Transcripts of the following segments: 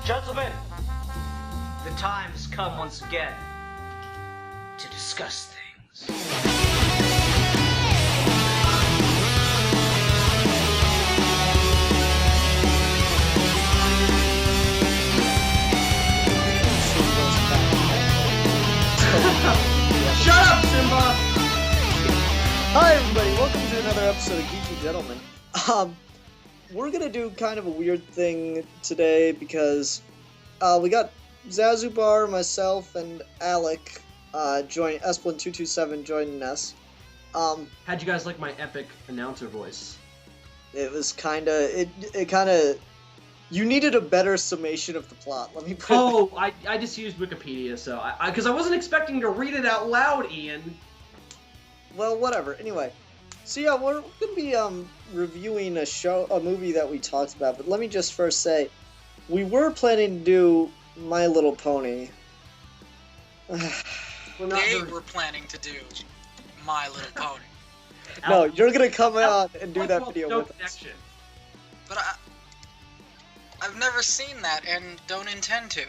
Gentlemen, the time has come once again to discuss things. Shut up, Simba! Hi everybody, welcome to another episode of Geeky Gentlemen. We're gonna do kind of a weird thing today because we got Zazubar, myself, and Alec joining Esplin227 joining us. How'd you guys like my epic announcer voice? It was kinda you needed a better summation of the plot. Let me put it. I just used Wikipedia, so because I wasn't expecting to read it out loud, Ian. Well, whatever. Anyway, so yeah, we're gonna be reviewing a movie that we talked about. But let me just first say, we were planning to do My Little Pony. They were planning to do My Little Pony. No, you're gonna come out and do that video with us. But I've never seen that and don't intend to.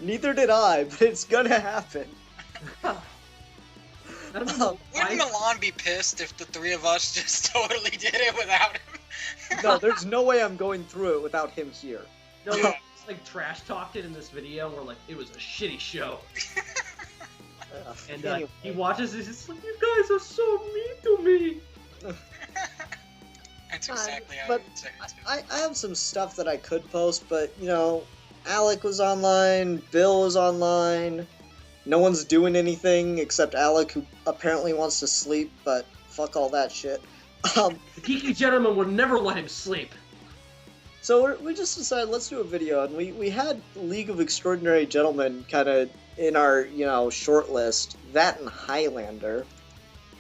Neither did I, but it's gonna happen. Wouldn't Milan be pissed if the three of us just totally did it without him? No, there's no way I'm going through it without him here. No, we just, like trash talked it in this video, and we're like, it was a shitty show. And anyway. He watches this, he's like, you guys are so mean to me. That's exactly how but I would say it too. I have some stuff that I could post, but you know, Alec was online, Bill was online. No one's doing anything except Alec, who apparently wants to sleep, but fuck all that shit. The Geeky Gentleman would never let him sleep. So we just decided, let's do a video, and we had League of Extraordinary Gentlemen kind of in our, short list. That and Highlander.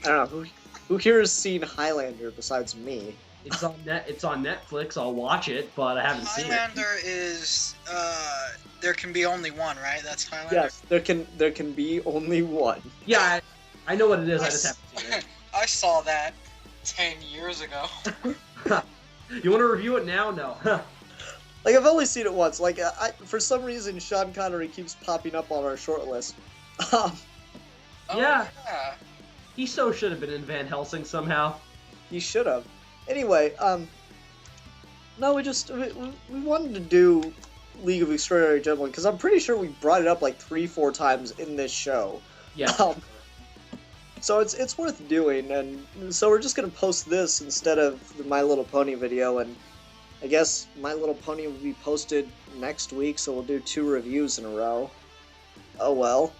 I don't know, who here has seen Highlander besides me? It's on Netflix, I'll watch it, but I haven't seen it. Highlander is, there can be only one, right? That's Highlander? Yes, there can be only one. Yeah, I know what it is, I just haven't seen it. I saw that 10 years ago. You want to review it now? No. Like, I've only seen it once. Like, for some reason, Sean Connery keeps popping up on our short list. Yeah. He so should have been in Van Helsing somehow. He should have. Anyway, no, we wanted to do League of Extraordinary Gentlemen, because I'm pretty sure we brought it up like 3-4 times in this show. Yeah. So it's worth doing, and so we're just gonna post this instead of the My Little Pony video, and I guess My Little Pony will be posted next week, so we'll do 2 reviews in a row. Oh well.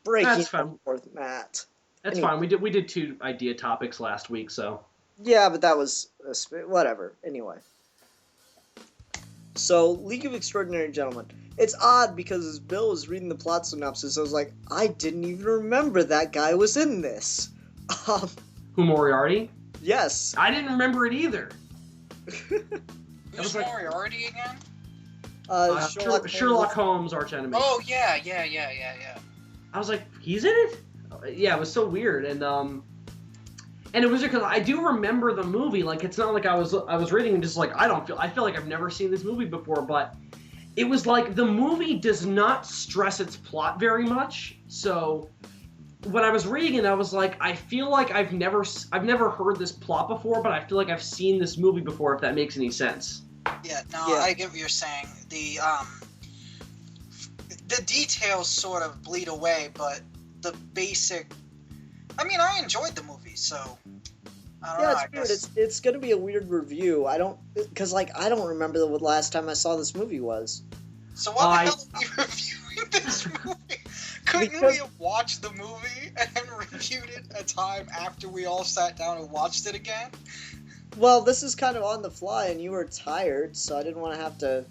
Breaking forth, Matt. That's anyway. fine. We did 2 idea topics last week, so. Yeah, but that was whatever. Anyway. So, League of Extraordinary Gentlemen. It's odd because as Bill was reading the plot synopsis, I was like, I didn't even remember that guy was in this. Who, Moriarty? Yes. I didn't remember it either. Who's Moriarty again? Sherlock Holmes' archenemy. Oh, yeah. I was like, he's in it? Yeah, it was so weird, and it was because I do remember the movie. Like, it's not like I was reading and just like I feel like I've never seen this movie before, but it was like the movie does not stress its plot very much. So when I was reading it, I was like, I feel like I've never heard this plot before, but I feel like I've seen this movie before. If that makes any sense. Yeah. No, I get what you're saying. The details sort of bleed away, but the basic. I mean, I enjoyed the movie, so I don't know. Yeah, it's weird. It's gonna be a weird review. I don't remember the last time I saw this movie was. So why the hell are we reviewing this movie? Couldn't we have watched the movie and reviewed it a time after we all sat down and watched it again? Well, this is kind of on the fly, and you were tired, so I didn't want to have to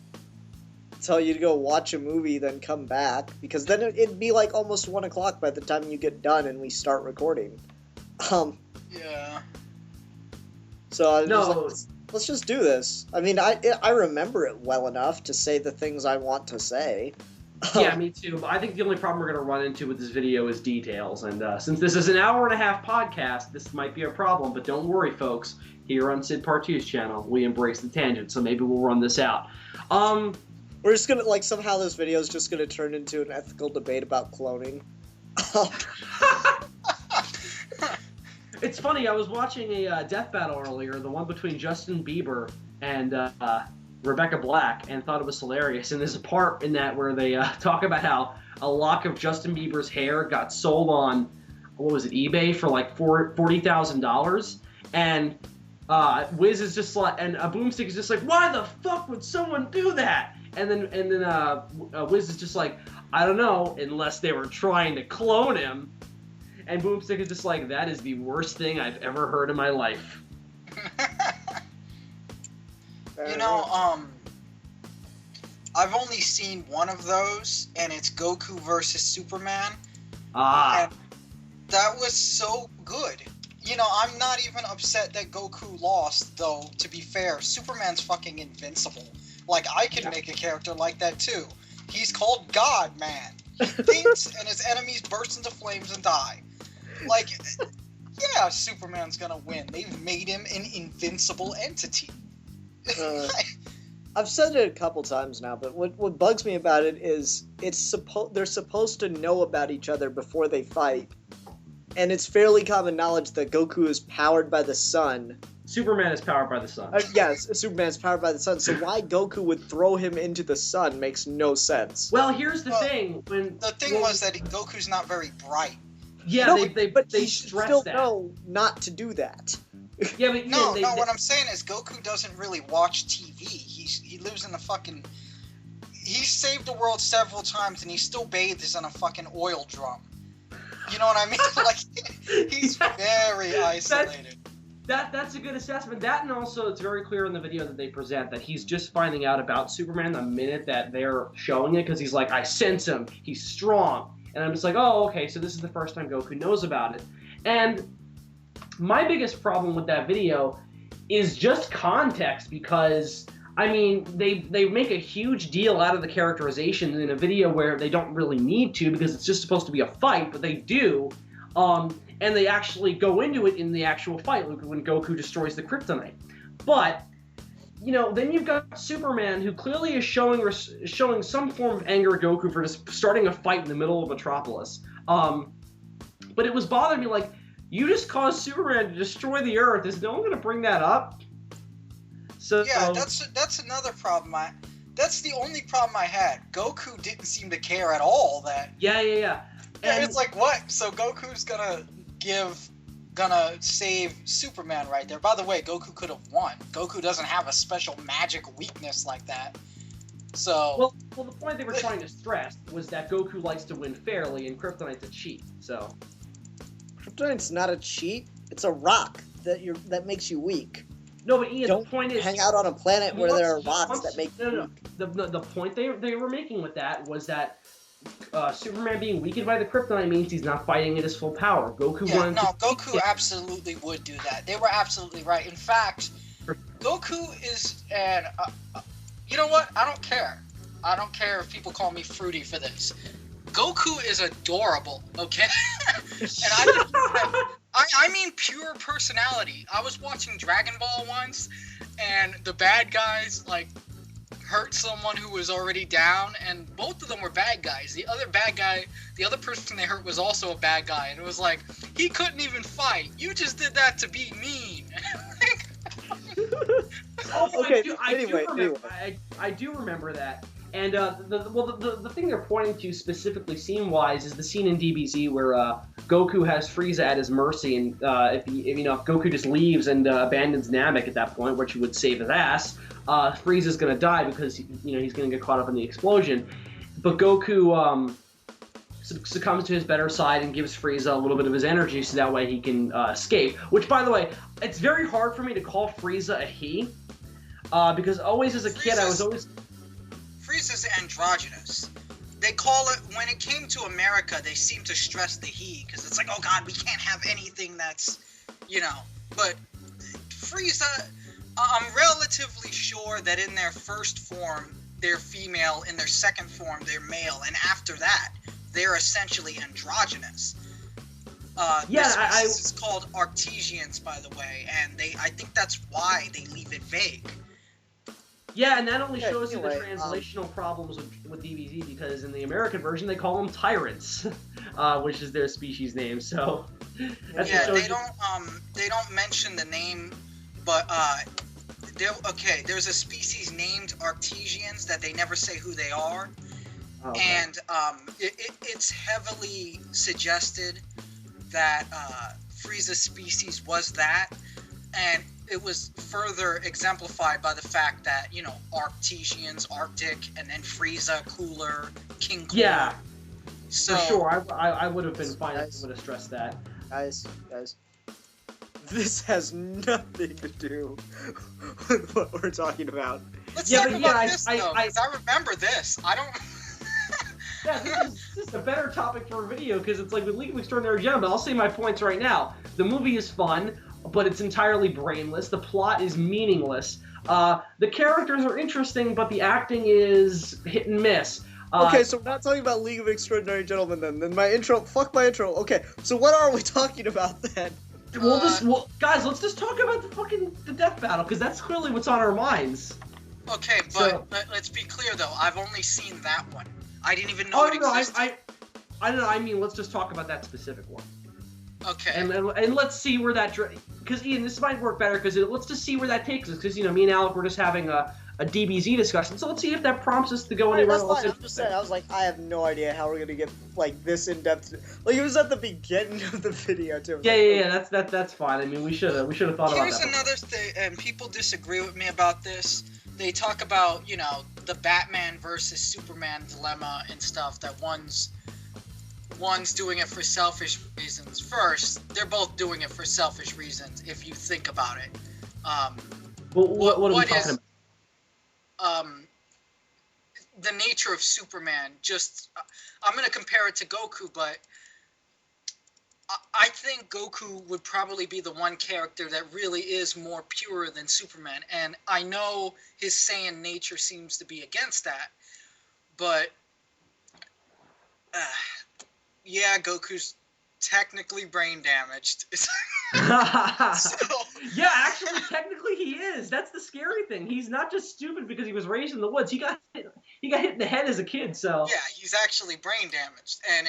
tell you to go watch a movie, then come back, because then it'd be like almost 1 o'clock by the time you get done and we start recording. Yeah. So I was like, let's just do this. I mean, I remember it well enough to say the things I want to say. Yeah, me too. But I think the only problem we're going to run into with this video is details. And since this is an hour-and-a-half podcast, this might be a problem. But don't worry, folks. Here on Sid Part 2's channel, we embrace the tangent, so maybe we'll run this out. We're just gonna, like, somehow this video is just gonna turn into an ethical debate about cloning. It's funny, I was watching a death battle earlier, the one between Justin Bieber and Rebecca Black, and thought it was hilarious. And there's a part in that where they talk about how a lock of Justin Bieber's hair got sold on, what was it, eBay for like $40,000, and Wiz is just like, and a Boomstick is just like, why the fuck would someone do that? And then Wiz is just like, I don't know, unless they were trying to clone him. And Boomstick is just like, that is the worst thing I've ever heard in my life. You know, I've only seen one of those, and it's Goku versus Superman. Ah. And that was so good. You know, I'm not even upset that Goku lost, though, to be fair. Superman's fucking invincible. Like, I can make a character like that, too. He's called God, man. He thinks, and his enemies burst into flames and die. Like, yeah, Superman's gonna win. They've made him an invincible entity. I've said it a couple times now, but what bugs me about it is they're supposed to know about each other before they fight, and it's fairly common knowledge that Goku is powered by the sun. Superman is powered by the sun. Yes, Superman's powered by the sun, so why Goku would throw him into the sun makes no sense. Well, here's the thing. The thing was that Goku's not very bright. Yeah, no, they he stress still that. know not to do that. Yeah, but No, what I'm saying is Goku doesn't really watch TV. He lives in a fucking... He's saved the world several times, and he still bathes in a fucking oil drum. You know what I mean? Like, he's very isolated. That's a good assessment. That, and also it's very clear in the video that they present that he's just finding out about Superman the minute that they're showing it, because he's like, I sense him, he's strong. And I'm just like, oh, okay, so this is the first time Goku knows about it. And my biggest problem with that video is just context, because, I mean, they make a huge deal out of the characterization in a video where they don't really need to, because it's just supposed to be a fight, but they do. And they actually go into it in the actual fight, like when Goku destroys the kryptonite. But, you know, then you've got Superman, who clearly is showing some form of anger at Goku for just starting a fight in the middle of Metropolis. But it was bothering me, like, you just caused Superman to destroy the Earth. Is no one going to bring that up? So yeah, that's another problem. That's the only problem I had. Goku didn't seem to care at all. Yeah. And it's like, what? So Goku's gonna save Superman right there. By the way, Goku could have won. Goku doesn't have a special magic weakness like that. So well, the point they were trying to stress was that Goku likes to win fairly, and Kryptonite's a cheat. So Kryptonite's not a cheat. It's a rock that makes you weak. no, but Ian, Don't the point is, hang out on a planet where there are rocks that make you weak. The point they were making with that was that Superman being weakened by the kryptonite means he's not fighting at his full power. Goku absolutely would do that. They were absolutely right. In fact, Goku is you know what? I don't care. I don't care if people call me fruity for this. Goku is adorable, okay? And I mean pure personality. I was watching Dragon Ball once, and the bad guys, like, hurt someone who was already down, and both of them were bad guys. The other person they hurt was also a bad guy, and it was like, he couldn't even fight. You just did that to be mean. Okay, I do remember that. And the thing they're pointing to specifically scene-wise is the scene in DBZ where Goku has Frieza at his mercy, and if Goku just leaves and abandons Namek at that point, which would save his ass, Frieza's gonna die because he's gonna get caught up in the explosion. But Goku succumbs to his better side and gives Frieza a little bit of his energy so that way he can escape. Which, by the way, it's very hard for me to call Frieza a he, because always as a kid I was always... Frieza's androgynous. They call it, when it came to America, they seem to stress the he, because it's like, oh god, we can't have anything that's, but Frieza, I'm relatively sure that in their first form, they're female, in their second form, they're male, and after that, they're essentially androgynous. This is called Artesians, by the way, and I think that's why they leave it vague. Yeah, and that only Yeah, shows you the anyway, translational problems with DBZ, because in the American version they call them tyrants, which is their species name. So that's Yeah, what they shows don't mention the name, but there's a species named Artesians that they never say who they are. Okay. And it's heavily suggested that Frieza's species was that, and it was further exemplified by the fact that, you know, Artesians, Arctic, and then Frieza, cooler, King cooler. Yeah, So, for sure. I would have been fine if Guys. I would have stressed that. Guys, this has nothing to do with what we're talking about. Let's Yeah, talk but about yeah, this, I- though, because I remember this. I don't... Yeah, this is a better topic for a video, because it's like with League of Extraordinary Gentlemen. I'll say my points right now. The movie is fun, but it's entirely brainless. The plot is meaningless. The characters are interesting, but the acting is hit and miss. Okay, so we're not talking about League of Extraordinary Gentlemen then. Then my intro, fuck my intro. Okay, so what are we talking about then? Guys, let's just talk about the death battle, because that's clearly what's on our minds. Okay, but So- let's be clear, though. I've only seen that one. I didn't even know it existed. I don't know. I mean, let's just talk about that specific one, Okay. and let's see where that. Because Ian, this might work better. Because let's just see where that takes us. Because, you know, me and Alec were just having a DBZ discussion. So let's see if that prompts us to go Right, anywhere that's else. fine. I'm just saying, I was like, I have no idea how we're gonna get like this in depth. Like it was at the beginning of the video too. Yeah. That's fine. I mean, we should have thought about Here's that. another thing, and people disagree with me about this. They talk about, you know, the Batman versus Superman dilemma and stuff, that one's doing it for selfish reasons. First, they're both doing it for selfish reasons, if you think about it. What are we what talking is- about? The nature of Superman, just... I'm going to compare it to Goku, but I think Goku would probably be the one character that really is more pure than Superman. And I know his Saiyan nature seems to be against that, but yeah, Goku's technically brain damaged. So, Yeah, actually, technically he is. That's the scary thing. He's not just stupid because he was raised in the woods. He got hit in the head as a kid. So yeah, he's actually brain damaged, and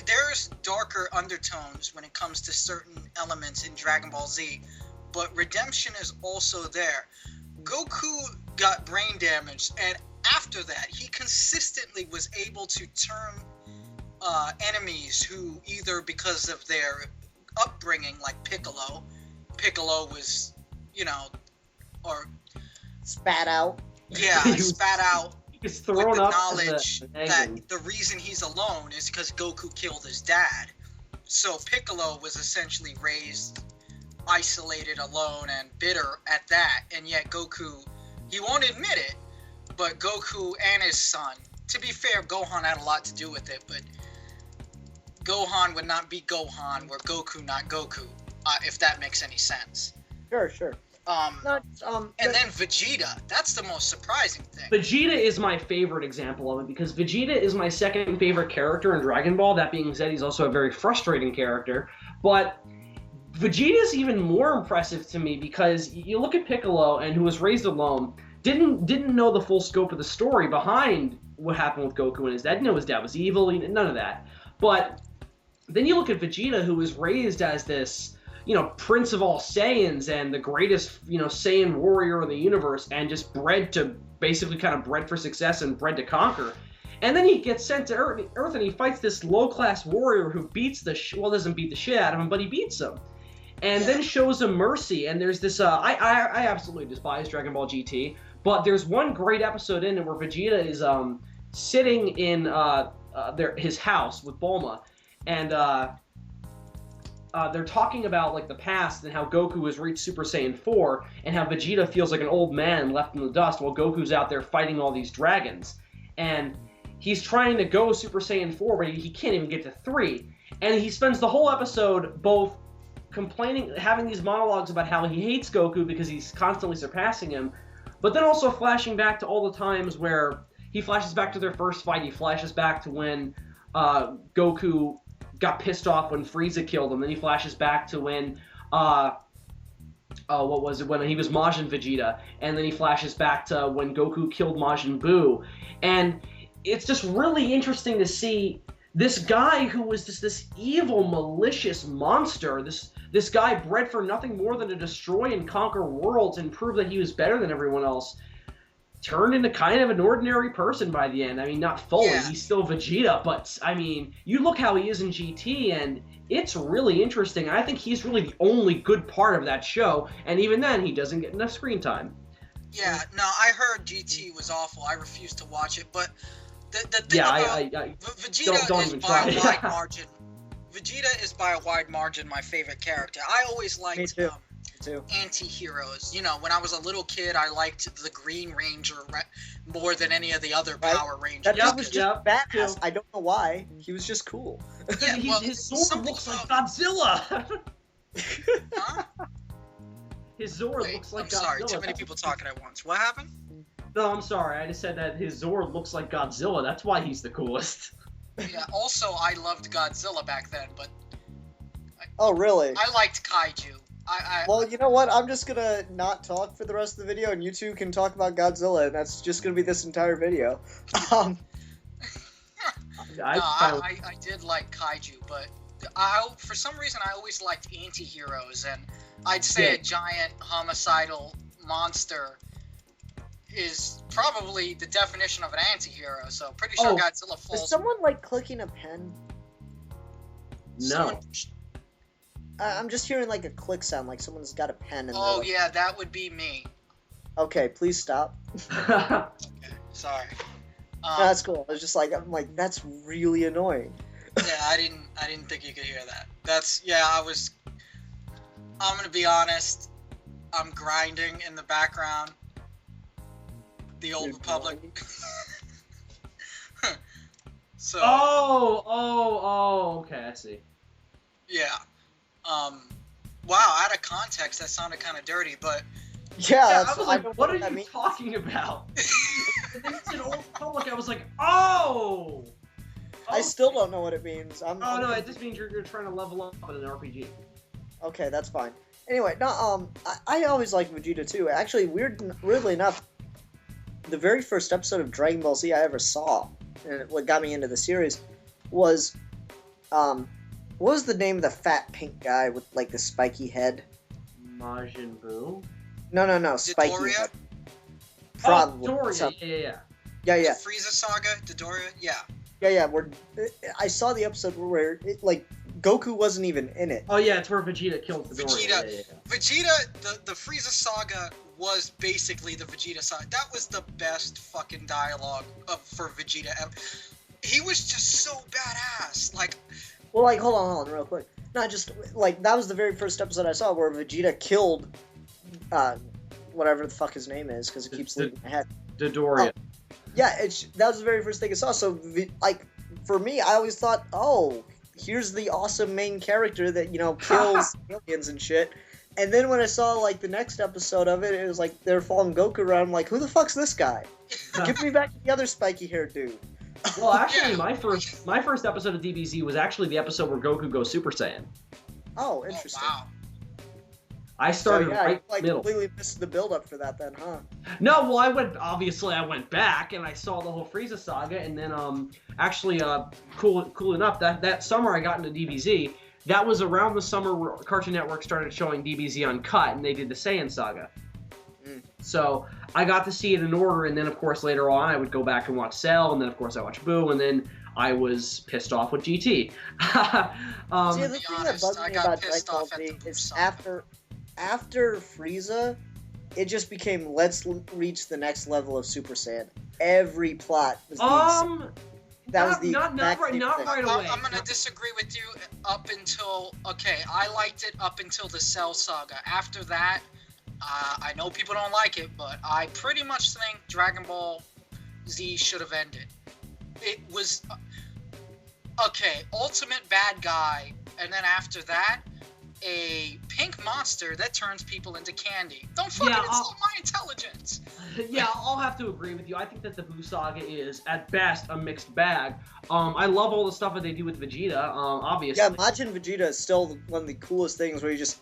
there's darker undertones when it comes to certain elements in Dragon Ball Z, but redemption is also there. Goku got brain damaged, and after that, he consistently was able to turn enemies who, either because of their upbringing, like Piccolo was, you know, or spat out. yeah, He was- spat out. he's With thrown the up knowledge as that an egg. the reason he's alone is because Goku killed his dad. So Piccolo was essentially raised isolated, alone, and bitter at that. And yet Goku, he won't admit it, but Goku and his son, to be fair, Gohan had a lot to do with it, but Gohan would not be Gohan were Goku not Goku, if that makes any sense. Sure. And then Vegeta, that's the most surprising thing. Vegeta is my favorite example of it, because Vegeta is my second favorite character in Dragon Ball. That being said, he's also a very frustrating character. But Vegeta's even more impressive to me because you look at Piccolo, and who was raised alone, didn't know the full scope of the story behind what happened with Goku and his dad. Didn't know his dad was evil, none of that. But then you look at Vegeta, who was raised as this, prince of all Saiyans and the greatest, Saiyan warrior in the universe, and just bred for success and bred to conquer. And then he gets sent to Earth and he fights this low-class warrior who doesn't beat the shit out of him, but he beats him. And then shows him mercy. And there's this, I absolutely despise Dragon Ball GT, but there's one great episode in it where Vegeta is sitting in his house with Bulma, and they're talking about the past and how Goku has reached Super Saiyan 4, and how Vegeta feels like an old man left in the dust while Goku's out there fighting all these dragons. And he's trying to go Super Saiyan 4, but he can't even get to 3. And he spends the whole episode both complaining, having these monologues about how he hates Goku because he's constantly surpassing him, but then also flashing back to all the times where he flashes back to their first fight. He flashes back to when Goku got pissed off when Frieza killed him. Then he flashes back to when what was it, when he was Majin Vegeta, and then he flashes back to when Goku killed Majin Buu, and it's just really interesting to see this guy who was just this evil, malicious monster, this guy bred for nothing more than to destroy and conquer worlds and prove that he was better than everyone else, turned into kind of an ordinary person by the end. I mean, not fully, he's still Vegeta, but, I mean, you look how he is in GT, and it's really interesting. I think he's really the only good part of that show, and even then, he doesn't get enough screen time. Yeah, no, I heard GT was awful. I refused to watch it, but the thing about Vegeta don't is even by a try. wide margin. Vegeta is by a wide margin my favorite character. I always liked anti-heroes. You know, when I was a little kid, I liked the Green Ranger more than any of the other Power Rangers. That dude was just badass. I don't know why. He was just cool. Yeah, well, his sword looks like Godzilla. Huh? His Zord looks like I'm Godzilla. sorry, too many people talking at once. What happened? No, I'm sorry. I just said that his Zord looks like Godzilla. That's why he's the coolest. Yeah, also, I loved Godzilla back then, but... Oh, really? I liked Kaiju. Well, you know what? I'm just gonna not talk for the rest of the video, and you two can talk about Godzilla, and that's just gonna be this entire video. I did like Kaiju, but for some reason I always liked anti-heroes, and I'd say a giant homicidal monster is probably the definition of an anti-hero, so pretty sure Godzilla falls... Is someone, like, clicking a pen? No. I'm just hearing, like, a click sound, like someone's got a pen in Oh, yeah, that would be me. Okay, please stop. Okay, sorry. No, that's cool. I was just like, I'm like, that's really annoying. Yeah, I didn't think you could hear that. I'm gonna be honest, I'm grinding in the background. The Old Republic. So. Okay, I see. Yeah. Wow, out of context, that sounded kind of dirty, but... Yeah, I was like, what are you talking about? And then it said Old Republic, I was like, oh! I still don't know what it means. No, it just means you're trying to level up in an RPG. Okay, that's fine. Anyway, no, I always liked Vegeta too. Actually, weirdly enough, the very first episode of Dragon Ball Z I ever saw, and what got me into the series, was, what was the name of the fat pink guy with, like, the spiky head? Majin Buu? No, spiky Dodoria? head. Probably. Dodoria, yeah. The Frieza Saga? Dodoria? Yeah. Yeah, I saw the episode where, Goku wasn't even in it. Oh, yeah, it's where Vegeta kills Dodoria. Vegeta, the Frieza Saga was basically the Vegeta Saga. That was the best fucking dialogue for Vegeta ever. He was just so badass. Like... Well, like, hold on, real quick. Not just, like, that was the very first episode I saw where Vegeta killed, whatever the fuck his name is, because it keeps leaving my head. Dodoria. Yeah, that was the very first thing I saw, so, like, for me, I always thought, oh, here's the awesome main character that, kills aliens and shit. And then when I saw, like, the next episode of it, it was like, they're following Goku around, I'm like, who the fuck's this guy? Give me back the other spiky-haired dude. Well, actually, my first episode of DBZ was actually the episode where Goku goes Super Saiyan. Oh, interesting. Oh, wow. I started right middle. Completely missed the build-up for that then, huh? No, well, I went back and I saw the whole Frieza saga, and then cool enough that summer I got into DBZ. That was around the summer where Cartoon Network started showing DBZ Uncut, and they did the Saiyan saga. So I got to see it in order, and then of course later on I would go back and watch Cell, and then of course I watched Boo, and then I was pissed off with GT. See, the thing that bugs me about Dragon Ball Z is after Frieza, it just became let's reach the next level of Super Saiyan. Every plot was not right away. I'm gonna disagree with you up until I liked it up until the Cell saga. After that, I know people don't like it, but I pretty much think Dragon Ball Z should have ended. It was ultimate bad guy, and then after that, a pink monster that turns people into candy. Don't fucking insult my intelligence. Yeah, I'll have to agree with you. I think that the Boo saga is, at best, a mixed bag. I love all the stuff that they do with Vegeta, obviously. Yeah, Majin Vegeta is still one of the coolest things where you just...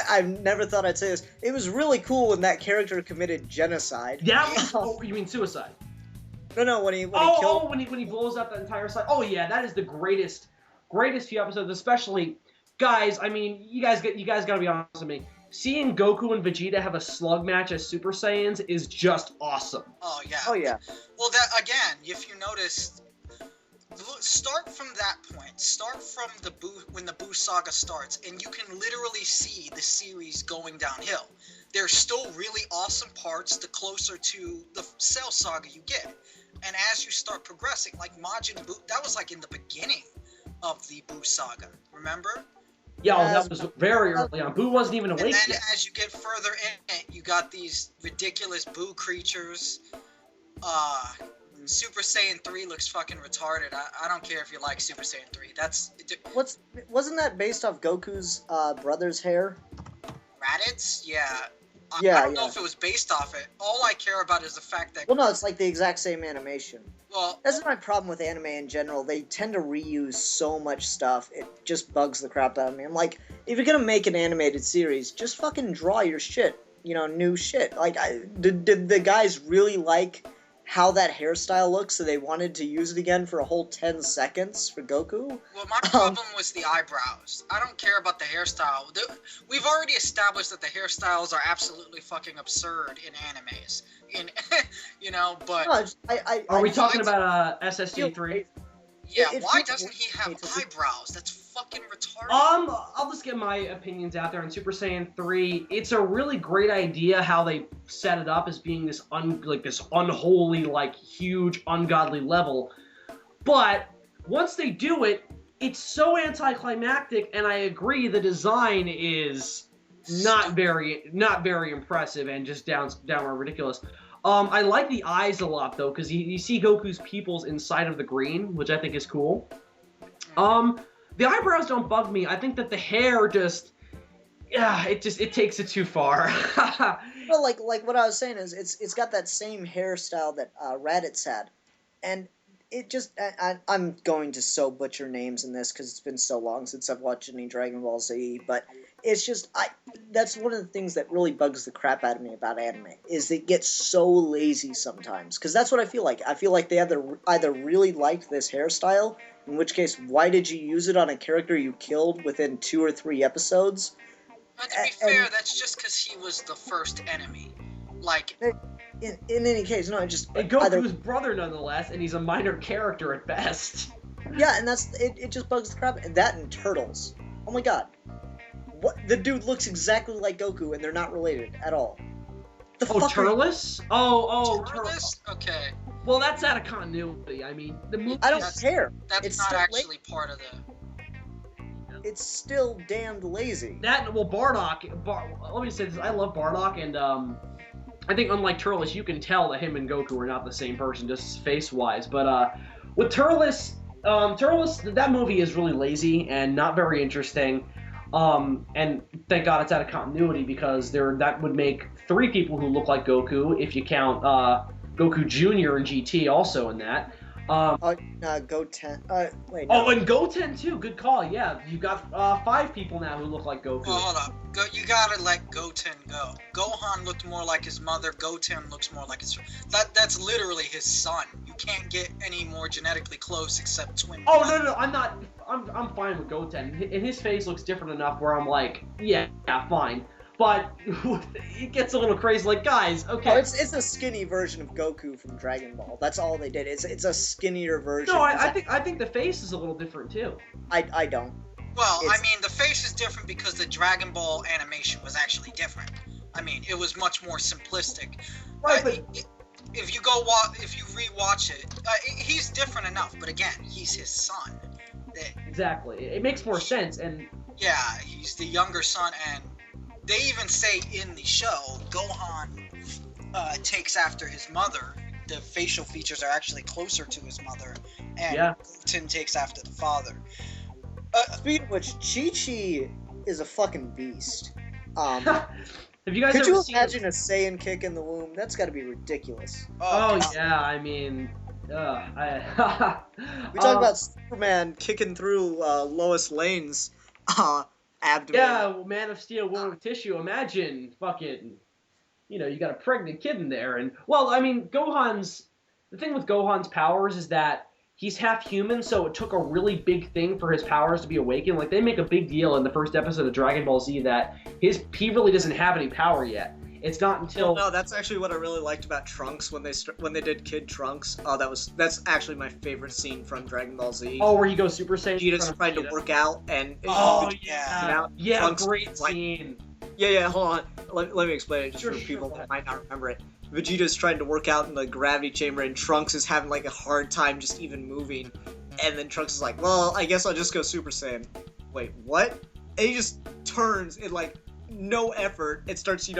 I never thought I'd say this. It was really cool when that character committed genocide. That was, you mean suicide? No, when he killed... when he blows up that entire side. Oh yeah, that is the greatest few episodes, especially, guys, I mean, you guys gotta be honest with me. Seeing Goku and Vegeta have a slug match as Super Saiyans is just awesome. Oh yeah. Oh yeah. Well, that again, if you notice, start from that point. Start from when the Buu saga starts, and you can literally see the series going downhill. There's still really awesome parts the closer to the Cell saga you get, and as you start progressing, like Majin Buu, that was like in the beginning of the Buu saga. Remember? Yeah, that was very early on. Buu wasn't even awake And then yet. as you get further in it, you got these ridiculous Buu creatures. Super Saiyan 3 looks fucking retarded. I don't care if you like Super Saiyan 3. Wasn't that based off Goku's brother's hair? Raditz? Yeah. I don't know Yeah. if it was based off it. All I care about is the fact that... Well, no, it's like the exact same animation. Well, That's my problem with anime in general. They tend to reuse so much stuff. It just bugs the crap out of me. I'm like, if you're gonna make an animated series, just fucking draw your shit. You know, new shit. Like, did the guys really like how that hairstyle looks, so they wanted to use it again for a whole 10 seconds for Goku? well, my problem was the eyebrows. I don't care about the hairstyle. We've already established that the hairstyles are absolutely fucking absurd in animes. But... No, Are we talking about SSJ3? Yeah, It why feels doesn't he have weird. eyebrows? That's fucking retarded. I'll just get my opinions out there on Super Saiyan 3. It's a really great idea how they set it up as being this unholy, like, huge, ungodly level. But once they do it, it's so anticlimactic, and I agree the design is not very impressive and just downright ridiculous. I like the eyes a lot, though, because you see Goku's pupils inside of the green, which I think is cool. The eyebrows don't bug me. I think that the hair it takes it too far. Well, like what I was saying is, it's got that same hairstyle that Raditz had, and it just I'm going to so butcher names in this because it's been so long since I've watched any Dragon Ball Z, but it's just that's one of the things that really bugs the crap out of me about anime is it gets so lazy sometimes, because that's what I feel like. I feel like they either really liked this hairstyle, in which case why did you use it on a character you killed within 2 or 3 episodes? But to be fair, that's just because he was the first enemy. Like, In any case, no, just And Goku's brother, nonetheless, and he's a minor character at best. Yeah, and that's it just bugs the crap. And that and Turtles. Oh my god. What, the dude looks exactly like Goku and they're not related at all. The Oh, fuck are- Turles? Oh, Turles? Okay. Well, that's out of continuity. I mean, the movie. I don't That's- care. That's It's not still actually part of the... It's still damned lazy. Bardock. Let me say this. I love Bardock, and I think unlike Turles, you can tell that him and Goku are not the same person, just face-wise. But with Turles, that movie is really lazy and not very interesting. And thank God it's out of continuity, because that would make 3 people who look like Goku, if you count Goku Jr. and GT also in that. Goten. Wait. No. Oh, and Goten too. Good call. Yeah, you got 5 people now who look like Goku. Well, hold up. You gotta let Goten go. Gohan looked more like his mother. Goten looks more like his... That's literally his son. You can't get any more genetically close except twin... Oh no, I'm not. I'm fine with Goten. And his face looks different enough where I'm like, yeah, fine. But it gets a little crazy. Like, guys, okay. Oh, it's a skinny version of Goku from Dragon Ball. That's all they did. It's a skinnier version. No, I think the face is a little different too. I don't. Well, It's- I mean, the face is different because the Dragon Ball animation was actually different. I mean, it was much more simplistic. Right, but If you rewatch it, he's different enough. But again, he's his son. exactly, it makes more sense. And Yeah, he's the younger son, and they even say in the show, Gohan takes after his mother. The facial features are actually closer to his mother, and Yeah. Goten takes after the father. Speaking of which, Chi-Chi is a fucking beast. have you guys Could ever you seen? imagine a Saiyan kick in the womb? That's got to be ridiculous. Oh God. yeah, I mean, We talk about Superman kicking through Lois Lane's abdomen. Yeah, well, Man of Steel, Woman with Tissue. Imagine fucking, you got a pregnant kid in there. And, well, I mean, the thing with Gohan's powers is that he's half human, so it took a really big thing for his powers to be awakened. Like, they make a big deal in the first episode of Dragon Ball Z that he really doesn't have any power yet. It's not until... No, that's actually what I really liked about Trunks when they did Kid Trunks. Oh, that's actually my favorite scene from Dragon Ball Z. Oh, where he goes Super Saiyan. Vegeta's trying to work out, and... Yeah, Trunks, great scene. Yeah, hold on. Let me explain it just for Sure, people go that ahead. might not remember it. Vegeta's trying to work out in the gravity chamber, and Trunks is having, like, a hard time just even moving. And then Trunks is like, well, I guess I'll just go Super Saiyan. Wait, what? And he just turns in, like, no effort and starts,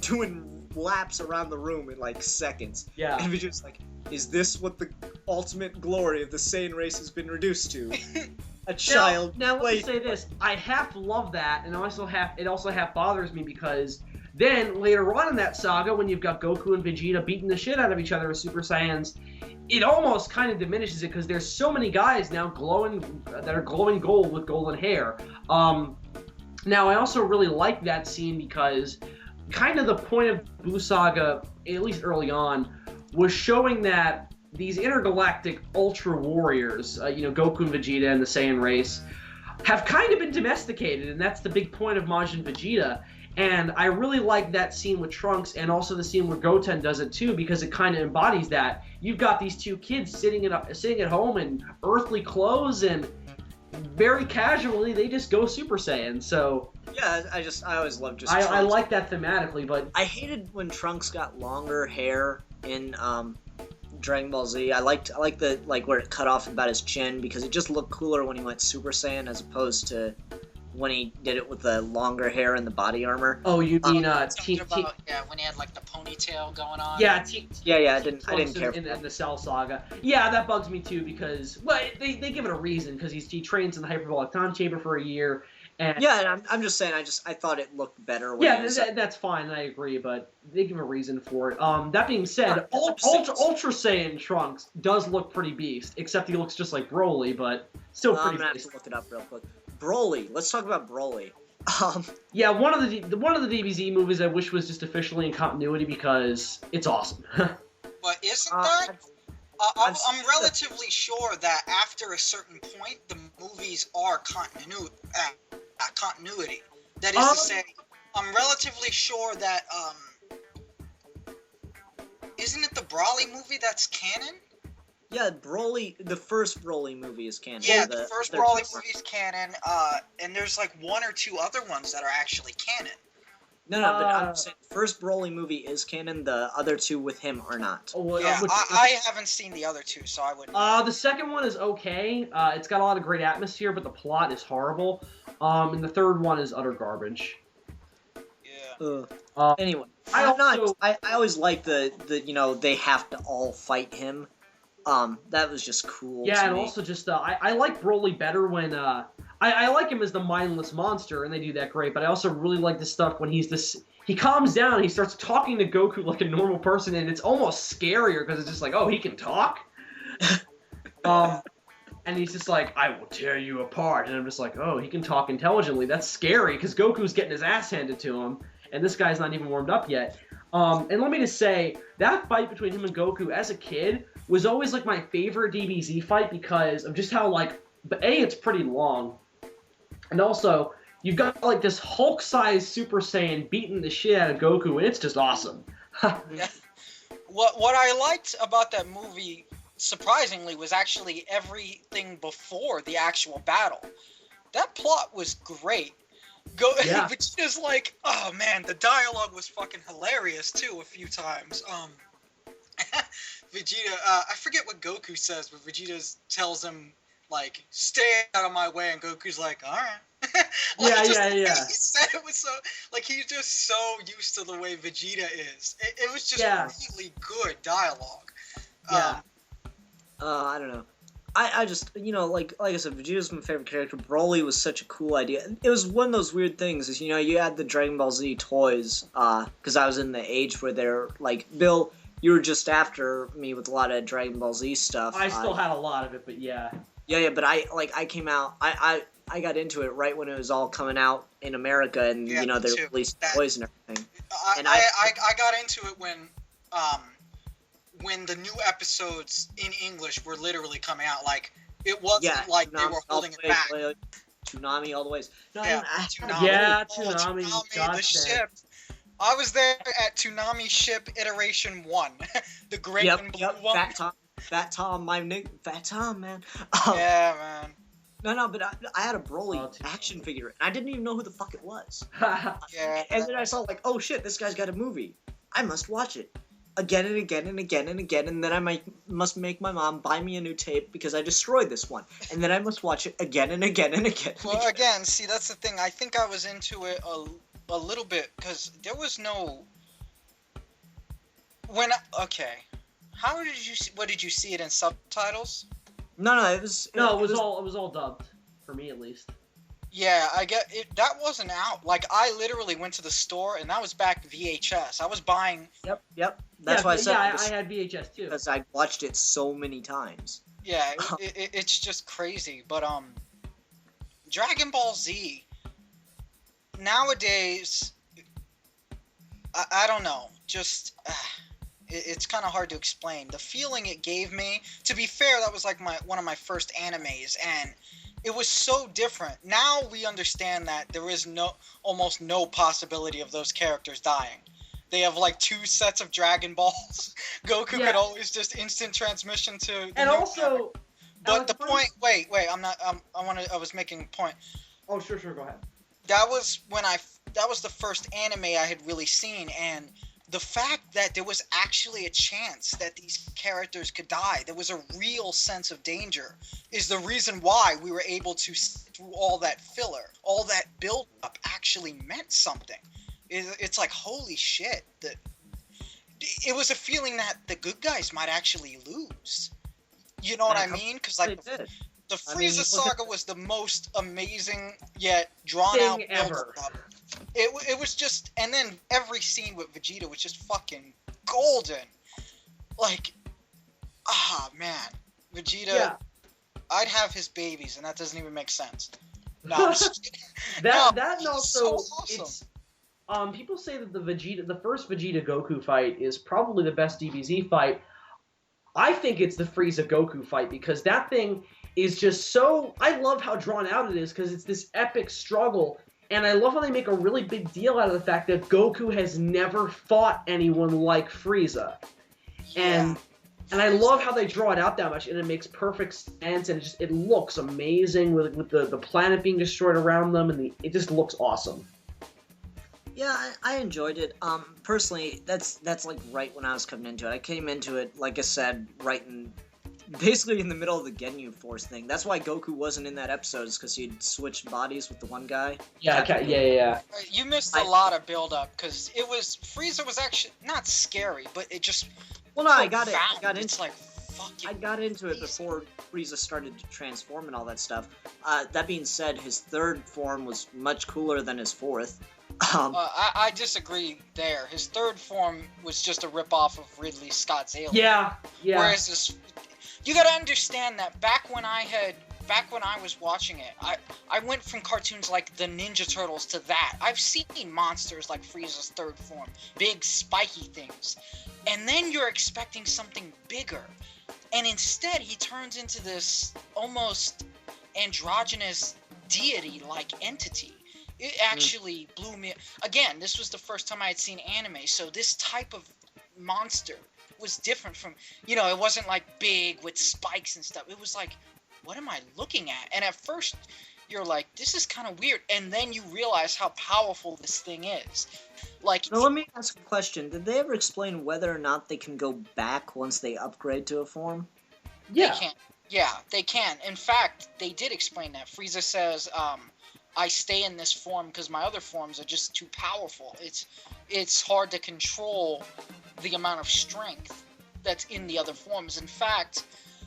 doing laps around the room in, like, seconds. Yeah. And Vegeta's like, is this what the ultimate glory of the Saiyan race has been reduced to? A child. Now let me say this: I half love that, and it also half bothers me because then later on in that saga, when you've got Goku and Vegeta beating the shit out of each other as Super Saiyans, it almost kind of diminishes it because there's so many guys now that are glowing gold with golden hair. Now I also really like that scene because kind of the point of Buu Saga, at least early on, was showing that these intergalactic ultra warriors, Goku and Vegeta and the Saiyan race, have kind of been domesticated, and that's the big point of Majin Vegeta. And I really like that scene with Trunks, and also the scene where Goten does it too, because it kind of embodies that. You've got these two kids sitting at home in earthly clothes, and very casually they just go Super Saiyan. So yeah, I always loved just. I like that thematically, but I hated when Trunks got longer hair in Dragon Ball Z. I liked the where it cut off about his chin because it just looked cooler when he went Super Saiyan as opposed to when he did it with the longer hair and the body armor. Oh, you mean when he had like the ponytail going on. Yeah, I didn't care. In the Cell Saga. Yeah, that bugs me too because they give it a reason because he trains in the hyperbolic time chamber for a year. And I'm just saying. I thought it looked better. That's fine. I agree, but they give a reason for it. That being said, Ultra Saiyan Trunks does look pretty beast, except he looks just like Broly, but still pretty. I'm gonna have to look it up real quick. Broly. Let's talk about Broly. Yeah, one of the DBZ movies I wish was just officially in continuity because it's awesome. But isn't that? I'm relatively sure that after a certain point, the movies are continuity. That is to say, I'm relatively sure that isn't it the Broly movie that's canon? Yeah, Broly. The first Broly movie is canon. Yeah, the first Broly movie is canon. And there's like one or two other ones that are actually canon. No, but I'm saying the first Broly movie is canon. The other two with him are not. I haven't seen the other two, so I wouldn't. The second one is okay. It's got a lot of great atmosphere, but the plot is horrible. And the third one is utter garbage. Yeah. Anyway, I always like the they have to all fight him. That was just cool. Yeah, to and me. also just I like Broly better when I like him as the mindless monster, and they do that great. But I also really like the stuff when he calms down, and he starts talking to Goku like a normal person, and it's almost scarier because it's just like, oh, he can talk. And he's just like, I will tear you apart, and I'm just like, oh, he can talk intelligently. That's scary because Goku's getting his ass handed to him, and this guy's not even warmed up yet. And let me just say that fight between him and Goku as a kid was always like my favorite DBZ fight because of just how it's pretty long. And also, you've got like this Hulk-sized Super Saiyan beating the shit out of Goku, and it's just awesome. Yeah. What I liked about that movie, surprisingly, was actually everything before the actual battle. That plot was great. Vegeta's like, oh man, the dialogue was fucking hilarious too a few times. Vegeta, I forget what Goku says, but Vegeta tells him, like, stay out of my way, and Goku's like, alright. Yeah. He said it was so, like, he's just so used to the way Vegeta is. It was just really good dialogue. Yeah. I don't know. I just, like I said, Vegeta's my favorite character. Broly was such a cool idea. It was one of those weird things, is, you had the Dragon Ball Z toys, because I was in the age where they're, like, Bill, you were just after me with a lot of Dragon Ball Z stuff. I still had a lot of it, but yeah. Yeah, but I came out, I got into it right when it was all coming out in America, and Yeah, you know, me they too. released That- toys and everything. I got into it when the new episodes in English were literally coming out. Like, it wasn't like they were holding it back. Toonami all the ways. No, Yeah, Toonami. Yeah, Oh, Toonami. the Gotcha. ship. I was there at Toonami ship iteration 1. The gray and blue one. Fat Tom, Fat Tom, man. Yeah, man. No, but I had a Broly Oh, Toonami. action figure, and I didn't even know who the fuck it was. Yeah. And then I saw, like, oh shit, this guy's got a movie. I must watch it. Again and again and again and again, and then I must make my mom buy me a new tape because I destroyed this one. And then I must watch it again and again and again. Well, again, see, that's the thing. I think I was into it a little bit because there was no... Okay. How did you see... What, did you see it in subtitles? No, it was... No, it was all dubbed. For me, at least. Yeah, I get it. That wasn't out. Like, I literally went to the store, and that was back VHS. I was buying... Yep. That's why I said I had VHS, too. because I watched it so many times. Yeah, it's just crazy. But, Dragon Ball Z, nowadays, I don't know. Just, it's kind of hard to explain. The feeling it gave me, to be fair, that was like one of my first animes, and it was so different. Now we understand that there is almost no possibility of those characters dying. They have like 2 sets of Dragon Balls. Goku could always just instant transmission to the And new also... character. But the first- point, wait, I was making a point. Oh, sure, go ahead. That was the first anime I had really seen, and the fact that there was actually a chance that these characters could die, there was a real sense of danger, is the reason why we were able to sit through all that filler. All that build-up actually meant something. It's like, holy shit. It was a feeling that the good guys might actually lose. You know what I mean? Because like the Frieza saga was the most amazing yet drawn out ever. It was just, and then every scene with Vegeta was just fucking golden. Like, man, Vegeta. Yeah. I'd have his babies, and that doesn't even make sense. No, that and also so awesome. it's people say that the first Vegeta Goku fight is probably the best DBZ fight. I think it's the Frieza Goku fight because that thing is just so... I love how drawn out it is because it's this epic struggle, and I love how they make a really big deal out of the fact that Goku has never fought anyone like Frieza. And I love how they draw it out that much, and it makes perfect sense, and it looks amazing with the planet being destroyed around them, and it just looks awesome. Yeah, I enjoyed it. Personally, that's like right when I was coming into it. I came into it, like I said, basically in the middle of the Ginyu Force thing. That's why Goku wasn't in that episode, is because he'd switched bodies with the one guy. Yeah. You missed a lot of build-up, because Frieza was actually not scary, but it just... Well, no, I got into It's like, fucking... I got into it before Frieza started to transform and all that stuff. That being said, his third form was much cooler than his fourth. I disagree there. His third form was just a ripoff of Ridley Scott's Alien. Yeah. Whereas you gotta understand that back when I was watching it, I went from cartoons like the Ninja Turtles to that. I've seen monsters like Frieza's third form, big spiky things, and then you're expecting something bigger, and instead he turns into this almost androgynous deity-like entity. It actually blew me. Again, this was the first time I had seen anime, so this type of monster was different from, it wasn't like big with spikes and stuff. It was like, what am I looking at? And at first, you're like, this is kind of weird. And then you realize how powerful this thing is. Like, now, let me ask a question. Did they ever explain whether or not they can go back once they upgrade to a form? Yeah. They can. Yeah, they can. In fact, they did explain that. Frieza says, I stay in this form because my other forms are just too powerful. It's hard to control the amount of strength that's in the other forms. In fact,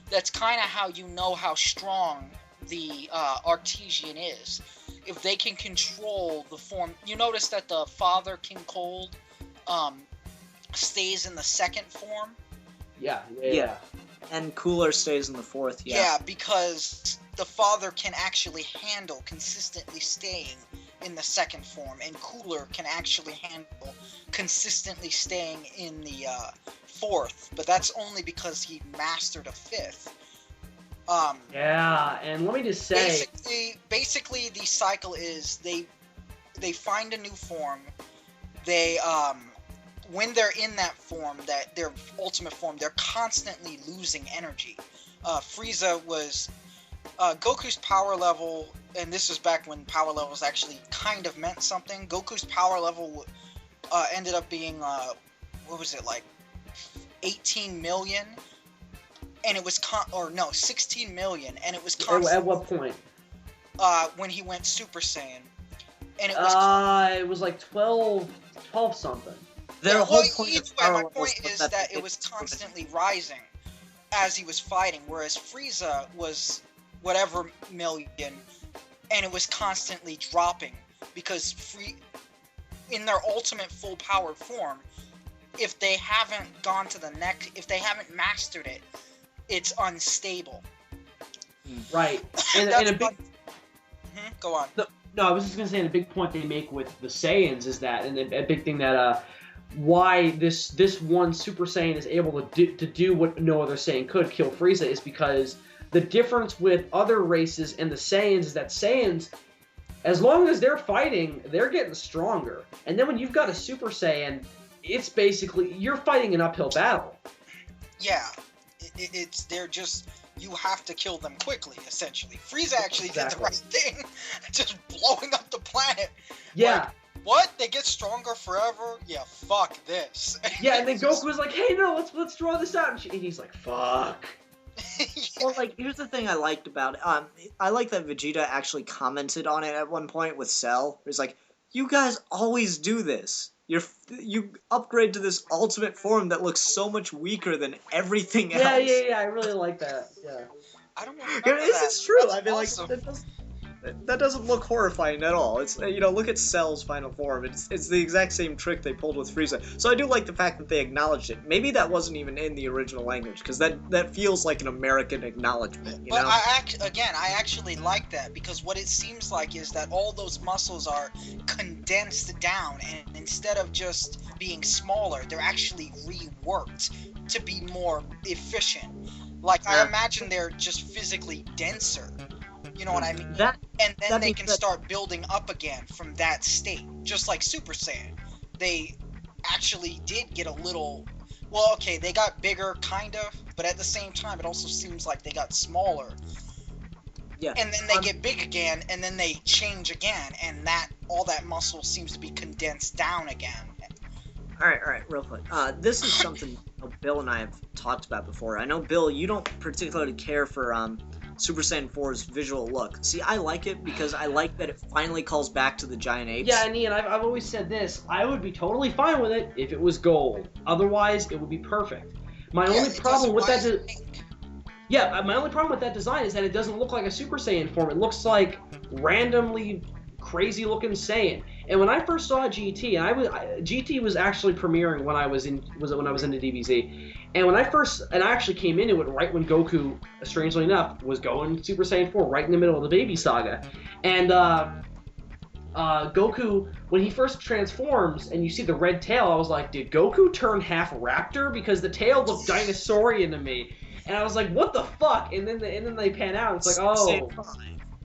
that's kind of how you know how strong the Artesian is. If they can control the form... You notice that the Father, King Cold, stays in the second form? Yeah. And Cooler stays in the fourth, Yeah, because the father can actually handle consistently staying in the second form, and Cooler can actually handle consistently staying in the fourth, but that's only because he mastered a fifth. Yeah, and let me just say... Basically the cycle is they find a new form, they, when they're in that form, that their ultimate form, they're constantly losing energy. Frieza was... Goku's power level, and this was back when power levels actually kind of meant something. Goku's power level ended up being, what was it, like 18 million? And it was 16 million, and it was constant. At what point? When he went Super Saiyan. And it was it was like 12 something. Their whole point either way, my point is that it was constantly rising as he was fighting, whereas Frieza was whatever million, and it was constantly dropping because in their ultimate full powered form, if they haven't gone to the next, if they haven't mastered it, it's unstable. Right. And a big... Go on. No, I was just gonna say, and a big point they make with the Saiyans is that, and a big thing that why this one Super Saiyan is able to do what no other Saiyan could, kill Frieza, is because the difference with other races and the Saiyans is that Saiyans, as long as they're fighting, they're getting stronger. And then when you've got a Super Saiyan, it's basically, you're fighting an uphill battle. Yeah. They're just, you have to kill them quickly, essentially. Frieza actually did the right thing, just blowing up the planet. Yeah. Like, what? They get stronger forever? Yeah, fuck this. Yeah, and then Goku was like, hey, no, let's draw this out. And he's like, fuck. Yeah. Well, like, here's the thing I liked about it. I like that Vegeta actually commented on it at one point with Cell. He's like, you guys always do this. You upgrade to this ultimate form that looks so much weaker than everything else. Yeah, I really like that. Yeah. I don't want to remember that. It's true. That's I mean, awesome. like, that doesn't look horrifying at all. It's, look at Cell's final form. It's the exact same trick they pulled with Frieza. So I do like the fact that they acknowledged it. Maybe that wasn't even in the original language, because that feels like an American acknowledgement, you know? I actually like that, because what it seems like is that all those muscles are condensed down, and instead of just being smaller, they're actually reworked to be more efficient. Like, I imagine they're just physically denser. You know what I mean? And then they can start building up again from that state. Just like Super Saiyan. They actually did get a little... Well, okay, they got bigger, kind of. But at the same time, it also seems like they got smaller. Yeah. And then they get big again, and then they change again. And all that muscle seems to be condensed down again. Alright, real quick. This is something Bill and I have talked about before. I know, Bill, you don't particularly care for Super Saiyan 4's visual look. See, I like it because I like that it finally calls back to the giant apes. Yeah, and Ian, I've always said this. I would be totally fine with it if it was gold. Otherwise, it would be perfect. My only problem with that design is that it doesn't look like a Super Saiyan form. It looks like randomly crazy looking Saiyan. And when I first saw GT, and GT was actually premiering when I was in the DBZ. And when I actually came into it right when Goku, strangely enough, was going Super Saiyan 4, right in the middle of the Baby Saga. And Goku, when he first transforms and you see the red tail, I was like, did Goku turn half raptor? Because the tail looked dinosaurian to me. And I was like, what the fuck? And then they pan out. It's like, oh.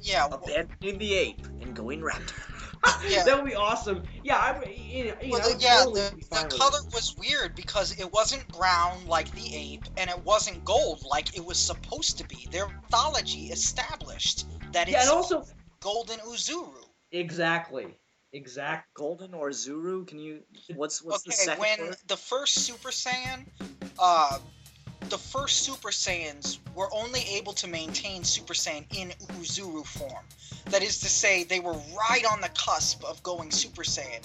Yeah. Abandoning the ape and going raptor. Yeah. That would be awesome. Yeah, the color was weird because it wasn't brown like the ape, and it wasn't gold like it was supposed to be. Their mythology established that it's and also Golden Uzuru. Exactly. Golden or Zuru? Can you? What's the second when word? the first Super Saiyan, the first Super Saiyans were only able to maintain Super Saiyan in Uzuru form. That is to say, they were right on the cusp of going Super Saiyan.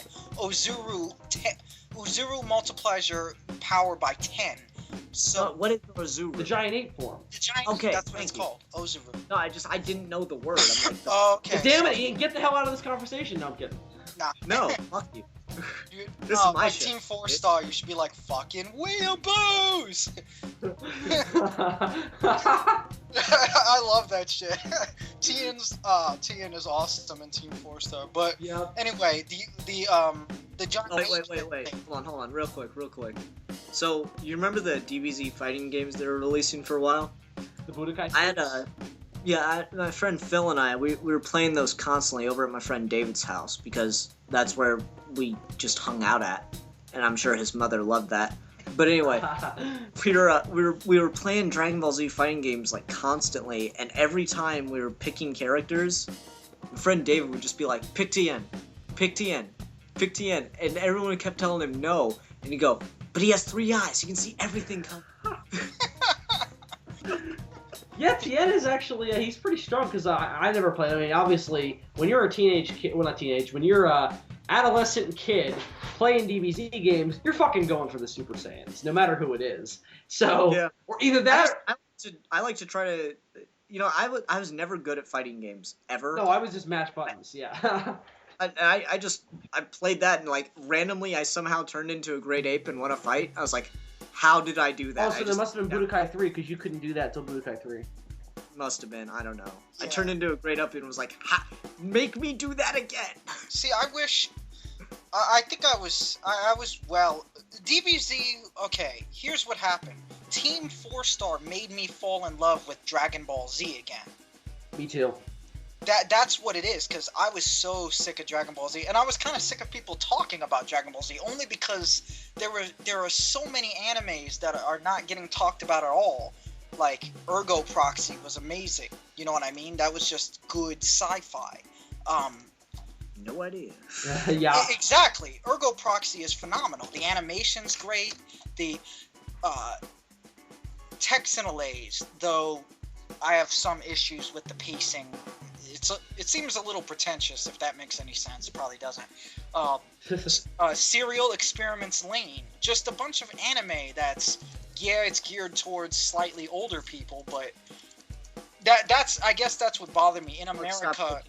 Uzuru multiplies your power by 10. So what is Uzuru? The giant ape form. The giant okay, that's what it's called. Uzuru. No, I didn't know the word. I'm like, okay. Damn it, Ian, get the hell out of this conversation. No, I'm kidding. Nah. No, fuck you. This is my like shit. Team 4-Star, you should be like, fucking weeaboos! I love that shit. Tien is awesome in Team 4-Star. But anyway, the John. Oh, wait. Hold on, real quick. So you remember the DBZ fighting games they were releasing for a while? The Budokai. I had my friend Phil and I, we were playing those constantly over at my friend David's house because that's where we just hung out at, and I'm sure his mother loved that. But anyway, we were playing Dragon Ball Z fighting games like constantly, and every time we were picking characters, my friend David would just be like, pick Tien, and everyone kept telling him no, and he'd go, but he has 3 eyes, he can see everything coming. Yeah, Tien is actually, he's pretty strong, because I never played. I mean, obviously, when you're a teenage kid, well, not teenage, when you're a adolescent kid playing DBZ games, you're fucking going for the Super Saiyans, no matter who it is. So, or either that... I like to try to... You know, I was never good at fighting games, ever. No, I was just mash buttons, yeah. I played that, and, like, randomly I somehow turned into a great ape and won a fight. I was like... How did I do that? Oh, so there must have been Budokai 3, because you couldn't do that till Budokai 3. Must have been. I don't know. Yeah. I turned into a great up and was like, make me do that again. See, I wish... I think I was well... DBZ, okay, here's what happened. Team 4-Star made me fall in love with Dragon Ball Z again. Me too. That's what it is, because I was so sick of Dragon Ball Z, and I was kind of sick of people talking about Dragon Ball Z, only because there are so many animes that are not getting talked about at all. Like, Ergo Proxy was amazing, you know what I mean? That was just good sci-fi. No idea. Yeah. Exactly. Ergo Proxy is phenomenal. The animation's great. The Texanolays, though I have some issues with the pacing. It seems a little pretentious, if that makes any sense. It probably doesn't. Serial Experiments Lane. Just a bunch of anime that's, it's geared towards slightly older people, but I guess that's what bothered me. In America,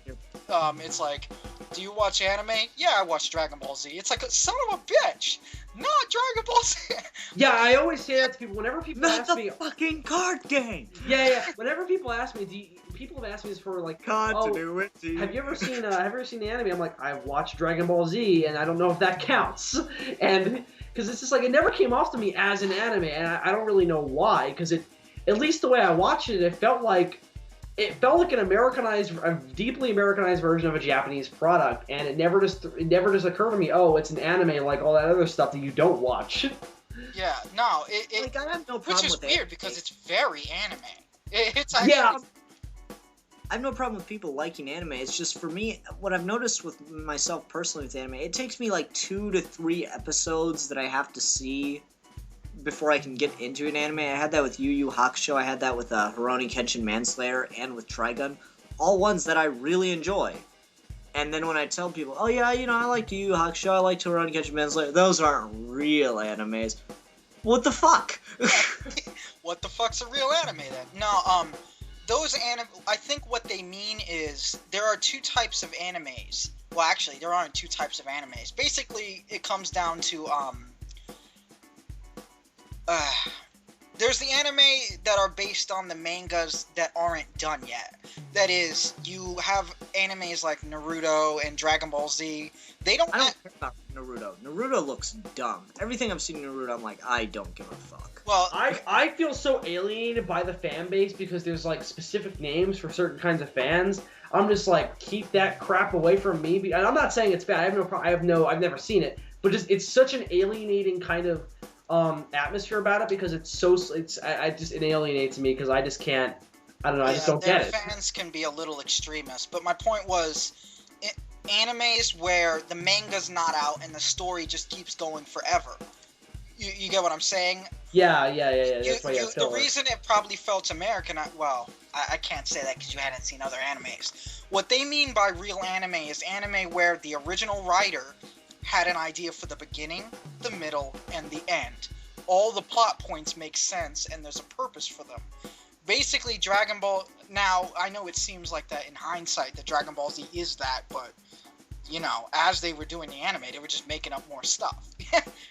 it's like, do you watch anime? Yeah, I watch Dragon Ball Z. It's like, son of a bitch! Not Dragon Ball Z! Yeah, I always say that to people. Whenever people ask me... Not the fucking card game! Yeah. Whenever people ask me, people have asked me this for, like, continuity. Have you ever seen the anime? I'm like, I've watched Dragon Ball Z, and I don't know if that counts. And, because it's just like, it never came off to me as an anime, and I don't really know why, because at least the way I watched it, it felt like a deeply Americanized version of a Japanese product, and it never just occurred to me, oh, it's an anime like all that other stuff that you don't watch. Yeah, no, like, I have no problem which is with weird it. because it's very anime. It's actually... Yeah. I have no problem with people liking anime. It's just, for me, what I've noticed with myself personally with anime, it takes me like 2 to 3 episodes that I have to see before I can get into an anime. I had that with Yu Yu Hakusho, I had that with Rurouni Kenshin Manslayer, and with Trigun. All ones that I really enjoy. And then when I tell people, oh yeah, you know, I like Yu Yu Hakusho, I like Rurouni Kenshin Manslayer, those aren't real animes. What the fuck? What the fuck's a real anime then? No, those I think what they mean is there are 2 types of animes. Well, actually, there aren't 2 types of animes. Basically, it comes down to, there's the anime that are based on the mangas that aren't done yet. That is, you have animes like Naruto and Dragon Ball Z. I don't care about Naruto. Naruto looks dumb. Everything I've seen in Naruto, I'm like, I don't give a fuck. Well, I feel so alienated by the fan base because there's like specific names for certain kinds of fans. I'm just like, keep that crap away from me. And I'm not saying it's bad. I've never seen it, but it's such an alienating kind of atmosphere about it because it alienates me because I just can't. I don't know. I just don't get it. Fans can be a little extremist, but my point was, animes where the manga's not out and the story just keeps going forever. You get what I'm saying? Yeah. That's why the reason it probably felt American, I can't say that because you hadn't seen other animes. What they mean by real anime is anime where the original writer had an idea for the beginning, the middle, and the end. All the plot points make sense and there's a purpose for them. Basically, Dragon Ball... Now, I know it seems like that in hindsight that Dragon Ball Z is that, but... You know, as they were doing the anime, they were just making up more stuff.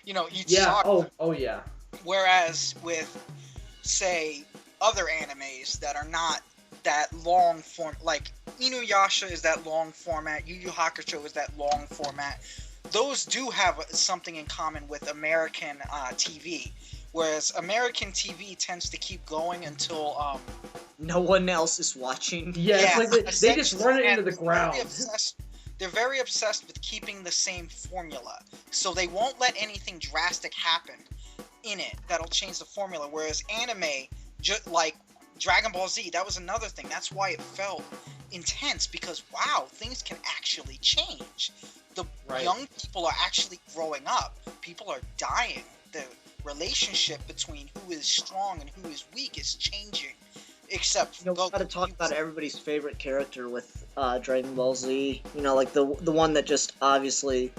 You know, each saga. Oh, yeah. Whereas with, say, other animes that are not that long form. Like Inuyasha is that long format. Yu Yu Hakusho is that long format. Those do have something in common with American TV, whereas American TV tends to keep going until no one else is watching. Yeah, it's like they just run it into the ground. They're very obsessed with keeping the same formula, so they won't let anything drastic happen in it that'll change the formula. Whereas anime, like Dragon Ball Z, that was another thing. That's why it felt intense, because wow, things can actually change. The young people are actually growing up. People are dying. The relationship between who is strong and who is weak is changing. Except we got to talk about everybody's favorite character with Dragon Ball Z. You know, like the one that just obviously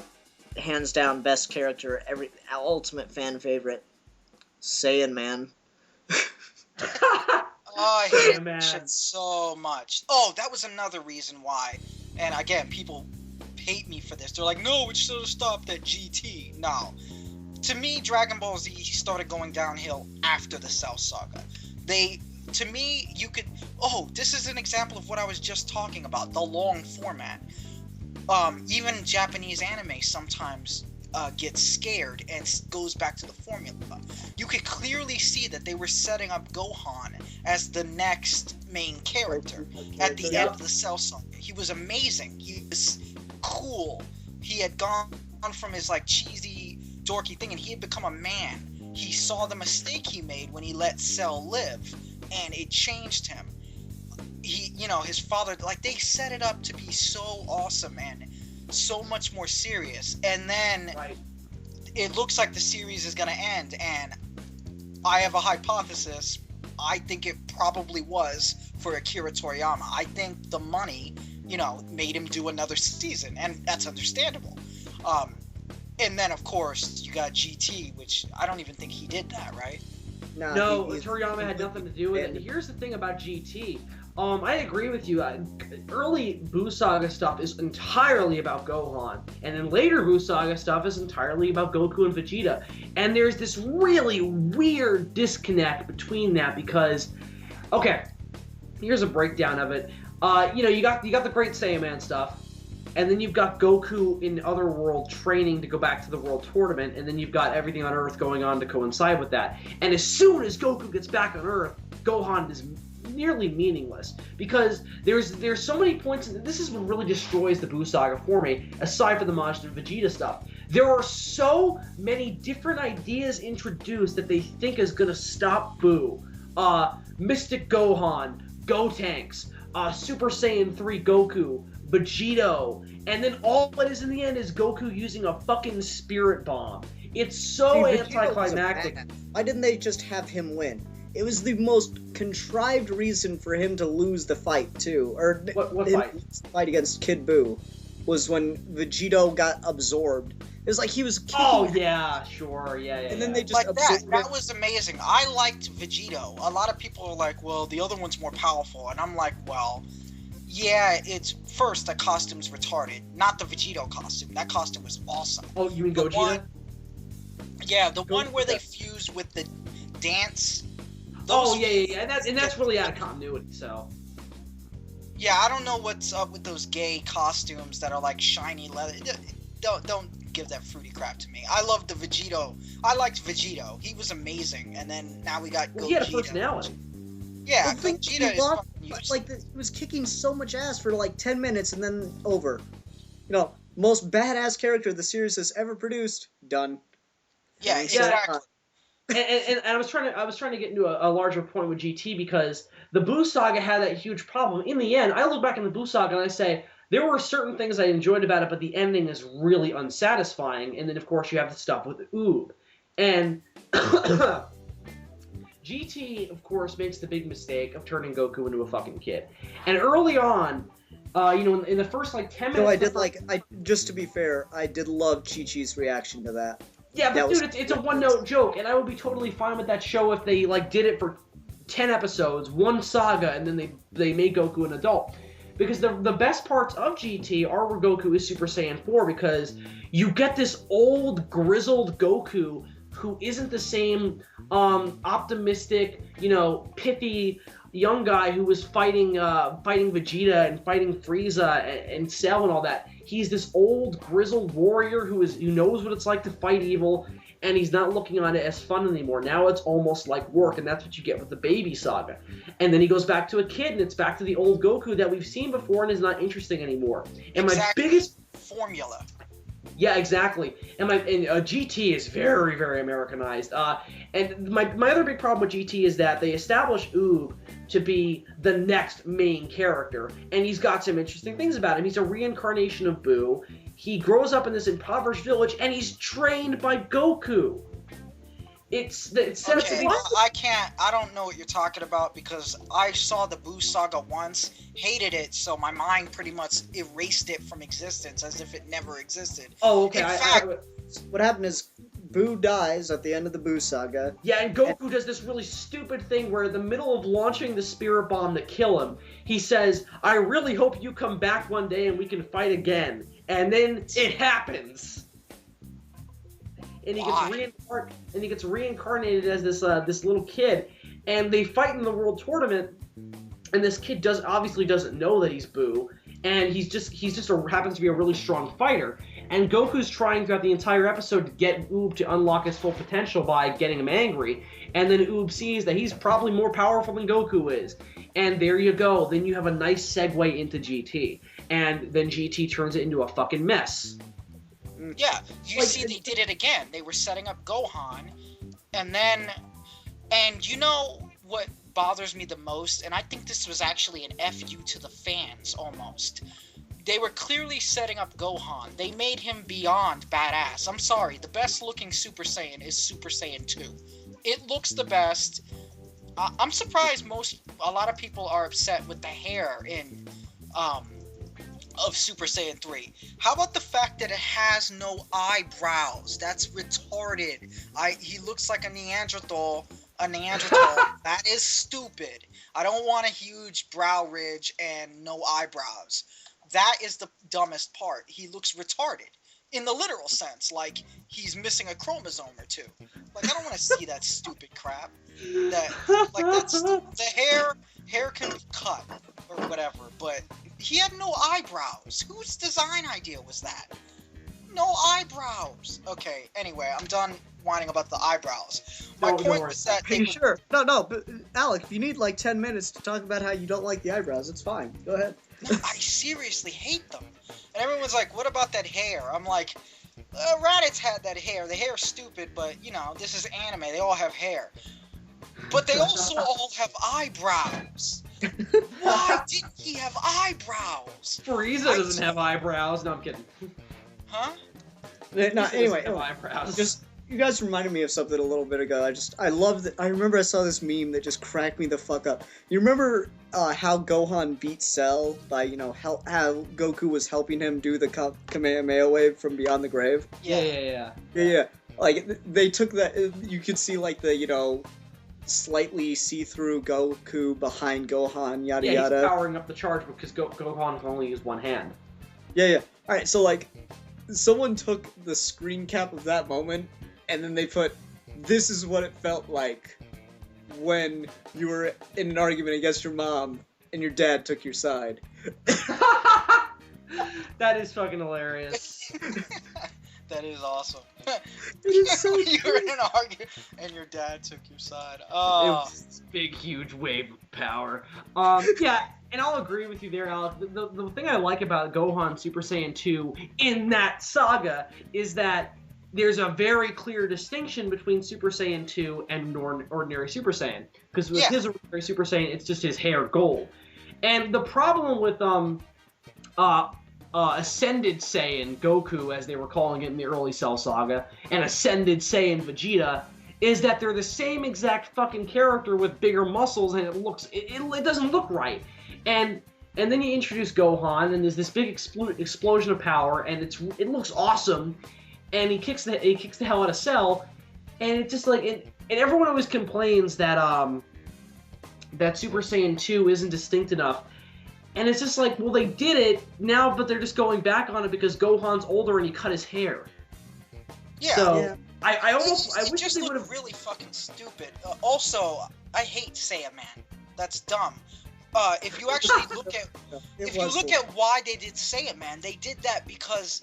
hands down best character, ultimate fan favorite, Saiyan Man. Oh, I hate that shit so much. Oh, that was another reason why. And again, people hate me for this. They're like, no, we should have stopped at GT. No. To me, Dragon Ball Z started going downhill after the Cell Saga. To me, you could... Oh, this is an example of what I was just talking about, the long format. Even Japanese anime sometimes gets scared and goes back to the formula. You could clearly see that they were setting up Gohan as the next main character at the end of the Cell Saga. He was amazing. He was cool. He had gone from his like cheesy, dorky thing, and he had become a man. He saw the mistake he made when he let Cell live, and it changed him. He, his father, like, they set it up to be so awesome and so much more serious, and then it looks like the series is gonna end, and I have a hypothesis. I think it probably was for Akira Toriyama. I think the money, made him do another season, and that's understandable. And then, of course, you got GT, which I don't even think he did that, right? No, Toriyama had nothing to do with it. And here's the thing about GT. I agree with you. Early Buu Saga stuff is entirely about Gohan, and then later Buu Saga stuff is entirely about Goku and Vegeta. And there's this really weird disconnect between that because, okay, here's a breakdown of it. You got the Great Saiyaman stuff, and then you've got Goku in Otherworld training to go back to the World Tournament, and then you've got everything on Earth going on to coincide with that. And as soon as Goku gets back on Earth, Gohan is nearly meaningless because there's so many points, and this is what really destroys the Buu Saga for me, aside from the Majin and Vegeta stuff. There are so many different ideas introduced that they think is gonna stop Buu. Mystic Gohan, Gotenks, Super Saiyan 3 Goku, Vegito, and then all that is in the end is Goku using a fucking spirit bomb. It's so anticlimactic. Why didn't they just have him win? It was the most contrived reason for him to lose the fight, too. Or what fight? The fight against Kid Buu was when Vegito got absorbed. It was like he was kicking. Oh, yeah, sure, yeah. And then they just like that was amazing. I liked Vegito. A lot of people are like, well, the other one's more powerful. And I'm like, well, yeah, it's first, that costume's retarded. Not the Vegito costume. That costume was awesome. Oh, you mean Gogeta? The one where they fuse with the dance. Yeah. And that's really out of continuity, so. Yeah, I don't know what's up with those gay costumes that are like shiny leather. Don't give that fruity crap to me. I love the Vegito. I liked Vegito. He was amazing. And then now we got Gogeta. He had a personality. Yeah, Gogeta is fucking useless. Like, he was kicking so much ass for like 10 minutes and then over. Most badass character the series has ever produced. Done. Yeah, exactly. And I was trying to get into a larger point with GT because the Buu Saga had that huge problem. In the end, I look back in the Buu Saga and I say there were certain things I enjoyed about it, but the ending is really unsatisfying. And then of course you have the stuff with Oob, and GT of course makes the big mistake of turning Goku into a fucking kid. And early on, in the first like 10 minutes. Just to be fair, I did love Chi-Chi's reaction to that. Yeah, but dude, it's a one-note joke, and I would be totally fine with that show if they did it for 10 episodes, one saga, and then they made Goku an adult. Because the best parts of GT are where Goku is Super Saiyan 4, because you get this old, grizzled Goku who isn't the same optimistic, pithy young guy who was fighting Vegeta and fighting Frieza and Cell and all that. He's this old grizzled warrior who knows what it's like to fight evil, and he's not looking on it as fun anymore. Now it's almost like work, and that's what you get with the Baby Saga. And then he goes back to a kid, and it's back to the old Goku that we've seen before and is not interesting anymore. And exactly. My biggest formula. Yeah, exactly. And GT is very, very Americanized. And my other big problem with GT is that they establish Oob to be the next main character, and he's got some interesting things about him. He's a reincarnation of Boo. He grows up in this impoverished village, and he's trained by Goku. It's set up to be... I don't know what you're talking about, because I saw the Boo Saga once, hated it, so my mind pretty much erased it from existence as if it never existed. Oh, okay. In fact, what happened is Boo dies at the end of the Boo Saga. Yeah, and Goku does this really stupid thing where in the middle of launching the Spirit Bomb to kill him, he says, "I really hope you come back one day and we can fight again." And then it happens. And he gets reincarnated as this little kid, and they fight in the world tournament. And this kid obviously doesn't know that he's Boo, and he's just happens to be a really strong fighter. And Goku's trying throughout the entire episode to get Oob to unlock his full potential by getting him angry. And then Oob sees that he's probably more powerful than Goku is. And there you go. Then you have a nice segue into GT. And then GT turns it into a fucking mess. Yeah, you see they did it again. They were setting up Gohan, and you know what bothers me the most? And I think this was actually an FU to the fans, almost. They were clearly setting up Gohan. They made him beyond badass. I'm sorry, the best looking Super Saiyan is Super Saiyan 2. It looks the best. I'm surprised a lot of people are upset with the hair of Super Saiyan 3. How about the fact that it has no eyebrows? That's retarded. He looks like a Neanderthal. That is stupid. I don't want a huge brow ridge and no eyebrows. That is the dumbest part. He looks retarded. In the literal sense, like he's missing a chromosome or two. Like, I don't want to see that stupid crap. The hair can be cut or whatever, but he had no eyebrows. Whose design idea was that? No eyebrows. Okay, anyway, I'm done whining about the eyebrows. My point was that... Are you sure? No, but Alec, if you need like 10 minutes to talk about how you don't like the eyebrows, it's fine. Go ahead. No, I seriously hate them. And everyone's like, what about that hair? I'm like, Raditz had that hair. The hair's stupid, but, this is anime. They all have hair. But they also all have eyebrows. Why didn't he have eyebrows? Frieza doesn't have eyebrows. No, I'm kidding. Huh? No, anyway, eyebrows. You guys reminded me of something a little bit ago. I love that. I remember I saw this meme that just cracked me the fuck up. You remember how Gohan beat Cell by, how Goku was helping him do the Kamehameha wave from beyond the grave? Yeah. Like, they took that, you could see, like, the, slightly see-through Goku behind Gohan, yada yada. Yeah, he's powering up the charge because Gohan can only use one hand. Yeah. Alright, so, like, someone took the screen cap of that moment, and then they put, "This is what it felt like when you were in an argument against your mom, and your dad took your side." That is fucking hilarious. That is awesome. It is so you were in an argument, and your dad took your side. Oh. It was this big, huge wave of power. Yeah, and I'll agree with you there, Alec. The thing I like about Gohan Super Saiyan 2 in that saga is that there's a very clear distinction between Super Saiyan 2 and ordinary Super Saiyan. Because with his ordinary Super Saiyan, it's just his hair gold. And the problem with Ascended Saiyan Goku, as they were calling it in the early Cell Saga, and Ascended Saiyan Vegeta, is that they're the same exact fucking character with bigger muscles, and it doesn't look right. And then you introduce Gohan, and there's this big explosion of power, and it looks awesome. And he kicks the hell out of Cell, and it's just like and everyone always complains that that Super Saiyan 2 isn't distinct enough. And it's just like, well, they did it now, but they're just going back on it because Gohan's older and he cut his hair. Yeah. So I It wish just they would looked have. really fucking stupid. Also, I hate Saiyaman. That's dumb. If you actually look at why they did Saiyaman, they did that because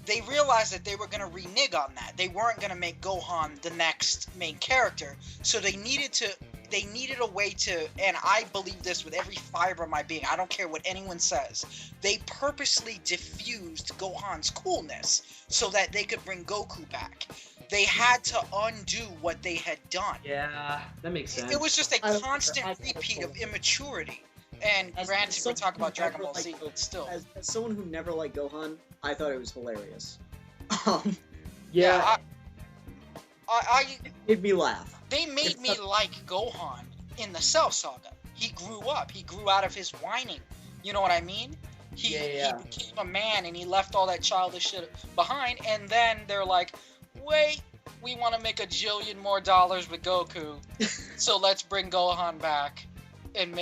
they realized that they were gonna renege on that. They weren't gonna make Gohan the next main character, so they needed a way to, and I believe this with every fiber of my being, I don't care what anyone says, they purposely diffused Gohan's coolness so that they could bring Goku back. They had to undo what they had done. Yeah, that makes sense. It was just a constant repeat of immaturity. And granted, we're talking about Dragon Ball Z, but still. As someone who never liked Gohan, I thought it was hilarious. Yeah. It made me laugh. They made me like Gohan in the Cell Saga. He grew up. He grew out of his whining. You know what I mean? He became a man and he left all that childish shit behind. And then they're like, wait, we want to make $1 jillion more with Goku. So let's bring Gohan back and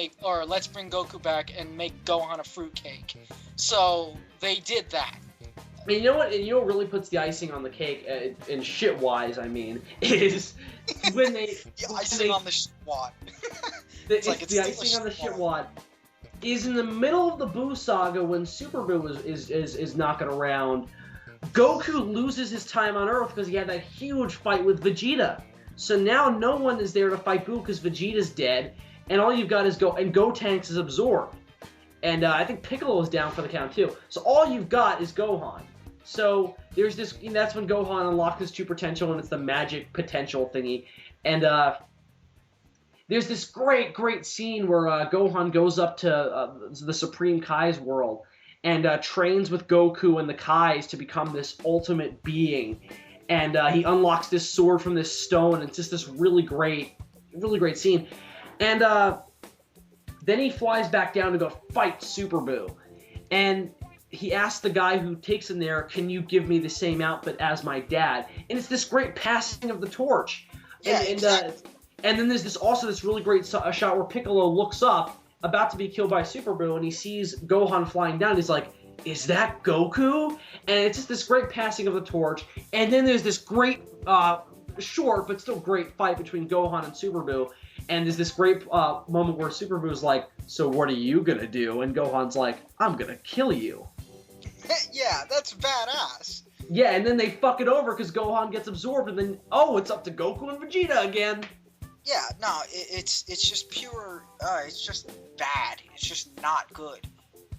let's bring Goku back and make Gohan a fruitcake. So they did that. And you know what? And you know what really puts the icing on the cake, and shit-wise, I mean, is when they the icing on the shit wad. The icing on the shit wad is in the middle of the Buu saga when Super Buu is knocking around. Goku loses his time on Earth because he had that huge fight with Vegeta. So now no one is there to fight Buu because Vegeta's dead, and all you've got is Gotenks is absorbed. And I think Piccolo is down for the count too. So all you've got is Gohan. So there's this, and that's when Gohan unlocks his true potential, and it's the magic potential thingy. And there's this great scene where Gohan goes up to the Supreme Kai's world and trains with Goku and the Kais to become this ultimate being. And he unlocks this sword from this stone. It's just this really great scene. And then he flies back down to go fight Super Buu. And he asks the guy who takes him there, can you give me the same outfit as my dad? And it's this great passing of the torch. Yeah, And then there's this really great shot where Piccolo looks up, about to be killed by Super Buu, and he sees Gohan flying down. He's like, is that Goku? And it's just this great passing of the torch. And then there's this great, short but still great fight between Gohan and Super Buu. And there's this great moment where Super Buu's like, so what are you gonna do? And Gohan's like, I'm gonna kill you. Yeah, that's badass. Yeah, and then they fuck it over because Gohan gets absorbed, and then, it's up to Goku and Vegeta again. Yeah, no, it's just pure, it's just bad. It's just not good.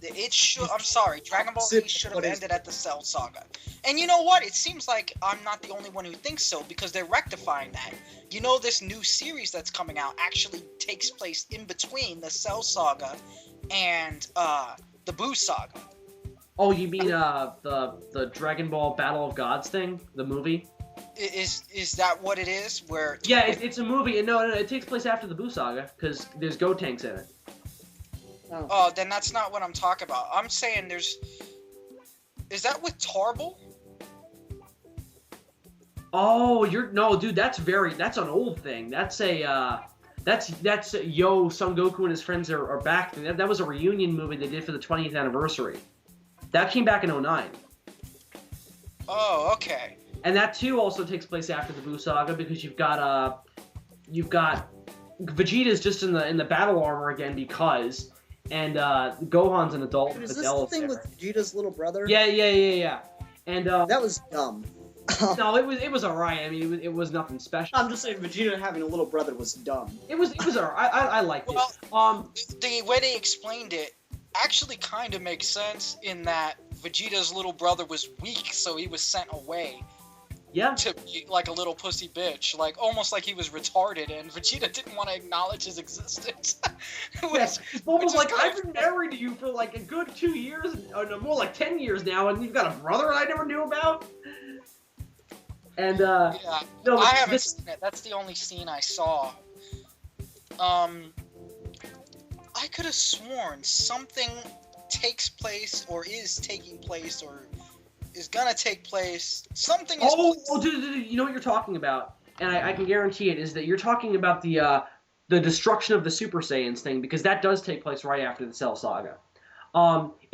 I'm sorry, Dragon Ball Z should have ended at the Cell Saga. And you know what? It seems like I'm not the only one who thinks so, because they're rectifying that. You know, this new series that's coming out actually takes place in between the Cell Saga and the Buu Saga. Oh, you mean the Dragon Ball Battle of Gods thing? The movie? Is that what it is? Yeah, it's a movie, and no, it takes place after the Buu Saga, because there's Gotenks in it. Oh, then that's not what I'm talking about. I'm saying is that with Tarble? Oh, no, dude, that's an old thing. That's Yo, Son Goku and his friends are back. That was a reunion movie they did for the 20th anniversary. That came back in 2009. Oh, okay. And that too also takes place after the Buu Saga, because you've got Vegeta's just in the battle armor again because, and Gohan's an adult. Dude, is this the thing with Vegeta's little brother? Yeah. And that was dumb. No, it was alright. I mean, it was nothing special. I'm just saying Vegeta having a little brother was dumb. It was alright. I liked it. The way they explained it actually kind of makes sense in that Vegeta's little brother was weak, so he was sent away. Yeah. To be like a little pussy bitch, like almost like he was retarded, and Vegeta didn't want to acknowledge his existence. Yes, Bulma was like, I've been married to you for like a good 2 years, or no, more like 10 years now, and you've got a brother I never knew about. And yeah, no, I haven't seen it. That's the only scene I saw. I could have sworn something takes place, or is taking place, or is gonna take place. Something is. Oh, dude, you know what you're talking about, and I can guarantee it is that you're talking about the destruction of the Super Saiyans thing, because that does take place right after the Cell Saga.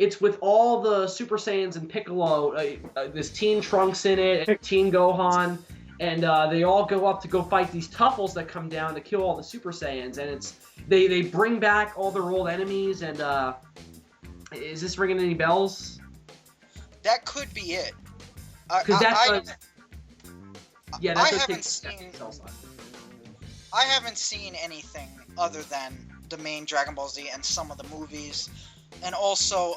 It's with all the Super Saiyans and Piccolo. There's Teen Trunks in it, Teen Gohan, and they all go up to go fight these Tuffles that come down to kill all the Super Saiyans, and they bring back all their old enemies, and is this ringing any bells? That could be it. Because I haven't seen anything other than the main Dragon Ball Z and some of the movies, and also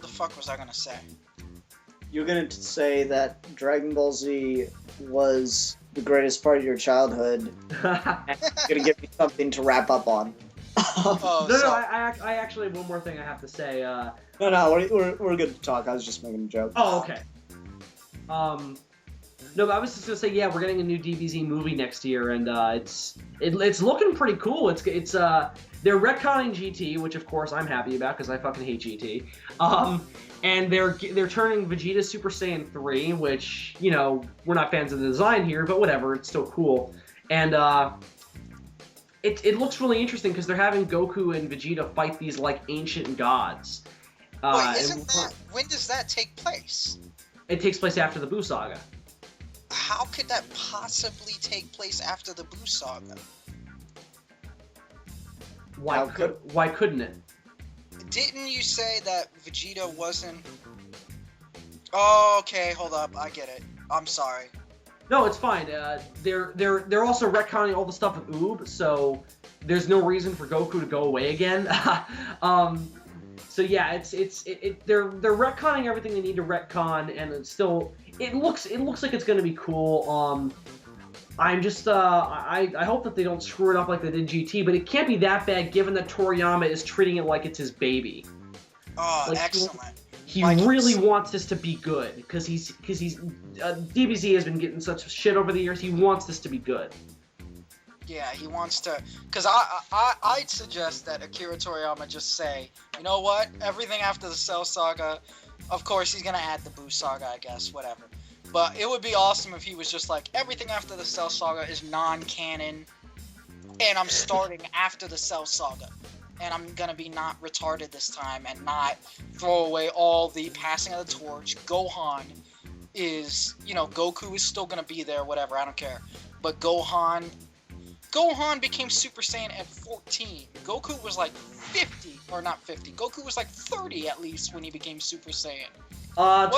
the fuck was I gonna say? You're going to say that Dragon Ball Z was the greatest part of your childhood, and you're going to give me something to wrap up on. I actually have one more thing I have to say. No, we're good to talk. I was just making a joke. Oh, okay. No, but I was just gonna say, yeah, we're getting a new DBZ movie next year, and it's looking pretty cool. It's they're retconning GT, which of course I'm happy about because I fucking hate GT. And they're turning Vegeta Super Saiyan 3, which, you know, we're not fans of the design here, but whatever, it's still cool. And it looks really interesting because they're having Goku and Vegeta fight these like ancient gods. Wait, when does that take place? It takes place after the Buu Saga. How could that possibly take place after the Buu Saga? Why couldn't it? Didn't you say that Vegeta wasn't... Oh, okay, hold up, I get it. I'm sorry. No, it's fine. They're also retconning all the stuff with Oob, so there's no reason for Goku to go away again. So yeah, they're retconning everything they need to retcon, and it looks like it's gonna be cool. I'm just I hope that they don't screw it up like they did GT, but it can't be that bad given that Toriyama is treating it like it's his baby. Oh, like, excellent. He really wants this to be good because he's DBZ has been getting such shit over the years. He wants this to be good. Yeah, he wants to, because I'd suggest that Akira Toriyama just say, you know what, everything after the Cell Saga, of course he's going to add the Buu Saga, I guess, whatever. But it would be awesome if he was just like, everything after the Cell Saga is non-canon, and I'm starting after the Cell Saga. And I'm going to be not retarded this time, and not throw away all the passing of the torch. Gohan is, you know, Goku is still going to be there, whatever, I don't care. But Gohan became Super Saiyan at 14. Goku was like 50, or not 50. Goku was like 30 at least when he became Super Saiyan.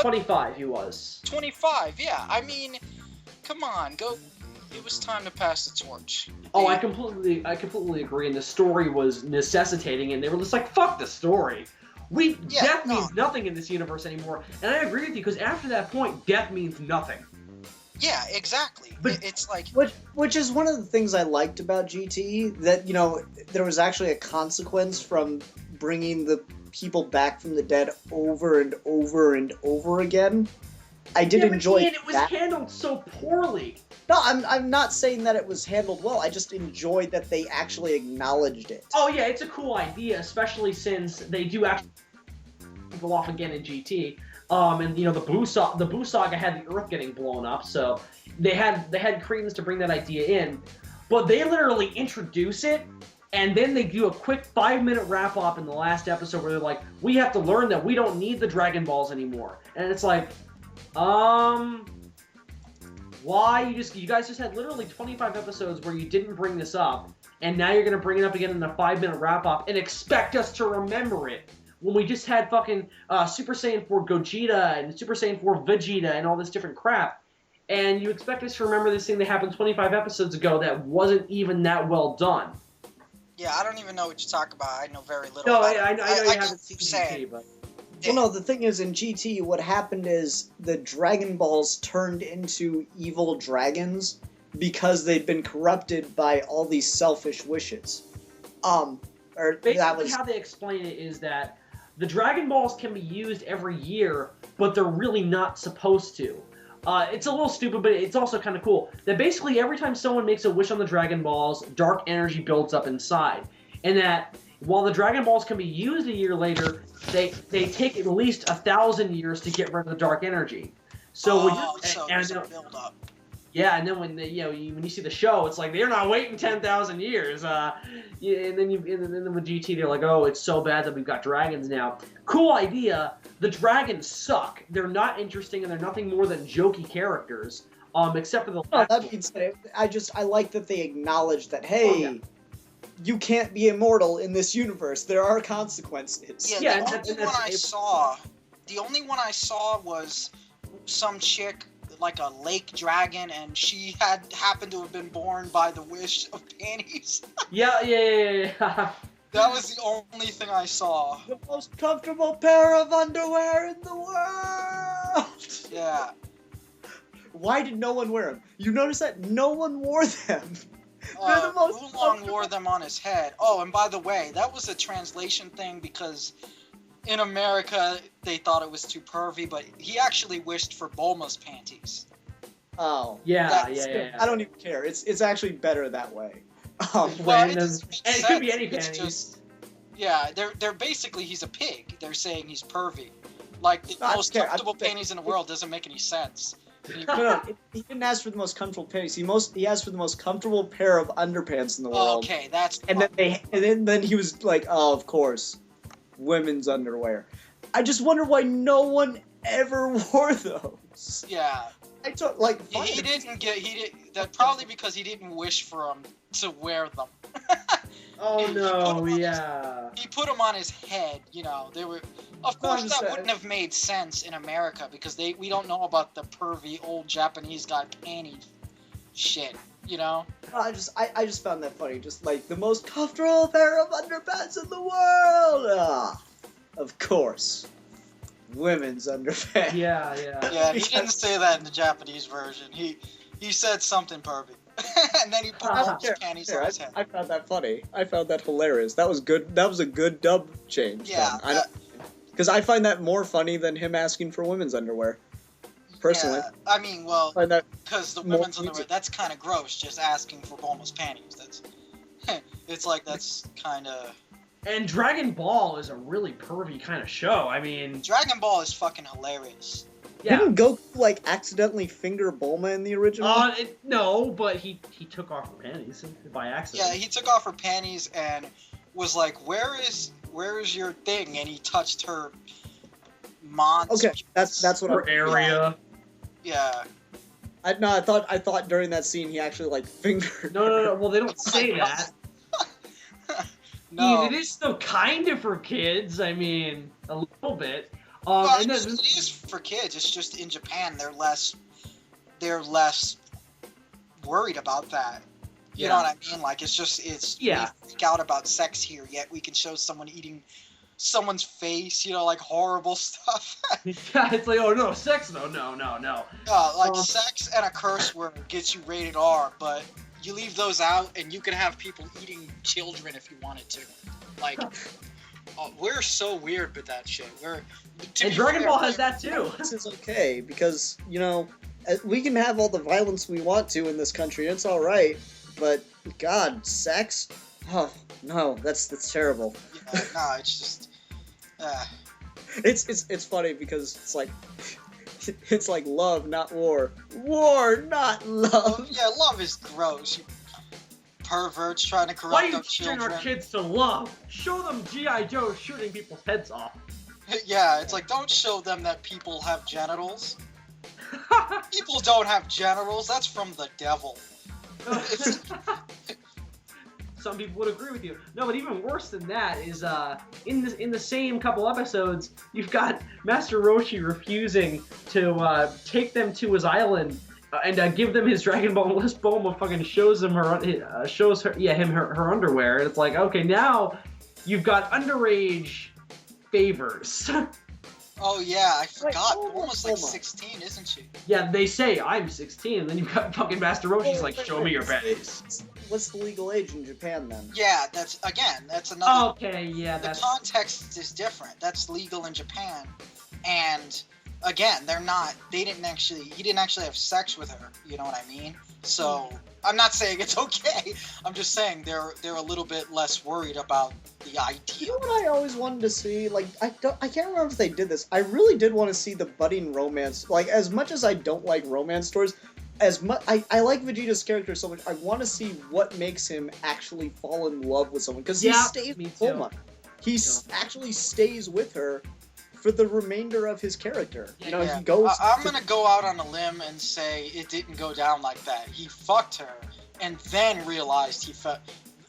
25 he was. 25, yeah. I mean, come on, it was time to pass the torch. Oh, I completely agree, and the story was necessitating, and they were just like, fuck the story. Death means nothing in this universe anymore. And I agree with you, because after that point, death means nothing. Yeah, exactly. But it's like... Which is one of the things I liked about GT, that, you know, there was actually a consequence from bringing the people back from the dead over and over and over again. I did enjoy that. It was handled so poorly. No, I'm not saying that it was handled well. I just enjoyed that they actually acknowledged it. Oh yeah, it's a cool idea, especially since they do actually go off again in GT. And you know the Buu Saga had the Earth getting blown up, so they had credence to bring that idea in. But they literally introduce it, and then they do a quick 5-minute wrap up in the last episode where they're like, "We have to learn that we don't need the Dragon Balls anymore," and it's like, why? You guys just had literally 25 episodes where you didn't bring this up, and now you're gonna bring it up again in a 5-minute wrap up and expect us to remember it. When we just had fucking Super Saiyan 4 Gogeta and Super Saiyan 4 Vegeta and all this different crap, and you expect us to remember this thing that happened 25 episodes ago that wasn't even that well done. Yeah, I don't even know what you talk about. I know very little no, about I it. know you haven't seen GT, but... Well, no, the thing is, in GT, what happened is the Dragon Balls turned into evil dragons because they'd been corrupted by all these selfish wishes. Basically, how they explain it is that the Dragon Balls can be used every year, but they're really not supposed to. It's a little stupid, but it's also kind of cool. That basically every time someone makes a wish on the Dragon Balls, dark energy builds up inside. And that while the Dragon Balls can be used a year later, they take at least 1,000 years to get rid of the dark energy. So there's a build up. Yeah, and then when when you see the show, it's like they're not waiting 10,000 years. And then with GT, they're like, oh, it's so bad that we've got dragons now. Cool idea. The dragons suck. They're not interesting, and they're nothing more than jokey characters. Except for the. No, that being said, I like that they acknowledge that. Hey, you can't be immortal in this universe. There are consequences. Yeah, the only one I saw was some chick, like a lake dragon, and she happened to have been born by the wish of panties. Yeah. That was the only thing I saw. The most comfortable pair of underwear in the world. Yeah. Why did no one wear them? You notice that no one wore them. They're the most Oolong wore them on his head. Oh, and by the way, that was a translation thing because in America they thought it was too pervy, but he actually wished for Bulma's panties. Oh. Yeah. I don't even care. It's actually better that way. It could be any panties. Yeah, they're basically he's a pig. They're saying he's pervy. Like the most comfortable panties in the world doesn't make any sense. No, he didn't ask for the most comfortable panties. He asked for the most comfortable pair of underpants in the world. Okay, that's. And then he was like, "Oh, of course, women's underwear." I just wonder why no one ever wore those. Yeah. I don't like. He didn't. That probably because he didn't wish for him to wear them. Oh no! Yeah. He put them on his head. They were. Of course, that wouldn't have made sense in America because we don't know about the pervy old Japanese guy panty shit. I just found that funny. Just like the most comfortable pair of underpants in the world. Of course, women's underpants. Yeah. Yeah, he didn't say that in the Japanese version. He said something pervy. And then he put all his panties on his head. I found that funny. I found that hilarious. That was good. That was a good dub change. Yeah. Because I find that more funny than him asking for women's underwear. Personally. Yeah, I mean, well, because the women's underwear, that's kind of gross, just asking for Bulma's panties. It's like, that's kind of... And Dragon Ball is a really pervy kind of show. I mean... Dragon Ball is fucking hilarious. Yeah. Didn't Goku, accidentally finger Bulma in the original? No, but he took off her panties by accident. Yeah, he took off her panties and was like, where is your thing? And he touched her monster. Okay, that's what her area. Yeah. I thought during that scene he actually, fingered No. Well, they don't say that. No. I mean, it is still kind of for kids. I mean, a little bit. It is for kids. It's just in Japan they're less worried about that. You know what I mean? We freak out about sex here, yet we can show someone eating someone's face, horrible stuff. Yeah, it's like, oh no, sex, no. Sex and a curse word gets you rated R, but you leave those out and you can have people eating children if you wanted to. We're so weird with that shit. And Dragon Ball has that too. This is okay because we can have all the violence we want to in this country. It's all right, but God, sex? Oh no, that's terrible. Yeah, no, it's just. It's funny because it's like love, not war. War, not love. Yeah, love is gross. You perverts trying to corrupt Why are you our teaching children. our kids to love? Show them G.I. Joe shooting people's heads off. Yeah, it's like, don't show them that people have genitals. People don't have genitals. That's from the devil. Some people would agree with you. No, but even worse than that is in the same couple episodes, you've got Master Roshi refusing to take them to his island and give them his Dragon Ball unless Bulma fucking shows him her underwear. And it's like, okay, now you've got underage favors. Oh yeah, I forgot. Bulma's 16, isn't she? Yeah, they say I'm 16, and then you've got fucking Master Roshi's like, show me your panties. What's the legal age in Japan then? Yeah, that's another. Okay, yeah, the context is different. That's legal in Japan, and again, he didn't actually have sex with her. You know what I mean? So I'm not saying it's okay. I'm just saying they're a little bit less worried about the idea. You know what I always wanted to see? I can't remember if they did this. I really did want to see the budding romance. As much as I don't like romance stories, as much I like Vegeta's character so much. I want to see what makes him actually fall in love with someone, because he stays with Bulma. He actually stays with her for the remainder of his character. You know, he goes. I'm gonna go out on a limb and say it didn't go down like that. He fucked her and then realized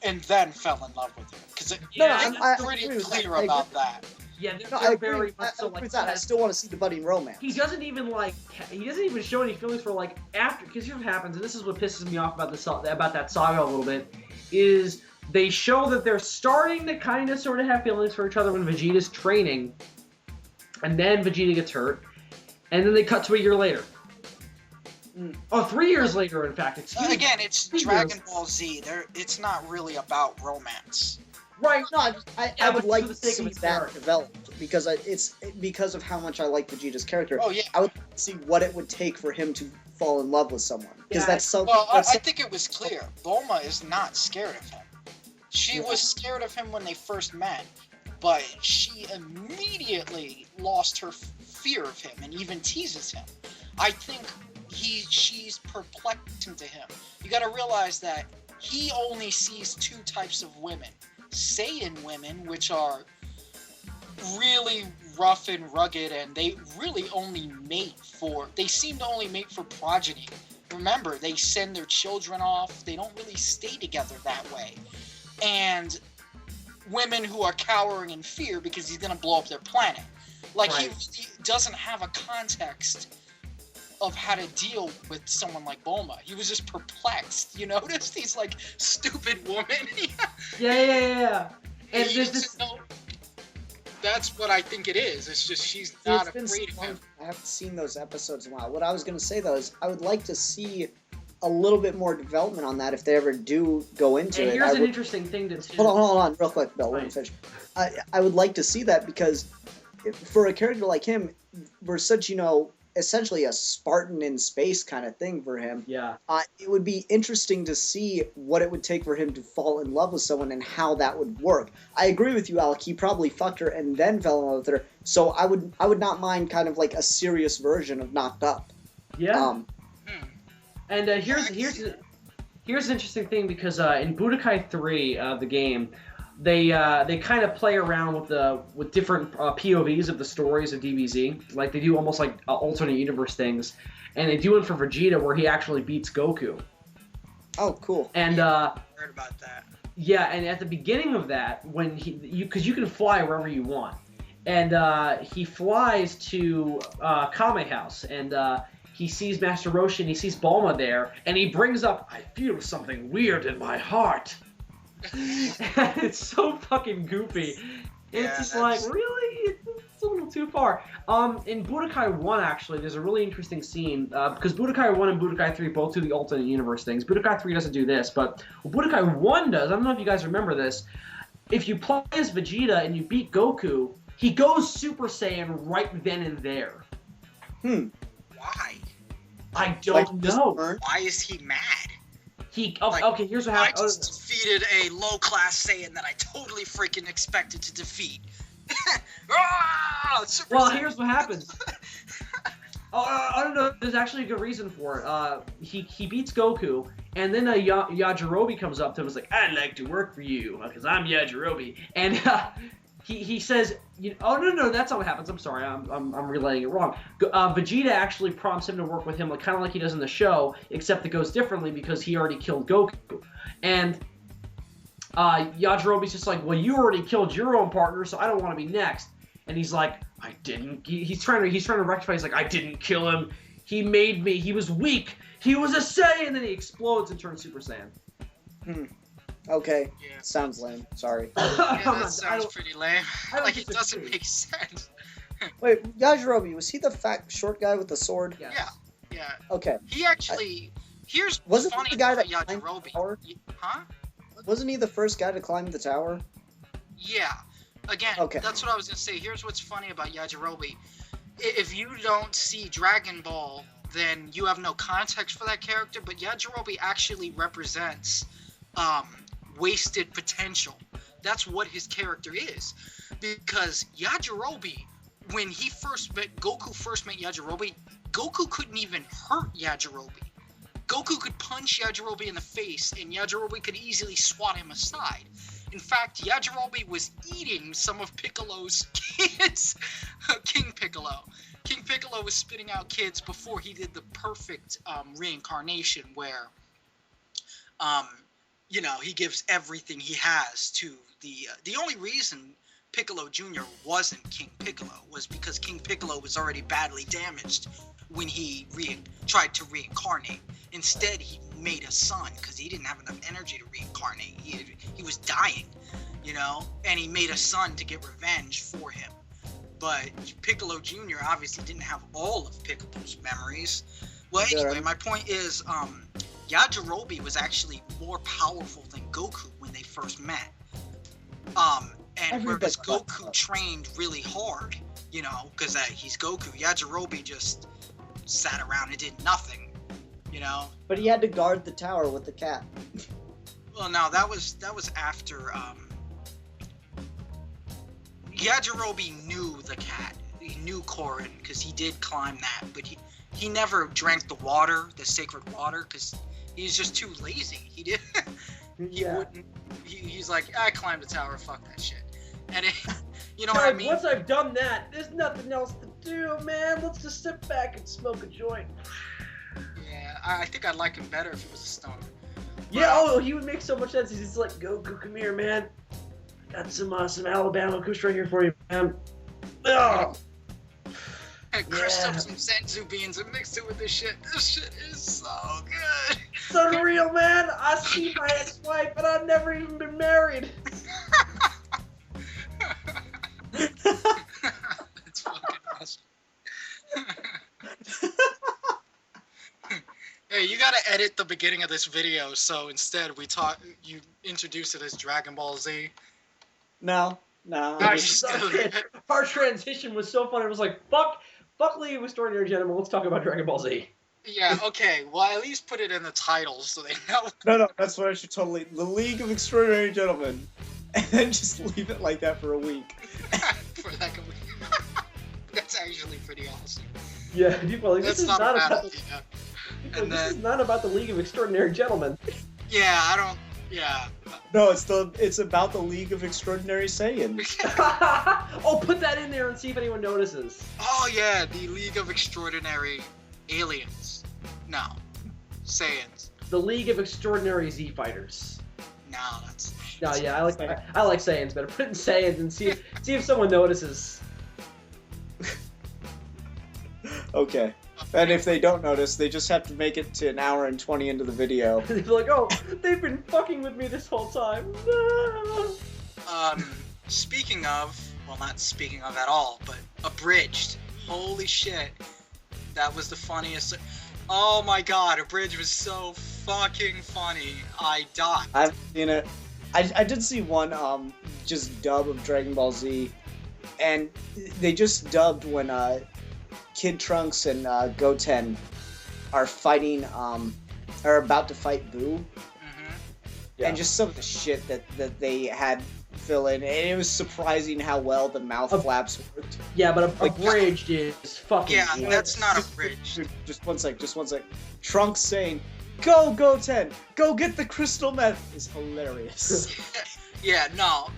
and then fell in love with her. Because it's pretty clear about that. Yeah, I agree. I still want to see the budding romance. He doesn't even show any feelings for like after, because here's what happens, and this is what pisses me off about that saga a little bit, is they show that they're starting to kind of sort of have feelings for each other when Vegeta's training, and then Vegeta gets hurt, and then they cut to a year later. Oh, 3 years later, in fact. Again, it's Dragon Ball Z. It's not really about romance. Right, no, I would like to see that developed, because it's because of how much I like Vegeta's character. Oh, yeah. I would like to see what it would take for him to fall in love with someone. Because that's so... Well, I think it was clear. Bulma is not scared of him. She was scared of him when they first met, but she immediately lost her fear of him and even teases him. I think she's perplexing to him. You gotta realize that he only sees two types of women. Saiyan women, which are really rough and rugged, and they really only they seem to only mate for progeny. Remember, they send their children off. They don't really stay together that way. And women who are cowering in fear because he's gonna blow up their planet. Like, he doesn't have a context of how to deal with someone like Bulma. He was just perplexed. You noticed? He's like, stupid woman. Yeah. And that's what I think it is. It's just she's not afraid of him. I haven't seen those episodes in a while. What I was going to say, though, is I would like to see a little bit more development on that if they ever do go into it. Here's an interesting thing to see. Hold on, real quick, Bill. Let me finish. I would like to see that, because for a character like him, we're such, essentially a Spartan in space kind of thing for him. Yeah. It would be interesting to see what it would take for him to fall in love with someone and how that would work. I agree with you, Alec. He probably fucked her and then fell in love with her. So I would not mind kind of like a serious version of Knocked Up. Yeah. And here's an interesting thing, because in Budokai 3, the game, they kind of play around with different POVs of the stories of DBZ. Like, they do almost like alternate universe things, and they do one for Vegeta where he actually beats Goku. Oh, cool. And heard about that. Yeah, and at the beginning of that, when because you can fly wherever you want, and he flies to Kame House, and he sees Master Roshi, and he sees Bulma there, and he brings up, "I feel something weird in my heart." It's so fucking goofy. It's just like, really? It's a little too far. In Budokai 1, actually, there's a really interesting scene, because Budokai 1 and Budokai 3 both do the alternate universe things. Budokai 3 doesn't do this, but what Budokai 1 does, I don't know if you guys remember this, if you play as Vegeta and you beat Goku, he goes Super Saiyan right then and there. Why? I don't know. Why is he mad? Okay, here's what happened. I just defeated a low-class Saiyan that I totally freaking expected to defeat. Here's what happens. I don't know. There's actually a good reason for it. He beats Goku, and then Yajirobe comes up to him and is like, "I'd like to work for you, because I'm Yajirobe." And he says, "Oh no, that's not what happens. I'm sorry, I'm relaying it wrong." Vegeta actually prompts him to work with him, like kind of like he does in the show, except it goes differently because he already killed Goku. And Yajirobe's just like, "Well, you already killed your own partner, so I don't want to be next." And he's like, "I didn't." He's trying to rectify. He's like, "I didn't kill him. He made me. He was weak. He was a Saiyan." And then he explodes and turns Super Saiyan. Okay. Yeah. Sounds lame. Sorry. Yeah, that sounds pretty lame. Like, it doesn't make sense. Wait, Yajirobe, was he the fat, short guy with the sword? Yeah. Okay. He actually... Here's wasn't funny the guy about that climbed Yajirobe. the tower? Huh? Wasn't he the first guy to climb the tower? Yeah. Again, that's what I was going to say. Here's what's funny about Yajirobe. If you don't see Dragon Ball, then you have no context for that character, but Yajirobe actually represents wasted potential. That's what his character is. Because Yajirobe, when Goku first met Yajirobe, Goku couldn't even hurt Yajirobe. Goku could punch Yajirobe in the face, and Yajirobe could easily swat him aside. In fact, Yajirobe was eating some of Piccolo's kids. King Piccolo. King Piccolo was spitting out kids before he did the perfect reincarnation where, you know, he gives everything he has to the only reason Piccolo Jr. wasn't King Piccolo was because King Piccolo was already badly damaged when he tried to reincarnate. Instead, he made a son because he didn't have enough energy to reincarnate. He was dying, you know, and he made a son to get revenge for him. But Piccolo Jr. obviously didn't have all of Piccolo's memories. Well, anyway, my point is, Yajirobe was actually more powerful than Goku when they first met. And whereas Goku trained really hard, you know, because he's Goku, Yajirobe just sat around and did nothing, you know. But he had to guard the tower with the cat. Well, no, that was after. Yajirobe knew the cat. He knew Korin because he did climb that, but he never drank the water, the sacred water, because he was just too lazy. He did. He wouldn't. He's like, I climbed the tower. Fuck that shit. And you know what I mean? Once I've done that, there's nothing else to do, man. Let's just sit back and smoke a joint. Yeah, I think I'd like him better if he was a stoner. Yeah, he would make so much sense. He's just like, Goku, come here, man. Got some Alabama Kush right here for you, man. Oh. And crushed up some senzu beans and mixed it with this shit. This shit is so good. It's unreal, man. I see my ex-wife, and I've never even been married. That's fucking awesome. Hey, you gotta edit the beginning of this video, so instead you introduce it as Dragon Ball Z. No. Our transition was so funny. It was like, fuck League of Extraordinary Gentlemen. Let's talk about Dragon Ball Z. Yeah, okay. Well, at least put it in the title so they know. No, that's what I should totally... The League of Extraordinary Gentlemen. And then just leave it like that for a week. For like a week. That's actually pretty awesome. Yeah, people, this is not about... This is not about the League of Extraordinary Gentlemen. Yeah, I don't... Yeah. No, it's about the League of Extraordinary Saiyans. Oh, put that in there and see if anyone notices. Oh yeah, the League of Extraordinary Aliens. No. Saiyans. The League of Extraordinary Z Fighters. No, that's... No, yeah, I like Saiyans better. Put it in Saiyans and see if someone notices. Okay. And if they don't notice, they just have to make it to 1 hour and 20 into the video. They're like, oh, they've been fucking with me this whole time. No. Speaking of, well, not speaking of at all, but Abridged. Holy shit. That was the funniest. Oh my god, Abridged was so fucking funny. I died. I've seen it. I did see one just dub of Dragon Ball Z, and they just dubbed when Kid Trunks and Goten are fighting, are about to fight Boo, and just some of the shit that they had fill in, and it was surprising how well the mouth flaps worked. Yeah, but Abridged is fucking. Yeah, that's not Abridged. Just one sec. Trunks saying, "Go Goten, go get the crystal meth," is hilarious. Yeah, no,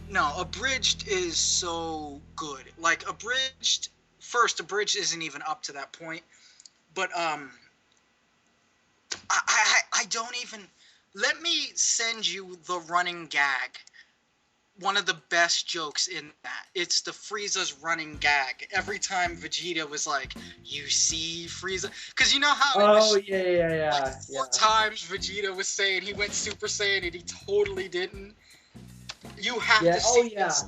no, Abridged is so good. Like, Abridged isn't even up to that point, but, I don't even, let me send you the running gag. One of the best jokes in that. It's the Frieza's running gag. Every time Vegeta was like, "You see, Frieza," because you know how. Oh yeah. Four times Vegeta was saying he went Super Saiyan and he totally didn't. You have to see this.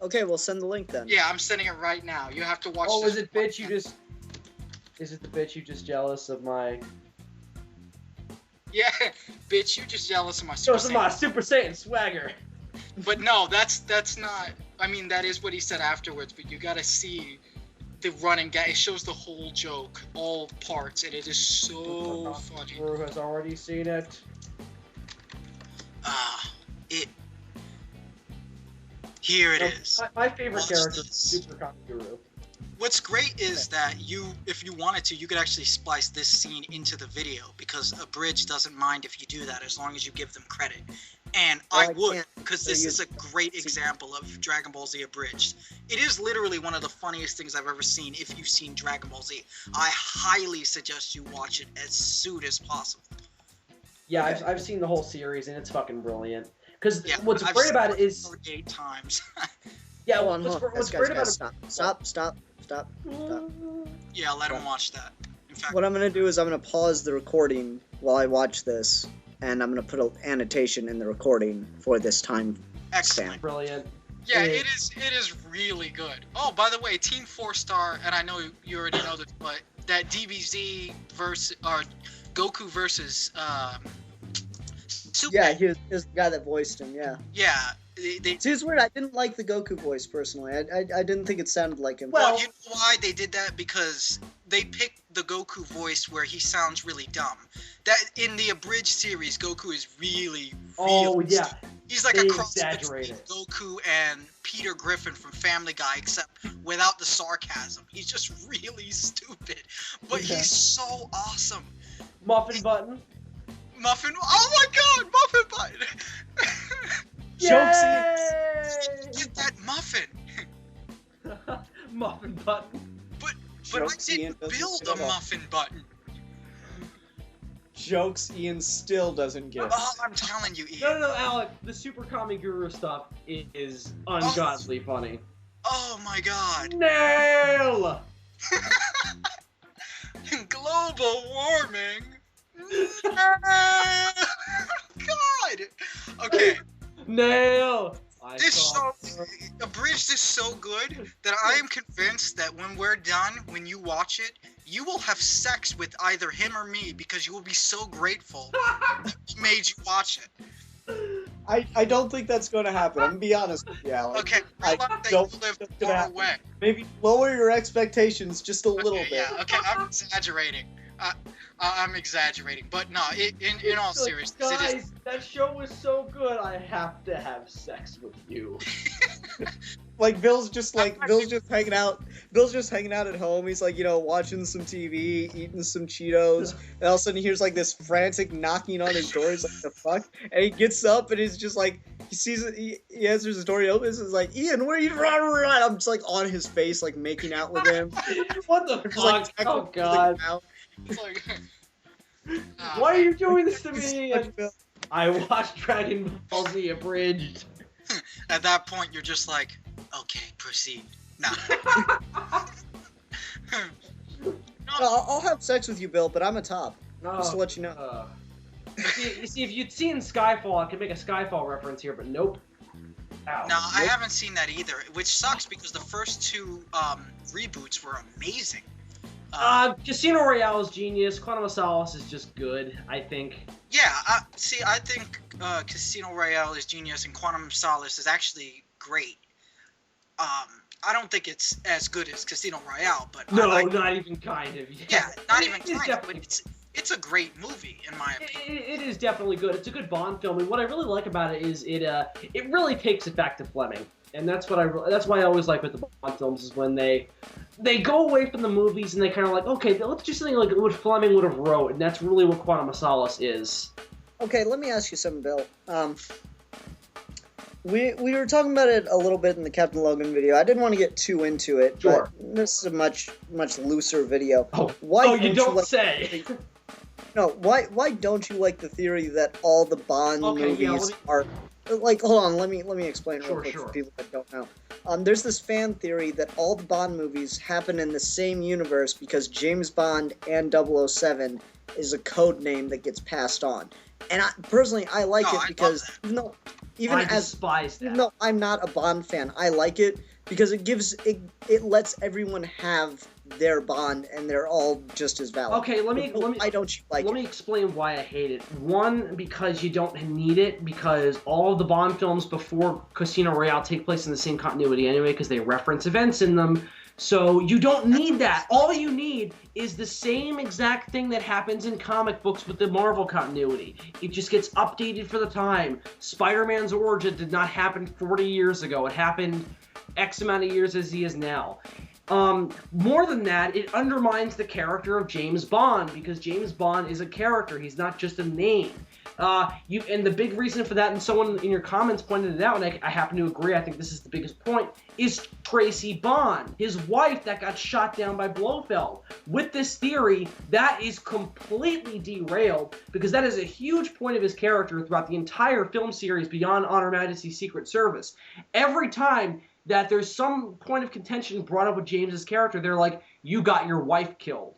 Okay, we'll send the link then. Yeah, I'm sending it right now. You have to watch. Oh, this. is it bitch? Is it the bitch you just jealous of my? Yeah, bitch, you just jealous of my Super Saiyan. My Super Saiyan swagger. But no, that's not. I mean, that is what he said afterwards. But you gotta see the running gag. It shows the whole joke, all parts, and it is so funny. Who has already seen it? Here it is. My favorite character is Super Comic Guru. What's great is that if you wanted to, you could actually splice this scene into the video, because Abridged doesn't mind if you do that as long as you give them credit. And I would, because this is a great example of Dragon Ball Z Abridged. It is literally one of the funniest things I've ever seen. If you've seen Dragon Ball Z, I highly suggest you watch it as soon as possible. Yeah, I've seen the whole series, and it's fucking brilliant. Because what's I've great about it is... 38 times. Yeah, Hold on, what's great about it... Stop. Yeah, let him watch that. In fact, What I'm going to do is I'm going to pause the recording while I watch this, and I'm going to put an annotation in the recording for this time excellent. stamp. Brilliant. Yeah, it is really good. Oh, by the way, Team 4-Star, and I know you already know this, but that DBZ versus Goku versus Super. Yeah, he was the guy that voiced him, yeah. Yeah. See, it's weird. I didn't like the Goku voice, personally. I didn't think it sounded like him. Well, you know why they did that? Because they picked the Goku voice where he sounds really dumb. That in the Abridged series, Goku is really yeah. stupid. He's like a cross between Exaggerated. Goku and Peter Griffin from Family Guy, except without the sarcasm. He's just really stupid, but he's so awesome. Muffin Button. Muffin. Oh my God, Muffin Button. Yay! Get that muffin. Muffin Button. But I didn't build a muffin button. Jokes Ian still doesn't get. Oh, I'm telling you, Ian. No, Alec. The Super Kami Guru stuff is ungodly funny. Oh my God. Nail! Global warming. God. Okay. Nail! Abridged is so good that I am convinced that when we're done, when you watch it, you will have sex with either him or me, because you will be so grateful that he made you watch it. I don't think that's going to happen. I'm going to be honest with you, Alex. Okay, realize that you live far away. Maybe lower your expectations just a little bit. Yeah, okay, I'm exaggerating. I'm exaggerating, but no, in all seriousness, guys, it is... that show was so good. I have to have sex with you. Like Bill's just hanging out. Bill's just hanging out at home. He's like, watching some TV, eating some Cheetos, and all of a sudden he hears like this frantic knocking on his door. He's like, the fuck? And he gets up and he's just like, he sees it. He answers the door. He opens. He's like, Ian, where are you? I'm just like on his face, like making out with him. What the fuck? Like, oh God. It's like, Why are you doing this to me? I watched Dragon Ball Z Abridged. At that point, you're just like, okay, proceed. Nah. I'll have sex with you, Bill, but I'm a top. Just to let you know. You see, if you'd seen Skyfall, I could make a Skyfall reference here, but nope. Ow. No, I haven't seen that either, which sucks because the first two reboots were amazing. Casino Royale is genius. Quantum of Solace is just good, I think. Yeah, I think Casino Royale is genius and Quantum of Solace is actually great. I don't think it's as good as Casino Royale, but no, not even kind of. Yeah, not even kind of. But it's a great movie in my opinion. It is definitely good. It's a good Bond film, and what I really like about it is it really takes it back to Fleming, and that's why I always like with the Bond films is when they go away from the movies and they kind of like, okay, let's do something like what Fleming would have wrote, and that's really what Quantum of Solace is. Okay, let me ask you something, Bill. We were talking about it a little bit in the Captain Logan video. I didn't want to get too into it, Sure. but this is a much looser video. Oh, you don't say. No, why don't you like the theory that all the Bond movies are like? Hold on, let me explain real quick for people that don't know. There's this fan theory that all the Bond movies happen in the same universe because James Bond and 007 is a code name that gets passed on. And personally, I like it because even though I'm not a Bond fan, I like it because it lets everyone have their Bond and they're all just as valid. Okay, why don't you like it? Let me explain why I hate it. One, because you don't need it, because all of the Bond films before Casino Royale take place in the same continuity anyway, because they reference events in them. So you don't need that. All you need is the same exact thing that happens in comic books with the Marvel continuity. It just gets updated for the time. Spider-Man's origin did not happen 40 years ago. It happened X amount of years as he is now. More than that, it undermines the character of James Bond, because James Bond is a character. He's not just a name. And the big reason for that, and someone in your comments pointed it out, and I happen to agree, I think this is the biggest point, is Tracy Bond, his wife that got shot down by Blofeld. With this theory, that is completely derailed, because that is a huge point of his character throughout the entire film series beyond On Her Majesty's Secret Service. Every time that there's some point of contention brought up with James's character, they're like, you got your wife killed.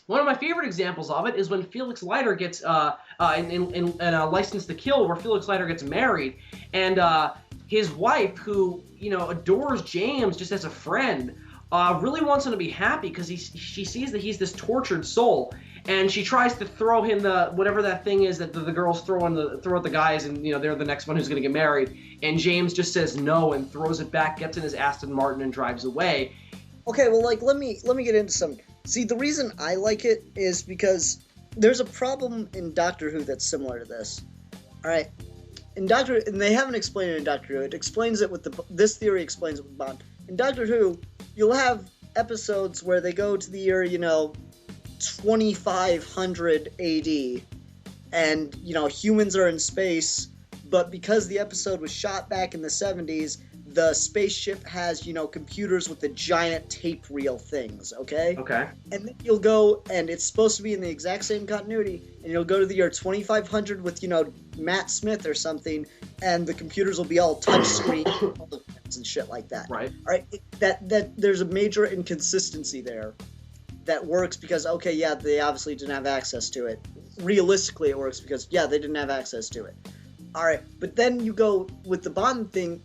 One of my favorite examples of it is when Felix Leiter gets, in License to Kill, where Felix Leiter gets married, and his wife, who, adores James just as a friend, really wants him to be happy because she sees that he's this tortured soul, and she tries to throw him whatever that thing is that the girls throw at the guys, and they're the next one who's going to get married, and James just says no and throws it back, gets in his Aston Martin, and drives away. Okay, well, let me get into some. See, the reason I like it is because there's a problem in Doctor Who that's similar to this. All right, and they haven't explained it in Doctor Who. It explains it with this theory explains it with Bond. In Doctor Who, you'll have episodes where they go to the year 2500 AD, and humans are in space, but because the episode was shot back in the 70s, the spaceship has, computers with the giant tape reel things, okay? Okay. And then you'll go, and it's supposed to be in the exact same continuity, and you'll go to the year 2500 with, Matt Smith or something, and the computers will be all touchscreen and shit like that. Right. All right, that there's a major inconsistency there that works because, okay, yeah, they obviously didn't have access to it. Realistically, it works because, yeah, they didn't have access to it. All right, but then you go with the Bond thing,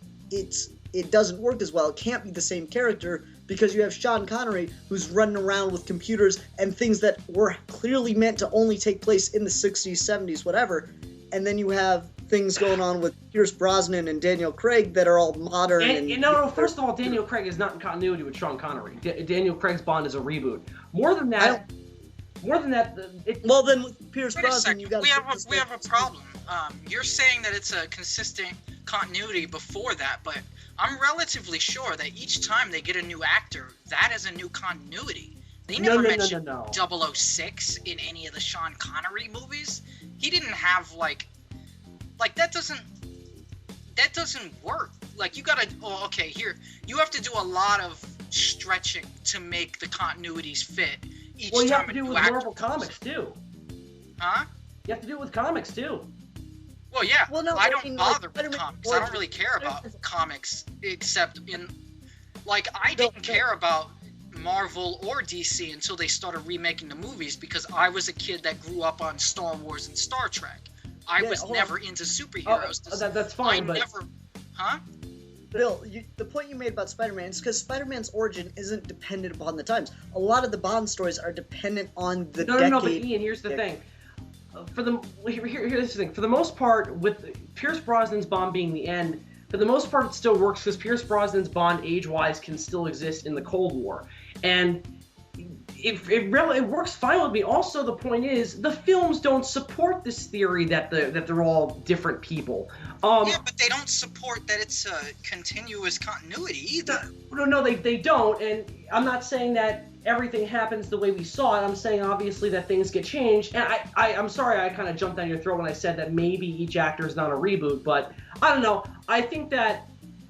it doesn't work as well. It can't be the same character because you have Sean Connery who's running around with computers and things that were clearly meant to only take place in the 60s, 70s, whatever. And then you have things going on with Pierce Brosnan and Daniel Craig that are all modern. No, first of all, Daniel Craig is not in continuity with Sean Connery. Daniel Craig's Bond is a reboot. More than that, well, then with Pierce Brosnan, you got we have a problem. You're saying that it's a consistent continuity before that, but I'm relatively sure that each time they get a new actor, that is a new continuity. They never mentioned 006 in any of the Sean Connery movies. He didn't have like that doesn't work. Like, you gotta, you have to do a lot of stretching to make the continuities fit each time. Well, you have to do it with Marvel comes. Comics too. Huh? You have to do it with comics too. Well, yeah. Well, no, I don't bother like, with comics. I don't really care about comics except in, I didn't care about Marvel or DC until they started remaking the movies because I was a kid that grew up on Star Wars and Star Trek. I was never into superheroes. That's fine, Huh? Bill, the point you made about Spider-Man is because Spider-Man's origin isn't dependent upon the times. A lot of the Bond stories are dependent on the decade. No, but Ian, here's the thing. Here's the thing. For the most part, with Pierce Brosnan's Bond being the end, for the most part it still works because Pierce Brosnan's Bond, age-wise, can still exist in the Cold War. And it works fine with me. Also, the point is, the films don't support this theory that they're all different people. Yeah, but they don't support that it's a continuous continuity either. No, they don't. And I'm not saying that everything happens the way we saw it. I'm saying, obviously, that things get changed. And I'm sorry I kind of jumped down your throat when I said that maybe each actor is not a reboot. But I don't know. I think that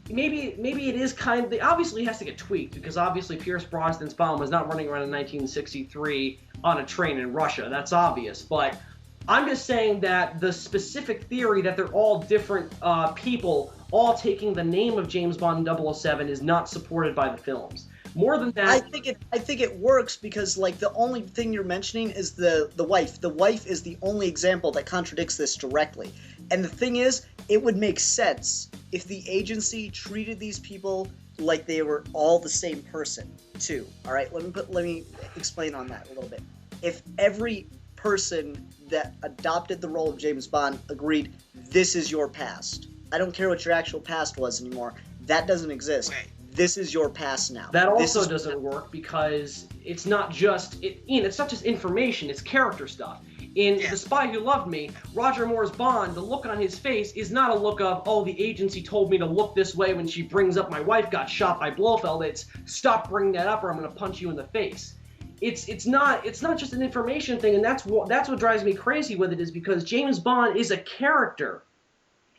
maybe it is obviously it has to get tweaked, because obviously Pierce Brosnan's Bond was not running around in 1963 on a train in Russia. That's obvious. But I'm just saying that the specific theory that they're all different people all taking the name of James Bond 007 is not supported by the films. More than that, I think it works because the only thing you're mentioning is the wife. The wife is the only example that contradicts this directly. And the thing is, it would make sense if the agency treated these people like they were all the same person too. All right, let me explain on that a little bit. If every person that adopted the role of James Bond agreed, this is your past. I don't care what your actual past was anymore. That doesn't exist. This is your past now. That also doesn't work because it's not just information, it's character stuff. In The Spy Who Loved Me, Roger Moore's Bond, the look on his face is not a look of, oh, the agency told me to look this way when she brings up my wife got shot by Blofeld. It's, stop bringing that up or I'm going to punch you in the face. It's not just an information thing, and that's what drives me crazy with it, is because James Bond is a character.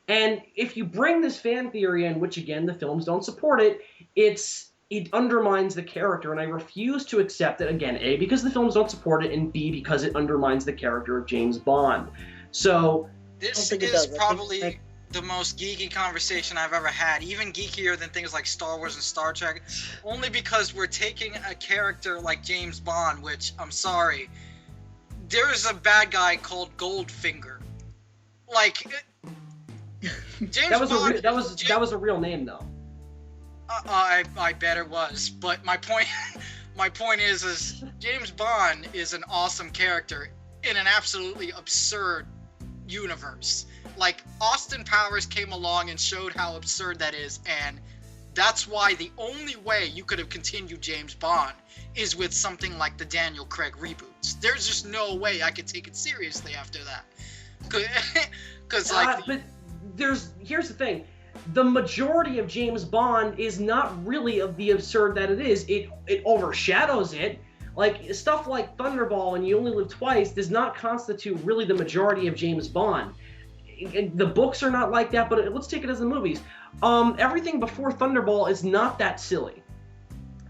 And if you bring this fan theory in, which again the films don't support it, it undermines the character, and I refuse to accept it, again, A, because the films don't support it, and B, because it undermines the character of James Bond. So this is probably the most geeky conversation I've ever had, even geekier than things like Star Wars and Star Trek, only because we're taking a character like James Bond, which, I'm sorry, there's a bad guy called Goldfinger. Like, James Bond... That was a real name, though. I bet it was, but my point is James Bond is an awesome character in an absolutely absurd universe. Like, Austin Powers came along and showed how absurd that is, and that's why the only way you could have continued James Bond is with something like the Daniel Craig reboots. There's just no way I could take it seriously after that. Because but here's the thing. The majority of James Bond is not really of the absurd that it is. It overshadows it. Like, stuff like Thunderball and You Only Live Twice does not constitute really the majority of James Bond. The books are not like that, but let's take it as the movies. Everything before Thunderball is not that silly.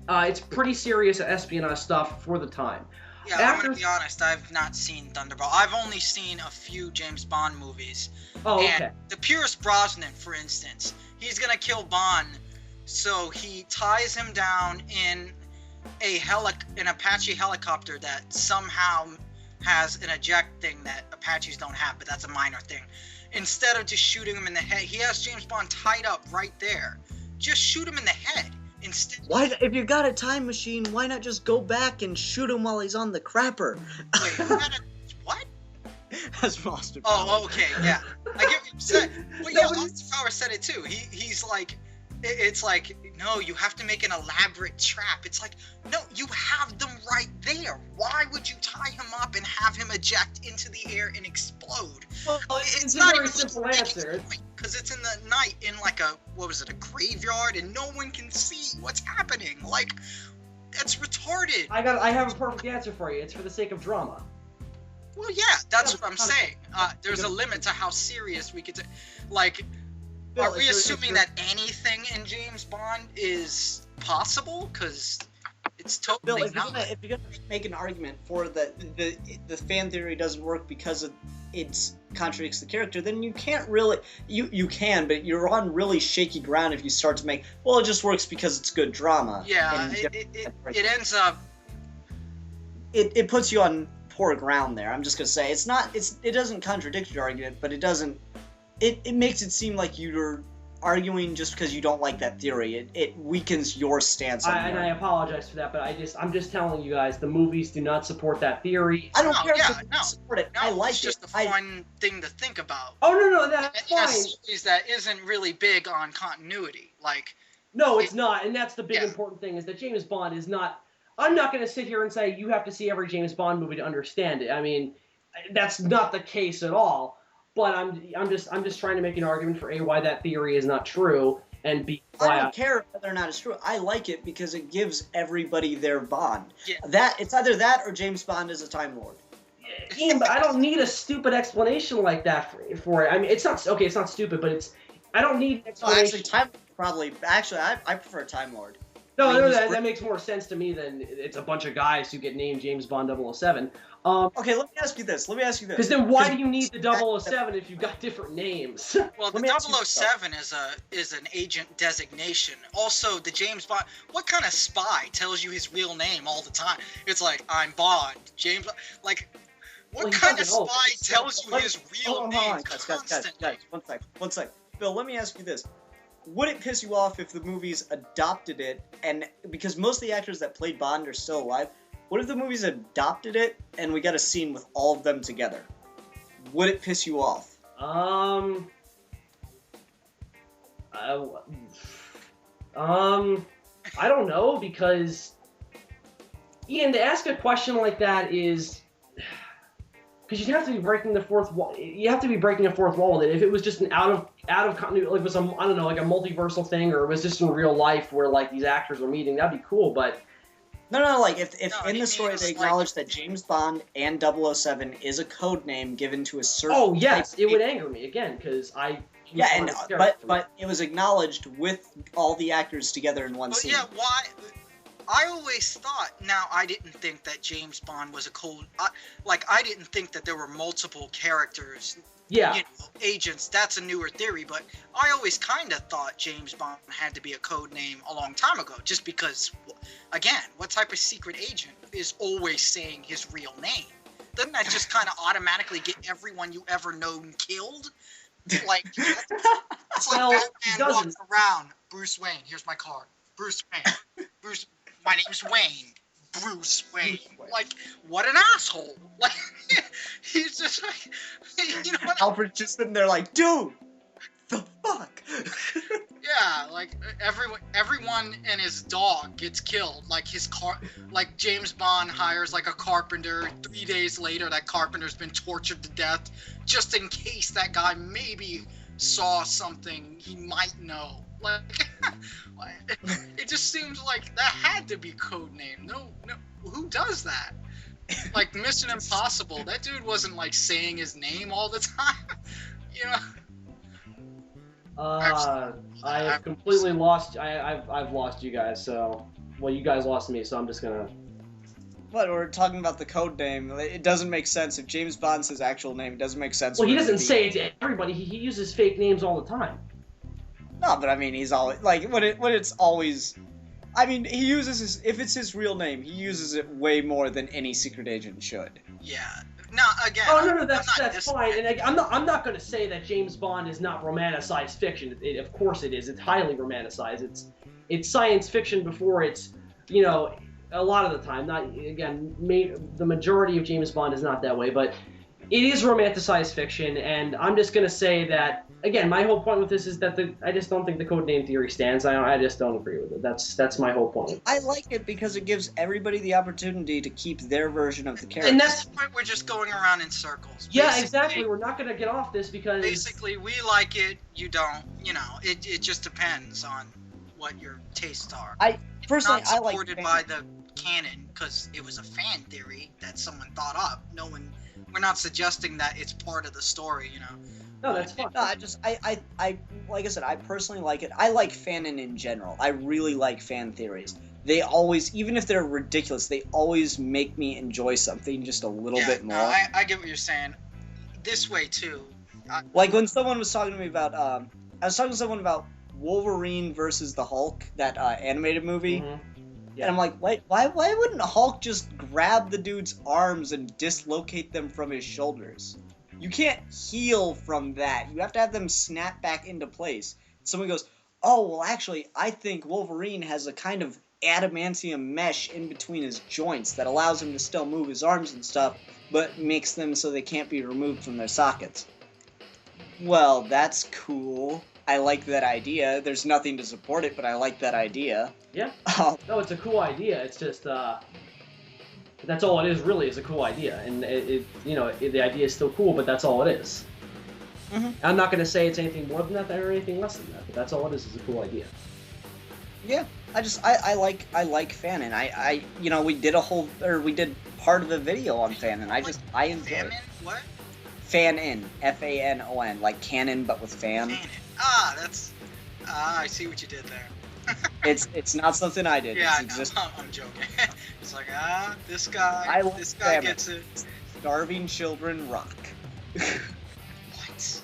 It's pretty serious espionage stuff for the time. Yeah, I'm gonna be honest, I've not seen Thunderball. I've only seen a few James Bond movies. Oh, okay. And the Pierce Brosnan, for instance, he's gonna kill Bond, so he ties him down in an Apache helicopter that somehow has an eject thing that Apaches don't have, but that's a minor thing. Instead of just shooting him in the head, he has James Bond tied up right there. Just shoot him in the head. Why, if you got a time machine, why not just go back and shoot him while he's on the crapper? Wait, what? That's Austin Powers. Oh, okay, yeah. I get what you said. Well, yeah, Austin Powers said it too. He's like, it's like, no, you have to make an elaborate trap. It's like, no, you have them right there. Why would you tie him up and have him eject into the air and explode? Well, it's a very simple answer. Because it's in the night in like a graveyard, and no one can see what's happening. Like, that's retarded. I have a perfect answer for you. It's for the sake of drama. Well, yeah, that's what I'm saying. There's a limit to how serious we could like. Are we assuming that anything in James Bond is possible? Because it's totally Bill, not. If you're gonna make an argument for the fan theory doesn't work because it contradicts the character, then you can't really. You can, but you're on really shaky ground if you start to make. Well, it just works because it's good drama. Yeah, it ends up. It puts you on poor ground there. I'm just gonna say it doesn't contradict your argument, but it doesn't. It makes it seem like you're arguing just because you don't like that theory. It weakens your stance on it. And I apologize for that, but I'm just telling you guys, the movies do not support that theory. I don't care if they support it. No, I like it's just a fun thing to think about. Oh, no, that's fine. A series that isn't really big on continuity. Like, no, it's not, and that's the big important thing, is that James Bond is not... I'm not going to sit here and say you have to see every James Bond movie to understand it. I mean, that's not the case at all. But I'm just trying to make an argument for A, why that theory is not true, and B, why I don't care whether or not it's true. I like it because it gives everybody their Bond. Yeah. It's either that or James Bond is a Time Lord. Ian, but I don't need a stupid explanation like that for it. I mean, it's not stupid, but I don't need an explanation. Actually, I prefer Time Lord. No, that makes more sense to me than it's a bunch of guys who get named James Bond 007. Okay, let me ask you this. Because then why do you need the 007 if you've got different names? Well, the 007 is an agent designation. Also, the James Bond... What kind of spy tells you his real name all the time? It's like, I'm Bond. James... Like, what kind of spy tells you his real name constantly? Guys, one sec. Bill, let me ask you this. Would it piss you off if the movies adopted it, and because most of the actors that played Bond are still alive, what if the movies adopted it and we got a scene with all of them together? Would it piss you off? I don't know, because Ian, to ask a question like that is because you'd have to be breaking the fourth wall. You have to be breaking a fourth wall with it. If it was just an out of continuity, like it was a, I don't know, like a multiversal thing, or it was just in real life where like these actors were meeting, that'd be cool. But No, like if No, in the story they acknowledge that James Bond and 007 is a code name given to a certain. oh yes, type it would of- anger me again because I. Yeah, and but it was acknowledged with all the actors together in one But scene. yeah, why? I always thought. Now, I didn't think that James Bond was a cold. I didn't think that there were multiple characters. Yeah. You know, agents. That's a newer theory, but I always kind of thought James Bond had to be a code name a long time ago, just because. Again, what type of secret agent is always saying his real name? Doesn't that just kind of automatically get everyone you ever known killed? Like, it's Well, like it Batman walks doesn't. around. Bruce Wayne, here's my card. Bruce Wayne. My name's Wayne. Bruce Wayne. Like, what an asshole. Like, he's just like, you know what? Alfred's just sitting there like, dude, the fuck. Yeah, like everyone and his dog gets killed. Like like James Bond hires like a carpenter. 3 days later, that carpenter's been tortured to death, just in case that guy maybe saw something he might know. Like, it just seems like that had to be code name. No, who does that? Like Mission Impossible, that dude wasn't like saying his name all the time. You know. I've completely lost. I've lost you guys. So, well, you guys lost me. So I'm just gonna. But we're talking about the code name. It doesn't make sense if James Bond's his actual name. It doesn't make sense. Well, he for it to doesn't be- say it to everybody. He uses fake names all the time. No, but I mean, he's always like when it's always. I mean, he uses his if it's his real name, he uses it way more than any secret agent should. Yeah. No, again. Oh no, I'm not that's fine. And I'm not going to say that James Bond is not romanticized fiction. Of course it is. It's highly romanticized. It's science fiction before it's, you know, a lot of the time. Not again, the majority of James Bond is not that way, but it is romanticized fiction. And I'm just going to say that again. My whole point with this is that I just don't think the codename theory stands. I just don't agree with it. That's my whole point. I like it because it gives everybody the opportunity to keep their version of the character. And At that's this point, we're just going around in circles. yeah, Basically- exactly. We're not going to get off this because Basically, we like it, you don't. You know, it just depends on what your tastes are. Personally, It's not I like supported by the canon because it was a fan theory that someone thought up. We're not suggesting that it's part of the story, you know. no, that's fine. No, I like I said, I personally like it. I like fanon in general. I really like fan theories. They always, even if they're ridiculous, they always make me enjoy something just a little bit more. No, I get what you're saying. This way too. Like when someone was talking to me about, I was talking to someone about Wolverine versus the Hulk, that animated movie. Mhm. And I'm like, why wouldn't Hulk just grab the dude's arms and dislocate them from his shoulders? You can't heal from that. You have to have them snap back into place. Someone goes, oh, well, actually, I think Wolverine has a kind of adamantium mesh in between his joints that allows him to still move his arms and stuff, but makes them so they can't be removed from their sockets. Well, that's cool. I like that idea. There's nothing to support it, but I like that idea. Yeah. No, it's a cool idea. It's just that's all it is. Really, is a cool idea, and the idea is still cool, but that's all it is. Mhm. I'm not going to say it's anything more than that or anything less than that, but that's all it is a cool idea. Yeah, I like fanon. We did part of the video on fanon. I enjoy it. Famine? What? Fanon, Fanon, like canon but with fan. Fanon. I see what you did there. It's not something I did. Yeah, It's I'm joking. It's like, this guy I like famine. gets it. Starving children rock. What?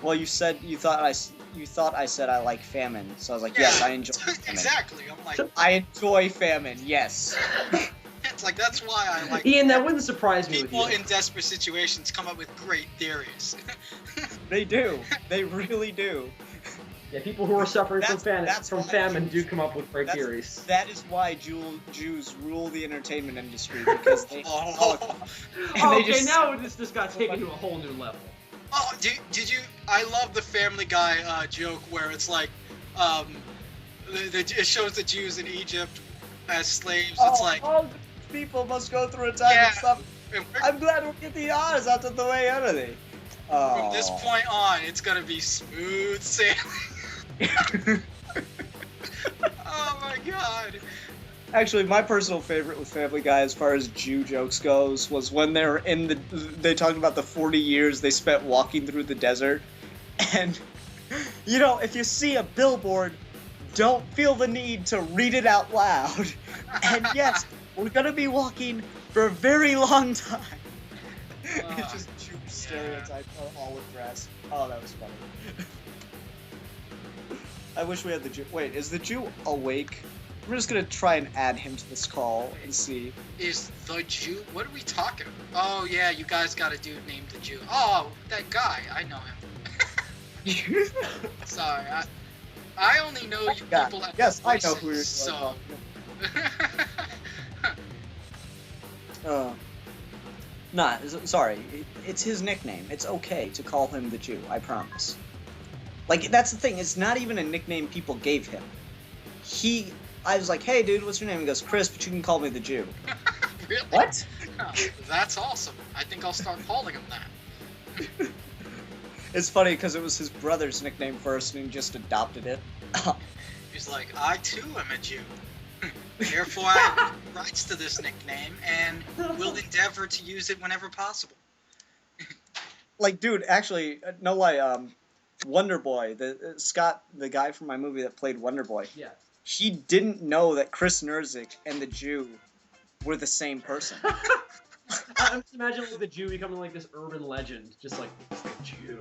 Well, you thought I said I like famine, so I was like, yes, I enjoy famine. Exactly. I'm like, I enjoy famine. Yes. it's like that's why I like. Ian, that wouldn't surprise me with People you. in desperate situations come up with great theories. They do. They really do. Yeah, people who are suffering from That's why famine do Jews- come up with great theories. That is why Jews rule the entertainment industry, because they Oh. and they Okay, just now this got taken to a whole new level. Oh, did you? I love the Family Guy joke where it's like, it shows the Jews in Egypt as slaves. It's like, all people must go through a time Yeah. of suffering. I'm glad we're getting the honors out of the way, aren't they? From this point on, it's gonna be smooth sailing. Oh my god. Actually, my personal favorite with Family Guy as far as Jew jokes goes was when they talked about the 40 years they spent walking through the desert. And, you know, if you see a billboard, don't feel the need to read it out loud. And yes, we're gonna be walking for a very long time. It's just Jew stereotype all addressed. Oh, that was funny. I wish we had the Jew. Wait, is the Jew awake? We're just gonna try and add him to this call and see. Is the Jew? What are we talking about? Oh yeah, you guys got a dude named the Jew. Oh, that guy. I know him. Sorry, I only know you people have yes, voices, I know who you're so. Nah, sorry. It's his nickname. It's okay to call him the Jew, I promise. Like, that's the thing. It's not even a nickname people gave him. I was like, hey, dude, what's your name? He goes, Chris, but you can call me the Jew. Really? What? Oh, that's awesome. I think I'll start calling him that. It's funny because it was his brother's nickname first and he just adopted it. He's like, I too am a Jew. Therefore, I have rights to this nickname and will endeavor to use it whenever possible. Like, dude, actually, no lie, Wonder Boy, Scott, the guy from my movie that played Wonder Boy, Yeah. he didn't know that Chris Nurzik and the Jew were the same person. I'm just imagining like the Jew becoming like this urban legend, just like it's the Jew.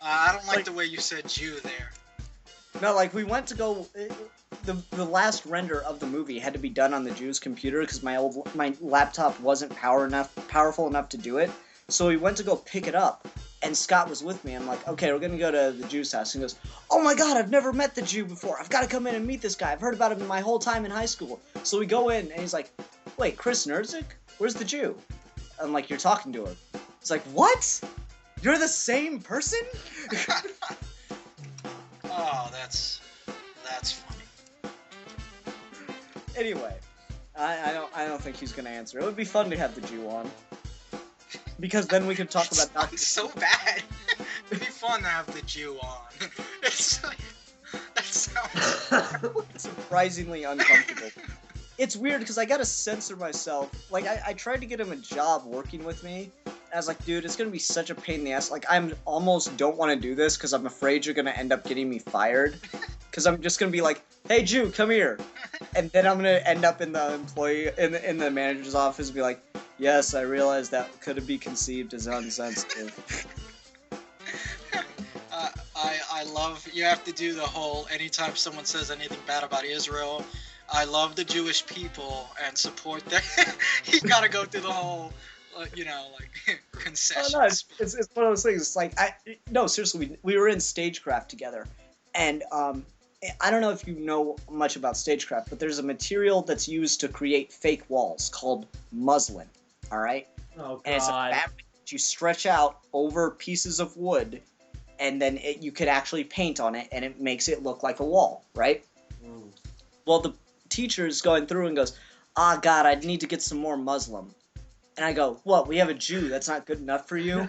I don't like the way you said Jew there. No, like, we went to go... The last render of the movie had to be done on the Jew's computer because my laptop wasn't powerful enough to do it. So we went to go pick it up, and Scott was with me. I'm like, okay, we're gonna go to the Jew's house. And he goes, oh my god, I've never met the Jew before. I've got to come in and meet this guy. I've heard about him my whole time in high school. So we go in, and he's like, wait, Chris Nurzik? Where's the Jew? I'm like, you're talking to her. He's like, what? You're the same person? Oh, that's funny. Anyway, I don't think he's gonna answer. It would be fun to have the Jew on, because then we could talk about. It's so bad. It'd be fun to have the Jew on. It's like, that sounds surprisingly uncomfortable. It's weird because I gotta censor myself. Like I tried to get him a job working with me. I was like, dude, it's gonna be such a pain in the ass. Like, I almost don't want to do this because I'm afraid you're gonna end up getting me fired. Because I'm just gonna be like, hey, Jew, come here, and then I'm gonna end up in the in the manager's office and be like, yes, I realize that could be conceived as unsensitive. I love, you have to do the whole, anytime someone says anything bad about Israel, I love the Jewish people and support them. You gotta go through the whole, concessions. Oh, no, it's one of those things. It's like, no, seriously, we were in stagecraft together, and I don't know if you know much about stagecraft, but there's a material that's used to create fake walls called muslin. All right. Oh god. And it's a fabric that you stretch out over pieces of wood, and then you could actually paint on it, and it makes it look like a wall, right? Mm. Well, the teacher's going through and goes, ah, God, I need to get some more muslin. And I go, what, we have a Jew, that's not good enough for you?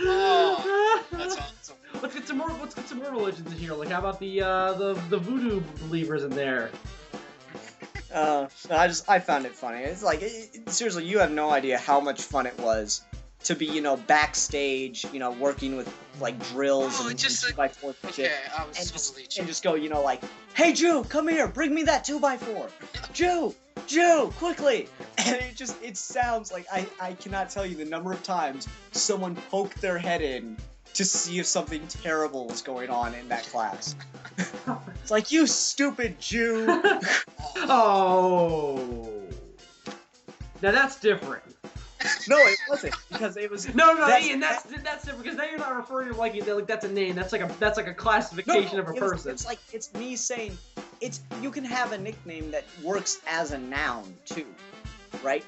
Oh, that's awesome. Let's get some more religions in here. Like, how about the voodoo believers in there? I found it funny. It's like, seriously, you have no idea how much fun it was to be, backstage, working with, like, drills and just 2x4 shit. Okay, I was totally And just go, like, hey, Jew, come here, bring me that 2x4. Jew, quickly. And it sounds like, I cannot tell you the number of times someone poked their head in to see if something terrible was going on in that class. It's like, you stupid Jew. Oh. Now that's different. No, it wasn't, because it was... No, Ian, that's different, because now you're not referring to like that's a name. That's like a classification of a person. It's me saying, you can have a nickname that works as a noun too, right?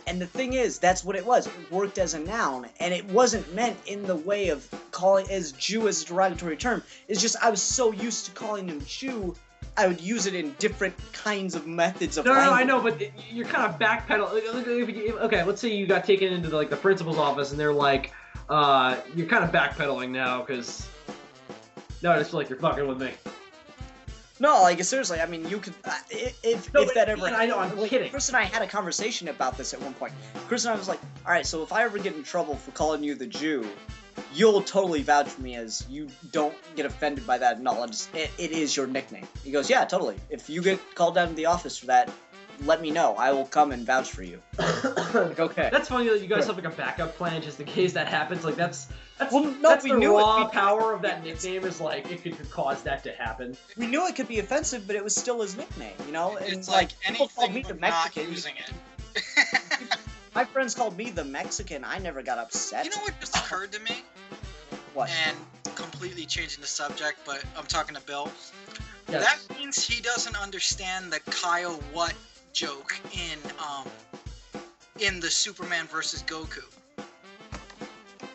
And the thing is, that's what it was. It worked as a noun, and it wasn't meant in the way of calling as Jew as a derogatory term. It's just I was so used to calling him Jew I would use it in different kinds of methods of No, language. I know, but you're kind of backpedaling. Okay, let's say you got taken into the principal's office, and they're like, you're kind of backpedaling now because no, I just feel like you're fucking with me. No, like seriously, I mean, you could if that ever. I know, I'm kidding. Chris and I had a conversation about this at one point. Chris and I was like, all right, so if I ever get in trouble for calling you the Jew, you'll totally vouch for me as you don't get offended by that knowledge. It is your nickname. He goes, yeah, totally. If you get called down to the office for that, let me know. I will come and vouch for you. Like, okay. That's funny that you guys have like a backup plan just in case that happens. Like that's Well, no, that's we the knew it. raw We- power of that nickname is like it could cause that to happen. We knew it could be offensive, but it was still his nickname, you know? And It's like people called me anything the but not Mexican. using it. My friends called me the Mexican. I never got upset. You know what just occurred to me? What? And completely changing the subject, but I'm talking to Bill. Yes. That means he doesn't understand the Kyle what joke in the Superman versus Goku.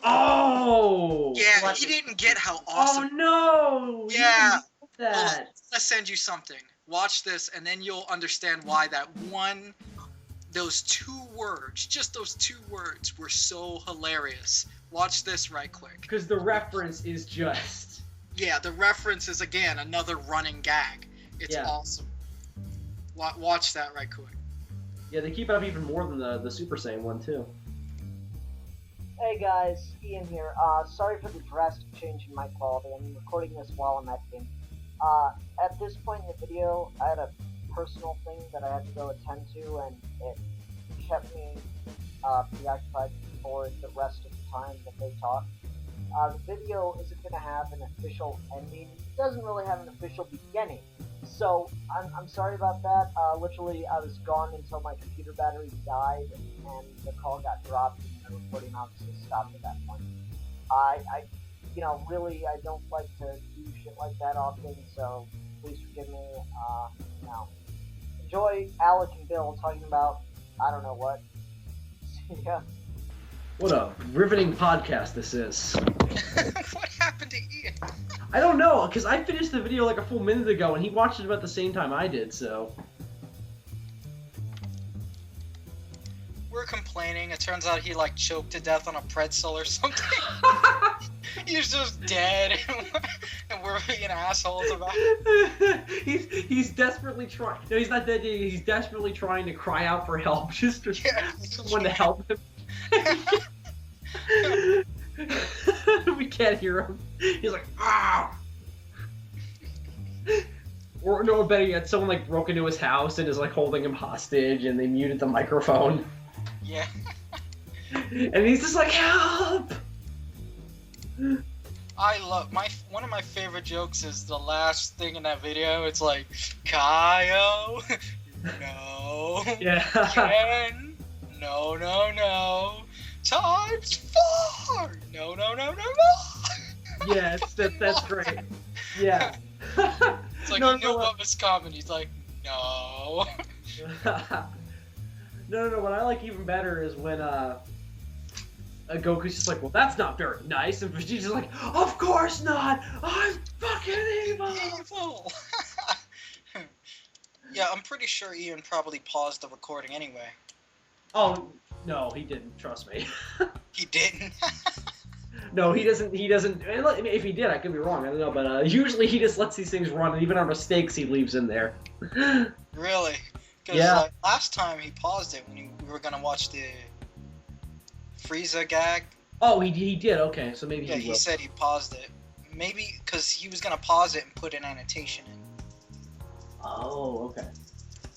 Oh. Yeah, What? he didn't get how Oh awesome. no. You Yeah. didn't get Hold on, that. let's send you something. Watch this, and then you'll understand why those two words, just those two words, were so hilarious. Watch this right quick. Because the reference is just. Yeah, the reference is again another running gag. It's Yeah. awesome. Watch that right quick. Yeah, they keep it up even more than the Super Saiyan one too. Hey guys, Ian here. Sorry for the drastic change in my quality. I'm recording this while I'm editing. At this point in the video, I had a personal thing that I had to go attend to, and it kept me preoccupied for the rest of the time that they talk. The video isn't going to have an official ending. It doesn't really have an official beginning. So, I'm sorry about that. Literally, I was gone until my computer battery died, and the call got dropped, and the recording obviously stopped at that point. Really, I don't like to do shit like that often, so please forgive me. Enjoy Alec and Bill talking about, I don't know what. Yeah. What a riveting podcast this is. What happened to Ian? I don't know, because I finished the video like a full minute ago, and he watched it about the same time I did, so. We're complaining. It turns out he choked to death on a pretzel or something. He's just dead, and we're being assholes about it. he's desperately trying. No, he's not dead. He's desperately trying to cry out for help, just for someone to help him. We can't hear him. He's like, ah. Or no, better yet, someone broke into his house and is holding him hostage, and they muted the microphone. Yeah. And he's just like, help! I love one of my favorite jokes is the last thing in that video. It's like, Kyle, no, Yeah. Ken, no, times 4, no. Yeah, that's great. Yeah. It's like, No, you know no, what was coming. He's like, no. No, what I like even better is when Goku's just like, well, that's not very nice, and Vegeta's just like, of course not! I'm fucking evil! Evil. Yeah, I'm pretty sure Ian probably paused the recording anyway. Oh, no, he didn't, trust me. He didn't. No, he doesn't, if he did, I could be wrong, I don't know, but usually he just lets these things run, and even our mistakes he leaves in there. Really? Because Yeah. last time he paused it when we were gonna watch the Frieza gag. Oh, he did, okay, so maybe Yeah, he he will. said he paused it. Maybe because he was gonna pause it and put an annotation in. Oh, okay.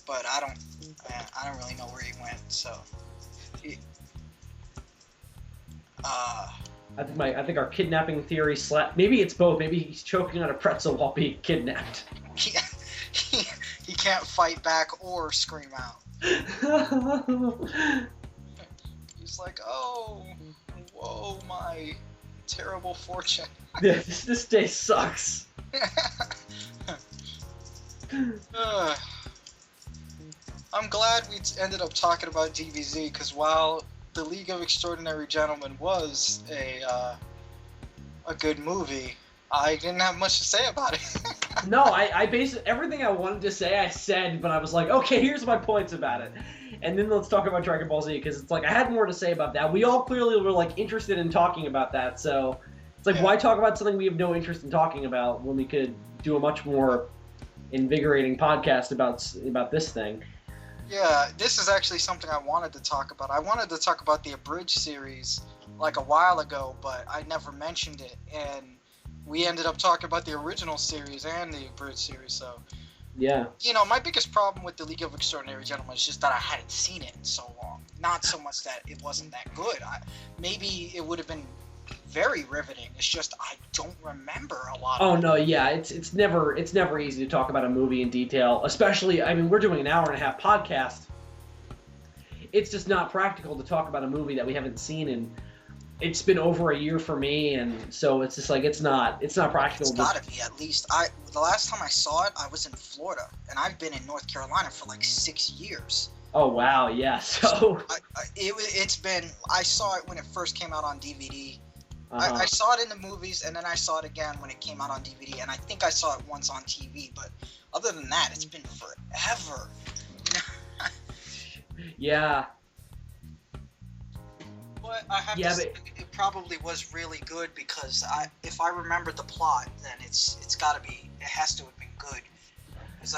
But I don't really know where he went. So, I think our kidnapping theory maybe it's both. Maybe he's choking on a pretzel while being kidnapped. he can't fight back or scream out. He's like, oh, whoa, my terrible fortune. Yeah, this day sucks. I'm glad we ended up talking about DBZ, because while The League of Extraordinary Gentlemen was a good movie, I didn't have much to say about it. No, I basically everything I wanted to say I said, but I was like, okay, here's my points about it, and then let's talk about Dragon Ball Z because it's like I had more to say about that. We all clearly were like interested in talking about that, so it's like why talk about something we have no interest in talking about when we could do a much more invigorating podcast about this thing. Yeah, this is actually something I wanted to talk about. I wanted to talk about the abridged series like a while ago, but I never mentioned it, and we ended up talking about the original series and the abridged series, so... Yeah. You know, my biggest problem with the League of Extraordinary Gentlemen is just that I hadn't seen it in so long. Not so much that it wasn't that good. Maybe it would have been very riveting. It's just I don't remember a lot of it. No, yeah, it's never easy to talk about a movie in detail, especially, I mean, we're doing an hour-and-a-half podcast. It's just not practical to talk about a movie that we haven't seen in... It's been over a year for me, and so it's just like it's not practical. It's gotta be at least. The last time I saw it, I was in Florida, and I've been in North Carolina for like 6 years. Oh wow, yeah. So it's been. I saw it when it first came out on DVD. Uh-huh. I saw it in the movies, and then I saw it again when it came out on DVD, and I think I saw it once on TV. But other than that, it's been forever. Yeah. But I have to say, it probably was really good because if I remember the plot, then it has to have been good. Because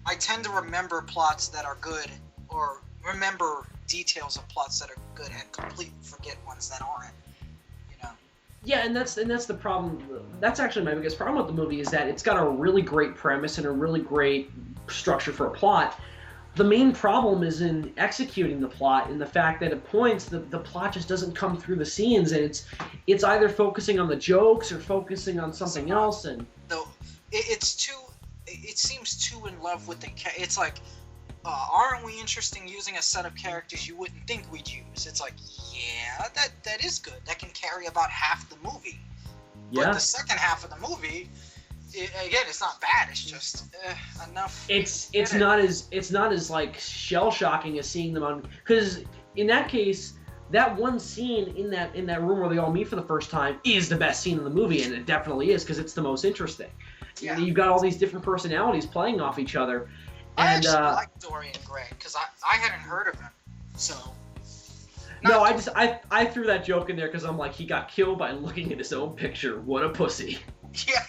I tend to remember plots that are good, or remember details of plots that are good, and completely forget ones that aren't. You know. Yeah, and that's the problem. That's actually my biggest problem with the movie is that it's got a really great premise and a really great structure for a plot. The main problem is in executing the plot, and the fact that at points the plot just doesn't come through the scenes, and it's either focusing on the jokes or focusing on something else. And no, it seems too in love with it's like, aren't we interested in using a set of characters you wouldn't think we'd use? It's like, yeah, that is good. That can carry about half the movie. Yeah. But the second half of the movie. Again, it's not bad. It's just enough. It's not as like shell shocking as seeing them on, because in that case, that one scene in that room where they all meet for the first time is the best scene in the movie, and it definitely is because it's the most interesting. Yeah. You've got all these different personalities playing off each other. I actually like Dorian Gray because I hadn't heard of him, so. No, I threw that joke in there because I'm like, he got killed by looking at his own picture. What a pussy. Yeah.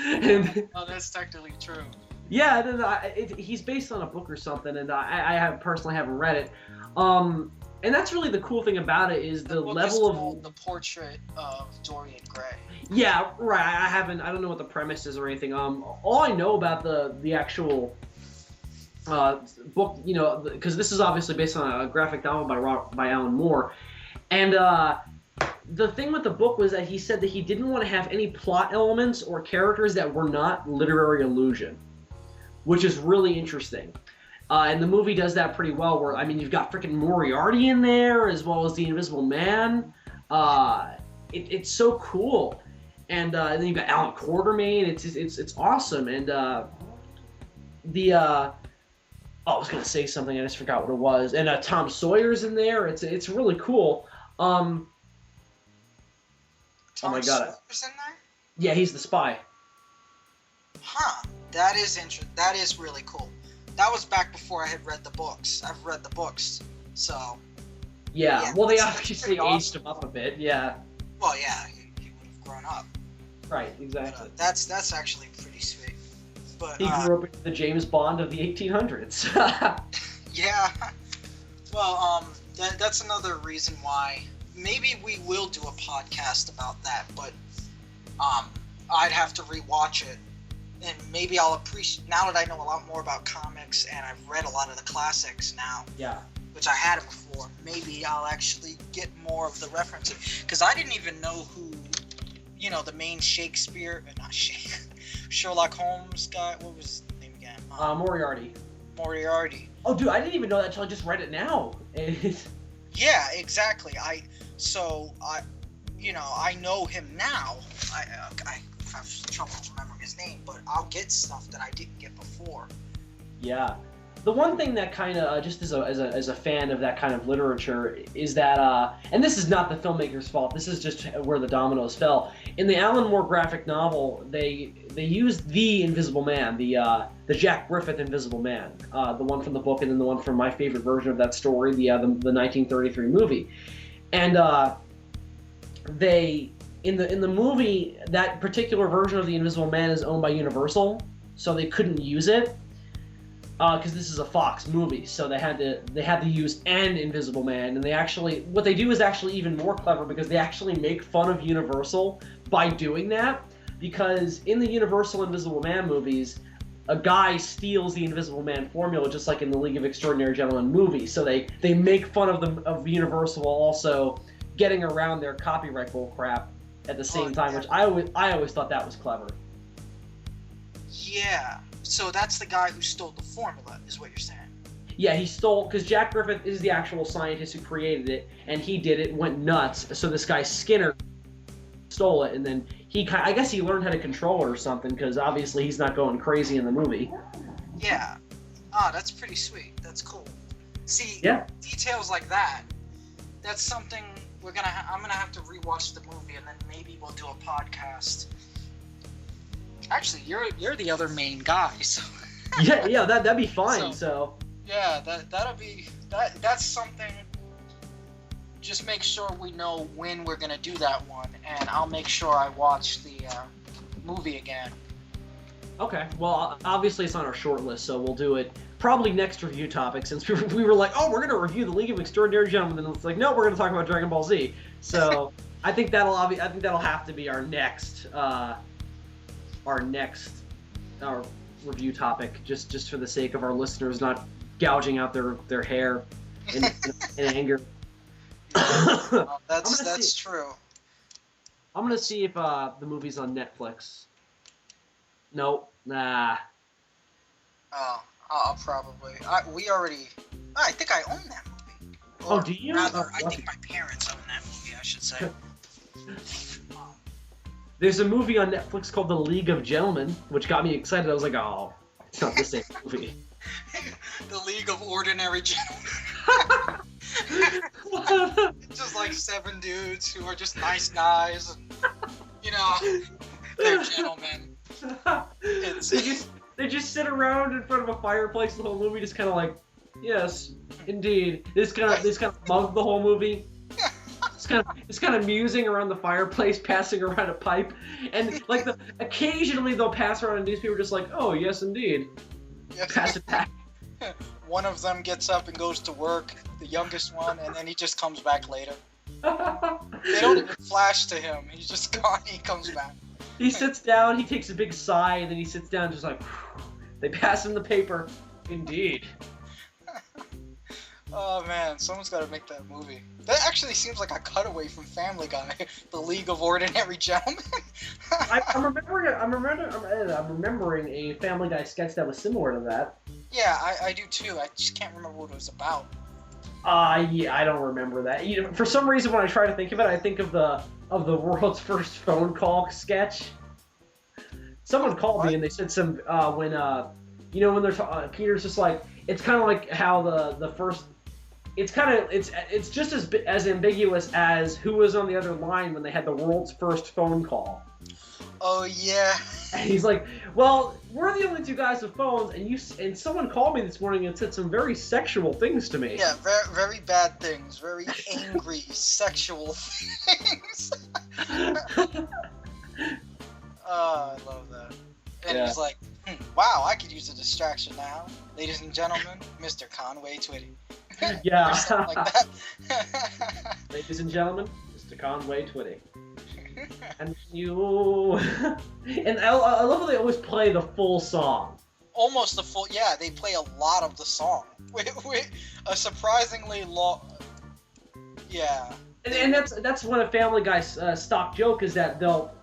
And, that's technically true. Yeah, he's based on a book or something, and I personally haven't read it. And that's really the cool thing about it is the level of the portrait of Dorian Gray. Yeah, right. I don't know what the premise is or anything. All I know about the actual book, you know, because this is obviously based on a graphic novel by Alan Moore, and the thing with the book was that he said that he didn't want to have any plot elements or characters that were not literary allusion, which is really interesting. And the movie does that pretty well, where, I mean, you've got freaking Moriarty in there, as well as the Invisible Man. It's so cool. And then you've got Alan Quartermain. It's awesome. And I was going to say something, I just forgot what it was. And Tom Sawyer's in there. It's really cool. Oh my god. Sawyer's in there? Yeah, he's the spy. Huh. That is interesting. That is really cool. That was back before I had read the books. I've read the books, so... Yeah, well, they obviously aged him up a bit, yeah. Well, yeah, he would have grown up. Right, exactly. But, that's actually pretty sweet. But, he grew up in the James Bond of the 1800s. Yeah. Well, that's another reason why... Maybe we will do a podcast about that, but I'd have to rewatch it, and maybe I'll appreciate, now that I know a lot more about comics and I've read a lot of the classics now, yeah, which I hadn't before, maybe I'll actually get more of the references, because I didn't even know who, you know, the main Sherlock Holmes guy, what was his name again? Moriarty. Oh, dude, I didn't even know that until I just read it now. Yeah, exactly. I know him now. I have trouble remembering his name, but I'll get stuff that I didn't get before. Yeah. the one thing that kind of, just as a fan of that kind of literature, is that, and this is not the filmmaker's fault, this is just where the dominoes fell. In the Alan Moore graphic novel, they used the Invisible Man, the Jack Griffith Invisible Man, the one from the book, and then the one from my favorite version of that story, the 1933 movie. And in the movie, that particular version of the Invisible Man is owned by Universal, so they couldn't use it. Because this is a Fox movie, so they had to use an Invisible Man, and what they do is actually even more clever, because they actually make fun of Universal by doing that, because in the Universal Invisible Man movies, a guy steals the Invisible Man formula, just like in the League of Extraordinary Gentlemen movie, so they make fun of Universal while also getting around their copyright bull crap at the same time, which I always thought that was clever. Yeah. So that's the guy who stole the formula, is what you're saying. Yeah, he stole, because Jack Griffith is the actual scientist who created it, and he did it, went nuts, so this guy Skinner stole it, and then I guess he learned how to control it or something, because obviously he's not going crazy in the movie. Yeah. That's pretty sweet. That's cool. See, details like that, that's something I'm gonna have to rewatch the movie, and then maybe we'll do a podcast. Actually, you're the other main guy, so. yeah, that'd be fine. So. Yeah, that's something. Just make sure we know when we're gonna do that one, and I'll make sure I watch the movie again. Okay. Well, obviously it's on our short list, so we'll do it probably next review topic. Since we were like, oh, we're gonna review the League of Extraordinary Gentlemen, and it's like, no, we're gonna talk about Dragon Ball Z. So I think that'll have to be our next. Our review topic, just for the sake of our listeners not gouging out their hair in anger. That's true. I'm gonna see if the movie's on Netflix. Nope. Nah. Oh, I'll probably. I think I own that movie. Or do you? Rather, I think my parents own that movie, I should say. There's a movie on Netflix called The League of Gentlemen, which got me excited. I was like, oh, it's not the same movie. The League of Ordinary Gentlemen. Just like 7 dudes who are just nice guys, and, they're gentlemen. They just sit around in front of a fireplace the whole movie, just kind of like, yes, indeed. This kind of mug the whole movie. It's kind of musing around the fireplace, passing around a pipe, and like occasionally they'll pass around a newspaper, just like, oh yes, indeed. Yes. Pass it back. One of them gets up and goes to work, the youngest one, and then he just comes back later. They don't even flash to him. He's just gone. He comes back. He sits down. He takes a big sigh, and then he sits down, just like. They pass him the paper. Indeed. Oh man, someone's got to make that movie. That actually seems like a cutaway from Family Guy, The League of Ordinary Gentlemen. I'm remembering a Family Guy sketch that was similar to that. Yeah, I do too. I just can't remember what it was about. Yeah, I don't remember that. For some reason, when I try to think of it, I think of the world's first phone call sketch. Someone called me and they said when they're Peter's just like, it's kind of like how the first. It's just as ambiguous as who was on the other line when they had the world's first phone call. Oh yeah. And he's like, well, we're the only 2 guys with phones, and someone called me this morning and said some very sexual things to me. Yeah, very, very bad things, very angry sexual things. Oh, I love that. And he's like, wow, I could use a distraction now. Ladies and gentlemen, Mr. Conway Twitty. Yeah. Or something like that. Ladies and gentlemen, Mr. Conway Twitty. And and I love how they always play the full song. Almost the full, yeah, they play a lot of the song. With a surprisingly long, yeah. And that's one of Family Guy's stock joke is that they'll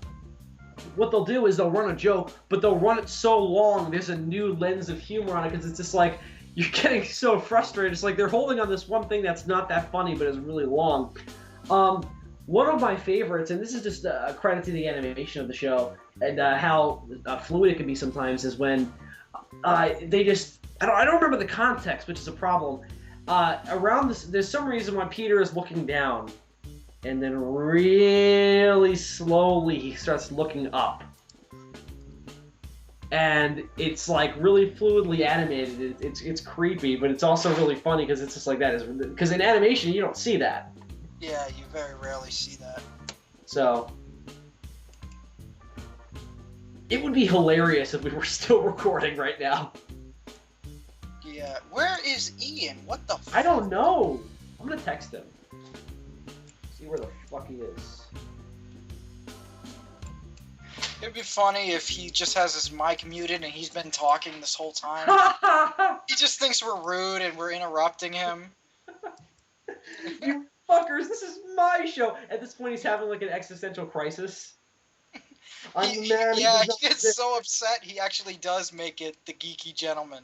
run a joke, but they'll run it so long, there's a new lens of humor on it, because it's just like, you're getting so frustrated. It's like they're holding on this one thing that's not that funny, but is really long. One of my favorites, and this is just a credit to the animation of the show, and how fluid it can be sometimes, is when I don't remember the context, which is a problem. Around this, there's some reason why Peter is looking down, and then really slowly he starts looking up. And it's like really fluidly animated. It's creepy, but it's also really funny because it's just like that. Because in animation you don't see that. Yeah, you very rarely see that. So it would be hilarious if we were still recording right now. Yeah, where is Ian? What the fuck? I don't know. I'm gonna text him. See where the fuck he is. It'd be funny if he just has his mic muted and he's been talking this whole time. He just thinks we're rude and we're interrupting him. You fuckers, this is my show. At this point, he's having like an existential crisis. I'm the man. Yeah, he gets so upset he actually does make it the Geeky Gentleman.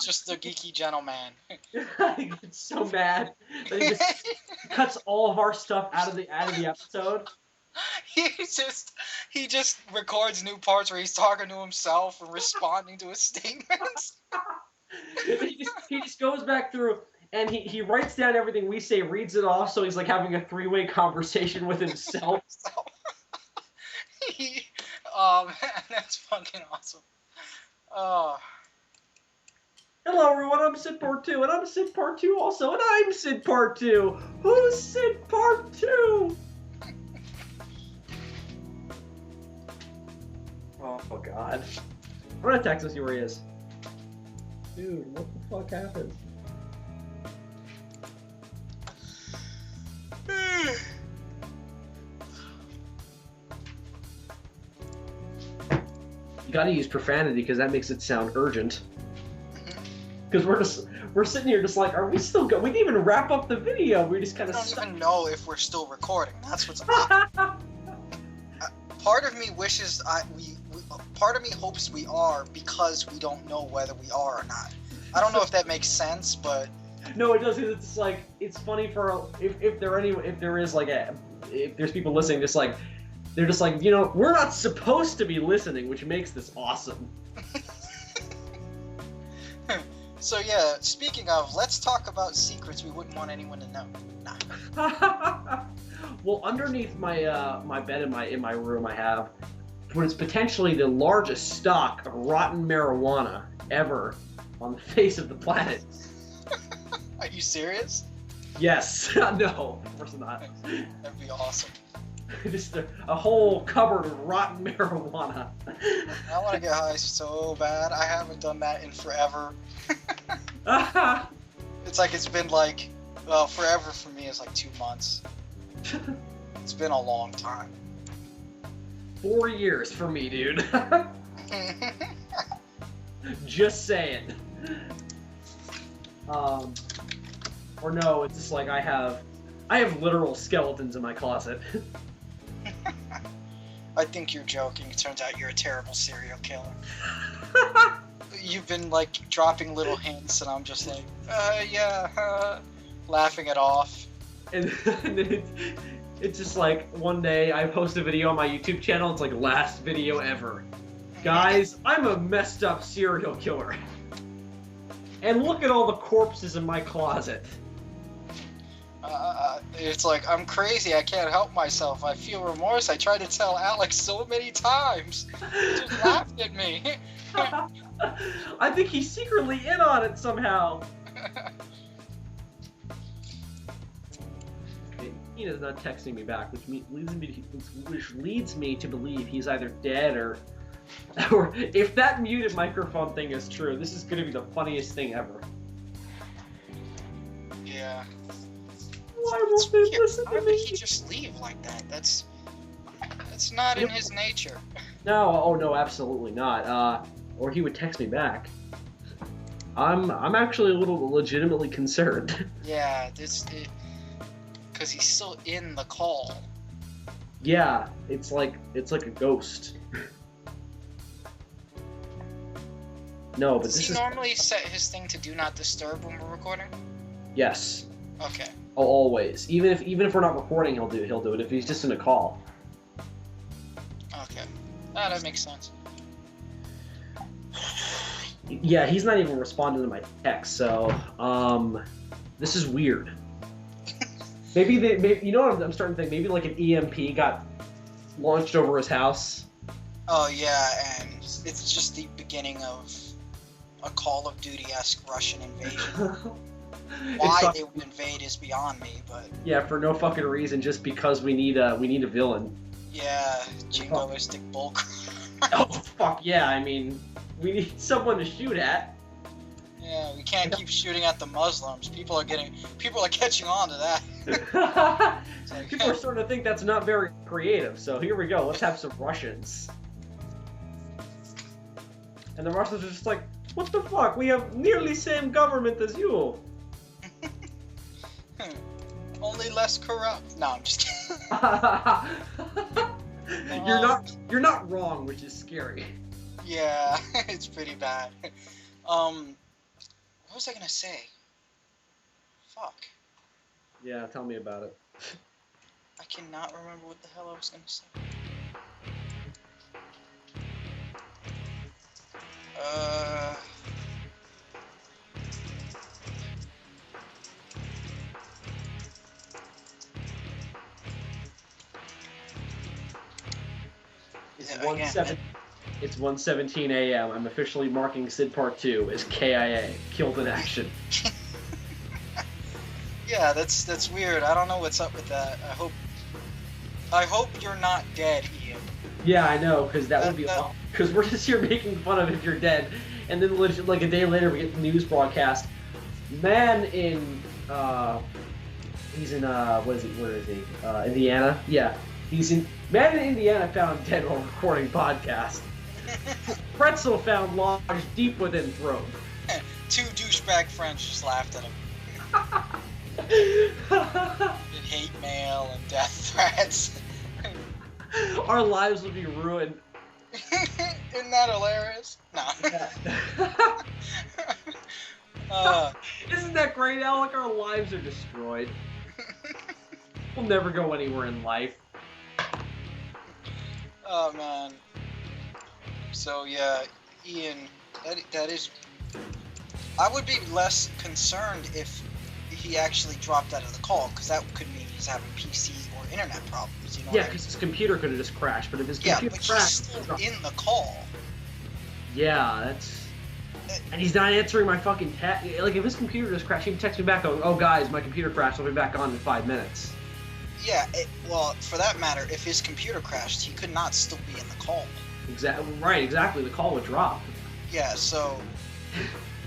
Just the Geeky Gentleman. He gets so mad that he just cuts all of our stuff out of the episode. He just records new parts where he's talking to himself and responding to his statements. he just goes back through and he writes down everything we say, reads it off, so he's like having a three-way conversation with himself. Oh man, that's fucking awesome. Oh. Hello everyone, I'm Sid Part 2, and I'm Sid Part 2 also, and I'm Sid Part 2. Who's Sid Part 2? Oh god. I'm gonna text him, see where he is. Dude, what the fuck happened? You gotta use profanity because that makes it sound urgent. Because we're sitting here just like, are we still going? We didn't even wrap up the video. We just kind of. I don't even know if we're still recording. That's what's. Part of me wishes part of me hopes we are because we don't know whether we are or not. I don't know if that makes sense, but. No, it does. It's like it's funny for if there's people listening, just like they're just like, you know, we're not supposed to be listening, which makes this awesome. So yeah, speaking of, let's talk about secrets we wouldn't want anyone to know. Nah. Well, underneath my my bed in my room, I have what is potentially the largest stock of rotten marijuana ever on the face of the planet. Are you serious? Yes. No, of course not. That'd be awesome. Just a whole cupboard of rotten marijuana. I want to get high so bad. I haven't done that in forever. It's like it's been like, well, forever for me is like 2 months. It's been a long time. 4 years for me, dude. Just saying. Or no, it's just like I have literal skeletons in my closet. I think you're joking. It turns out you're a terrible serial killer. You've been like dropping little hints, and I'm just like, laughing it off. And it's just like one day I post a video on my YouTube channel. It's like last video ever, guys. I'm a messed up serial killer, and look at all the corpses in my closet. It's like, I'm crazy, I can't help myself, I feel remorse, I tried to tell Alex so many times. He just laughed at me. I think he's secretly in on it somehow. He is not texting me back, which leads me to believe he's either dead or if that muted microphone thing is true, this is going to be the funniest thing ever. Yeah. Why won't they listen to Why would me? he just leave like that? That's not in his nature. No, oh no, absolutely not. Or he would text me back. I'm actually a little legitimately concerned. Yeah, because he's still in the call. Yeah, it's like a ghost. No, but Does he normally set his thing to do not disturb when we're recording? Yes. Okay. Oh, always. Even if we're not recording, he'll do it if he's just in a call. Okay. That makes sense. Yeah, he's not even responding to my text, so, this is weird. Maybe you know what I'm starting to think? Maybe like an EMP got launched over his house. Oh yeah, and it's just the beginning of a Call of Duty-esque Russian invasion. Why they would invade is beyond me, but yeah, for no fucking reason, just because we need a villain. yeah, jingoistic bullcrap. Oh fuck yeah! I mean, we need someone to shoot at. Yeah, we can't keep shooting at the Muslims. People are catching on to that. People are starting to think that's not very creative. So here we go. Let's have some Russians. And the Russians are just like, what the fuck? We have nearly same government as you. Only less corrupt. No, I'm just kidding. You're not wrong, which is scary. Yeah, it's pretty bad. What was I gonna say? Fuck. Yeah, tell me about it. I cannot remember what the hell I was gonna say. It's 1:17 a.m. I'm officially marking Sid Part 2 as KIA, killed in action. Yeah, that's weird. I don't know what's up with that. I hope you're not dead, Ian. Yeah, I know, because that would be awful. Because we're just here making fun of if you're dead, and then like a day later we get the news broadcast. Man in he's in where is he? Indiana. Yeah, man in Indiana found dead while recording podcast. Pretzel found lodged deep within throat. Two douchebag friends just laughed at him. And hate mail and death threats. Our lives will be ruined. Isn't that hilarious? No. Isn't that great, Alec? Our lives are destroyed. We'll never go anywhere in life. Oh man. So yeah, Ian, that is. I would be less concerned if he actually dropped out of the call, because that could mean he's having PC or internet problems. You know? Yeah, because his computer could have just crashed. But if his computer crashed, he's still in the call. Yeah, that's. And he's not answering my fucking text. Like, if his computer just crashed, he'd text me back, oh guys, my computer crashed, I'll be back on in 5 minutes. Yeah, well, for that matter, if his computer crashed, he could not still be in the call. Exactly, the call would drop. Yeah, so,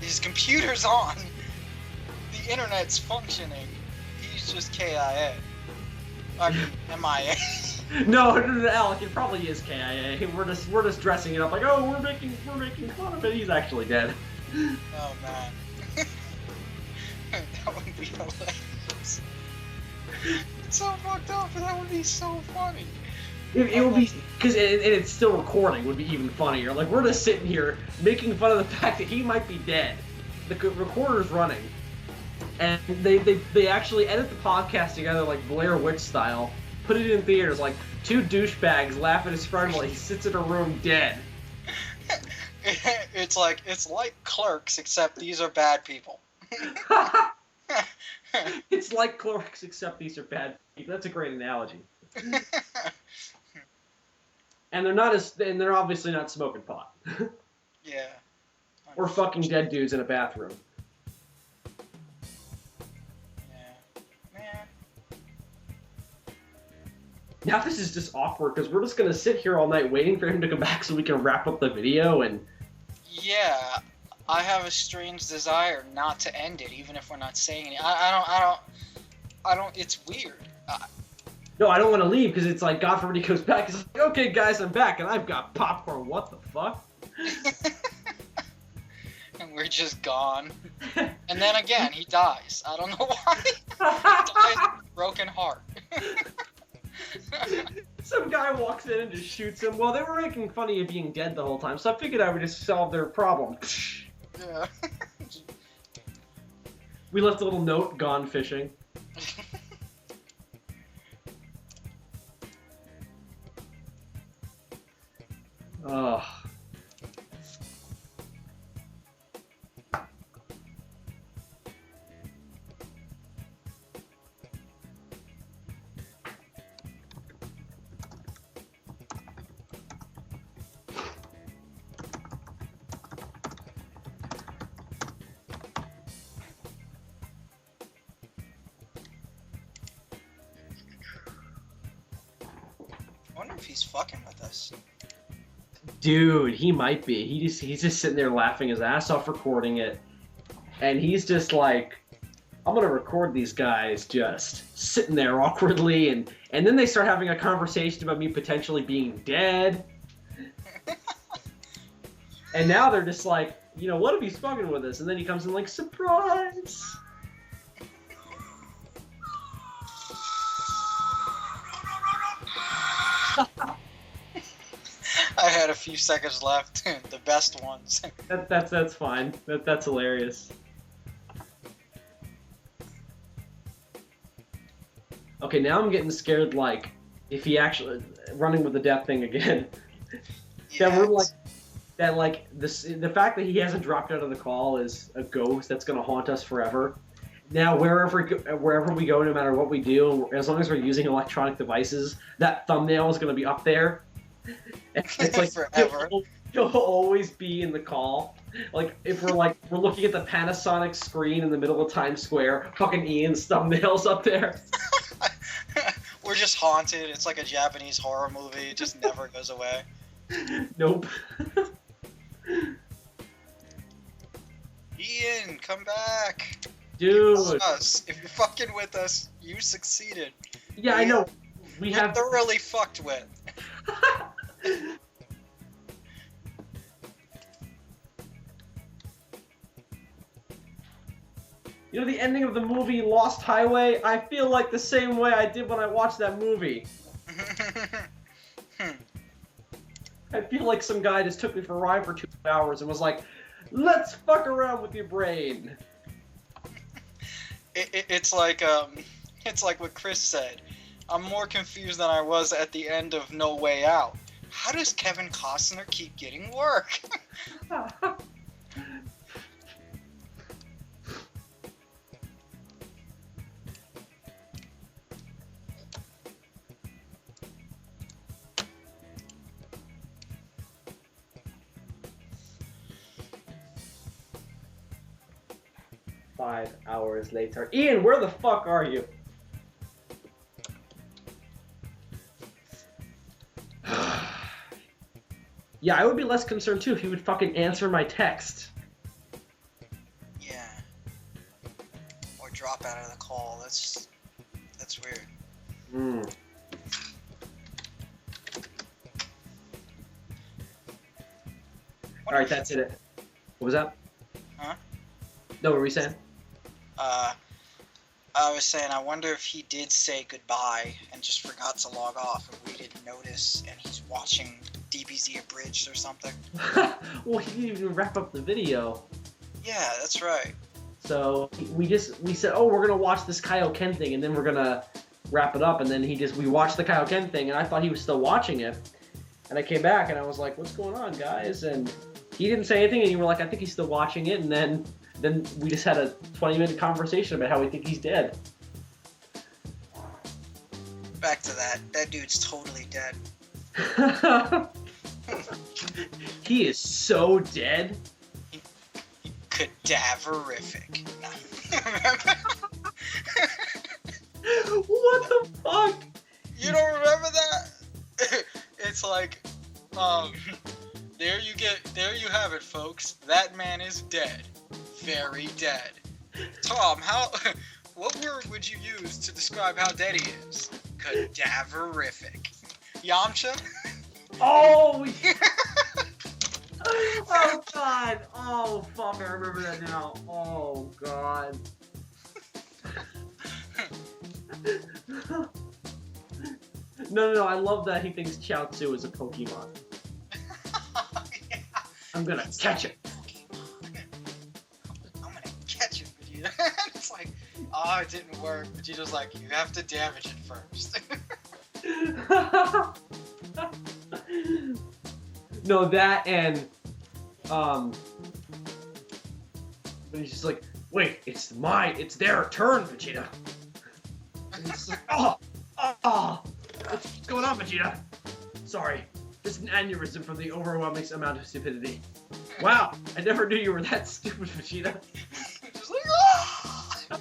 his computer's on, the internet's functioning, he's just KIA. I mean, MIA. No, Alec, it probably is KIA. We're just dressing it up like, oh, we're making fun of it. He's actually dead. Oh man, that would be hilarious. It's so fucked up, but that would be so funny. It would be, because it's still recording. Would be even funnier. Like, we're just sitting here making fun of the fact that he might be dead. The recorder's running, and they actually edit the podcast together like Blair Witch style. Put it in theaters like two douchebags laugh at his friend while he sits in a room dead. It's like Clerks, except these are bad people. It's like Clerks, except these are bad people. That's a great analogy. And they're obviously not smoking pot. Yeah. Or fucking dead dudes in a bathroom. Now this is just awkward because we're just gonna sit here all night waiting for him to come back so we can wrap up the video and. Yeah, I have a strange desire not to end it, even if we're not saying anything. I don't. It's weird. No, I don't want to leave because it's like, God forbid he goes back. He's like, okay, guys, I'm back and I've got popcorn. What the fuck? And we're just gone. And then again, he dies. I don't know why. He dies with a broken heart. Some guy walks in and just shoots him. Well, they were making fun of you being dead the whole time, so I figured I would just solve their problem. Yeah. We left a little note, gone fishing. Ugh. wonder if he's fucking with us. Dude, he might be. He's just sitting there laughing his ass off recording it. And he's just like, I'm gonna record these guys just sitting there awkwardly, and then they start having a conversation about me potentially being dead. And now they're just like, you know, what if he's fucking with us? And then he comes in like, surprise! I had a few seconds left. The best ones. That's fine. That's hilarious. Okay, now I'm getting scared, like, if he actually... running with the death thing again. That we're, like... That, like, the fact that he hasn't dropped out of the call is a ghost that's going to haunt us forever. Now, wherever we go, no matter what we do, as long as we're using electronic devices, that thumbnail is going to be up there. It's like forever. He'll always be in the call. Like, if we're looking at the Panasonic screen in the middle of Times Square, fucking Ian's thumbnail's up there. We're just haunted. It's like a Japanese horror movie. It just never goes away. Nope. Ian, come back. Dude. If you're fucking with us, you succeeded. Yeah, I know. We have thoroughly fucked with. You know the ending of the movie Lost Highway? I feel like the same way I did when I watched that movie. I feel like some guy just took me for a ride for 2 hours and was like, let's fuck around with your brain. It's like what Chris said. I'm more confused than I was at the end of No Way Out. How does Kevin Costner keep getting work? 5 hours later. Ian, where the fuck are you? Yeah, I would be less concerned too if he would fucking answer my text. Yeah. Or drop out of the call. That's weird. Hmm. Alright, that's it. What was that? Huh? No, what were we saying? I was saying, I wonder if he did say goodbye and just forgot to log off and we didn't notice and he's watching DBZ Abridged or something. Well, he didn't even wrap up the video. Yeah, that's right. So we said, oh, we're gonna watch this Kaioken thing and then we're gonna wrap it up, and then we watched the Kaioken thing and I thought he was still watching it. And I came back and I was like, what's going on, guys? And he didn't say anything and you were like, I think he's still watching it, and then we just had a 20-minute conversation about how we think he's dead. Back to that. That dude's totally dead. He is so dead. Cadaverific. What the fuck? You don't remember that? It's like, there you have it, folks. That man is dead. Very dead. Tom, what word would you use to describe how dead he is? Cadaverific. Yamcha? Oh! Oh god! Oh fuck! I remember that now. Oh god. No! I love that he thinks Chiaotzu is a Pokemon. Yeah. I'm gonna catch it. I'm gonna catch it, Vegeta. It's like, oh, it didn't work. Vegeta's like, you have to damage it first. No, that and but he's just like, wait, it's their turn, Vegeta. And it's like, what's going on, Vegeta? Sorry, just an aneurysm from the overwhelming amount of stupidity. Wow, I never knew you were that stupid, Vegeta. Just like, I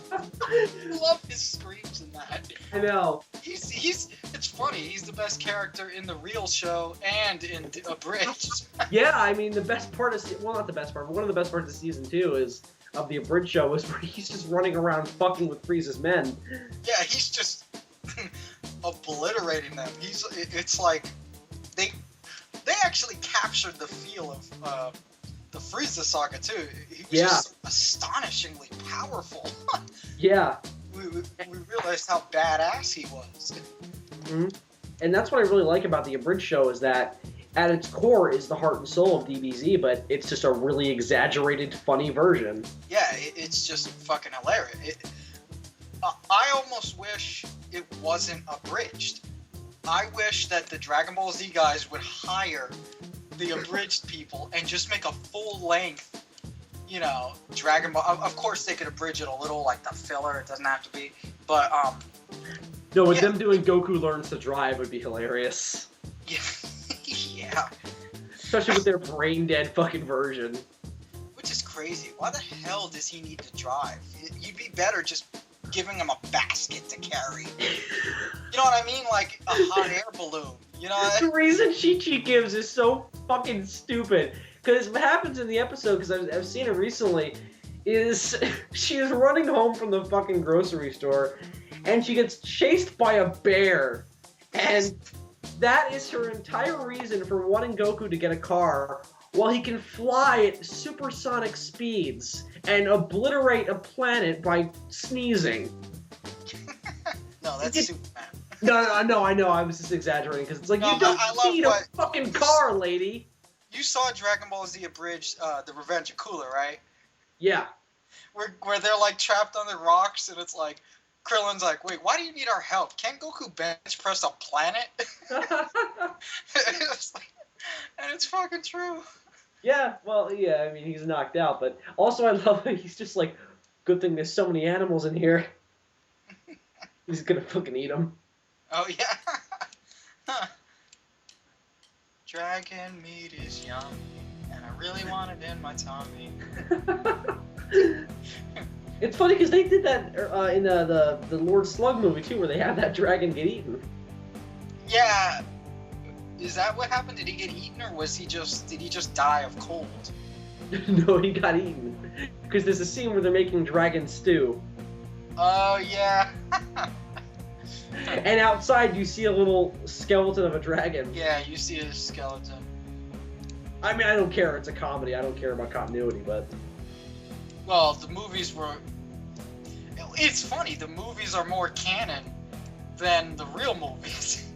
love his screams in that. I know. It's funny. He's the best character in the real show and in Abridged. Yeah, I mean, the best part well, not the best part, but one of the best parts of season 2 is of the Abridged show was where he's just running around fucking with Frieza's men. Yeah, he's just obliterating them. It's like they actually captured the feel of the Frieza saga too. He was just astonishingly powerful. Yeah. We realized how badass he was. Mm-hmm. And that's what I really like about the Abridged show is that at its core is the heart and soul of DBZ, but it's just a really exaggerated, funny version. Yeah, it's just fucking hilarious. I almost wish it wasn't abridged. I wish that the Dragon Ball Z guys would hire the abridged people and just make a full-length, Dragon Ball. Of course, they could abridge it a little, like the filler. It doesn't have to be, but No, with them doing Goku Learns to Drive would be hilarious. Yeah, yeah. Especially with their brain-dead fucking version. Which is crazy. Why the hell does he need to drive? You'd be better just giving him a basket to carry. You know what I mean? Like a hot air balloon. The reason Chi-Chi gives is so fucking stupid. Because what happens in the episode, because I've seen it recently, is she is running home from the fucking grocery store, and she gets chased by a bear. And that is her entire reason for wanting Goku to get a car, while he can fly at supersonic speeds and obliterate a planet by sneezing. No, that's Superman. No, I know, I was just exaggerating, because it's like, you don't need a fucking car, lady! You saw Dragon Ball Z Abridged, The Revenge of Cooler, right? Yeah. Where they're, like, trapped on the rocks, and it's like, Krillin's like, wait, why do you need our help? Can't Goku bench press a planet? And it's fucking true. Yeah, well, yeah, I mean, he's knocked out, but also I love that he's just like, good thing there's so many animals in here. He's gonna fucking eat them. Oh, yeah. Huh. Dragon meat is yummy, and I really want it in my tummy. It's funny because they did that in the Lord Slug movie too, where they have that dragon get eaten. Yeah. Is that what happened? Did he get eaten, or did he just die of cold? No, he got eaten. Because there's a scene where they're making dragon stew. Oh, yeah. And outside you see a little skeleton of a dragon. Yeah, you see a skeleton. I mean, I don't care. It's a comedy. I don't care about continuity, but... Well, the movies were... It's funny. The movies are more canon than the real movies.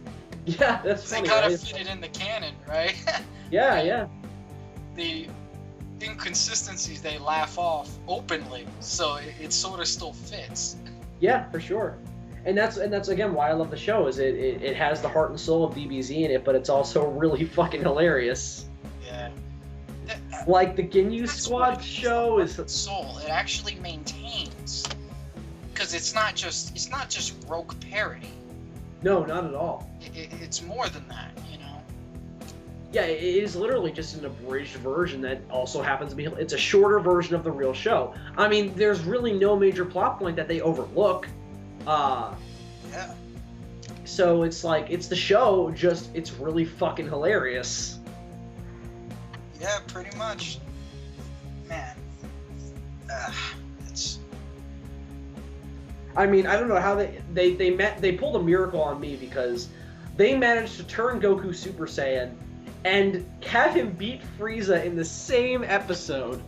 Yeah, that's funny. They kind of fit it in the canon, right? Yeah, yeah. The inconsistencies they laugh off openly, so it sort of still fits. Yeah, for sure. And that's again why I love the show, is it has the heart and soul of DBZ in it, but it's also really fucking hilarious. Yeah. Like the Ginyu Squad show is soul. It actually maintains, because it's not just rogue parody. No, not at all. It's more than that, Yeah, it is literally just an abridged version that also happens to be... It's a shorter version of the real show. I mean, there's really no major plot point that they overlook. Yeah. So it's like, it's the show, just it's really fucking hilarious. Yeah, pretty much. Man. It's... I mean, I don't know how they pulled a miracle on me, because they managed to turn Goku Super Saiyan and have him beat Frieza in the same episode.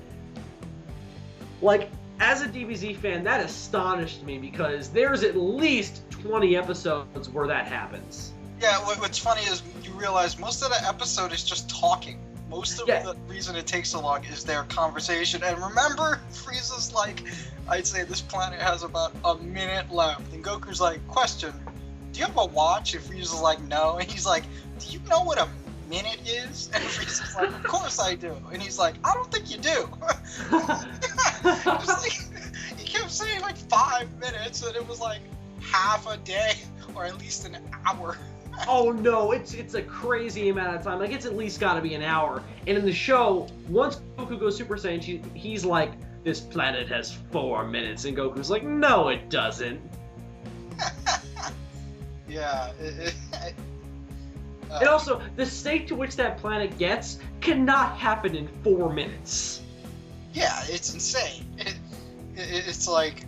Like, as a DBZ fan, that astonished me, because there's at least 20 episodes where that happens. Yeah, what's funny is you realize most of the episode is just talking. Most of the reason it takes so long is their conversation. And remember, Frieza's like, I'd say this planet has about a minute left. And Goku's like, question, do you have a watch? And Frieza's like, no. And he's like, do you know what a minute is? And Frieza's like, of course I do. And he's like, I don't think you do. He kept saying like 5 minutes, and it was like half a day, or at least an hour. Oh no, it's a crazy amount of time. Like, it's at least got to be an hour. And in the show, once Goku goes Super Saiyan, he's like, this planet has 4 minutes. And Goku's like, no, it doesn't. Yeah. And also, the state to which that planet gets cannot happen in 4 minutes. Yeah, it's insane. It's like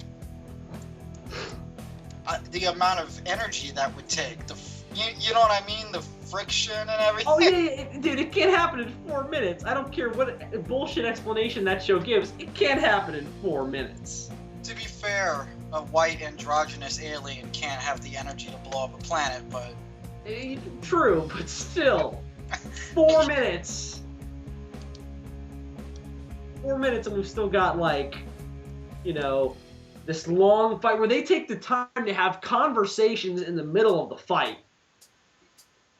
the amount of energy that would take. You know what I mean? The friction and everything. Oh yeah, dude, it can't happen in 4 minutes. I don't care what bullshit explanation that show gives. It can't happen in 4 minutes. To be fair, a white androgynous alien can't have the energy to blow up a planet, but... True, but still. 4 minutes. 4 minutes and we've still got, like, you know, this long fight where they take the time to have conversations in the middle of the fight.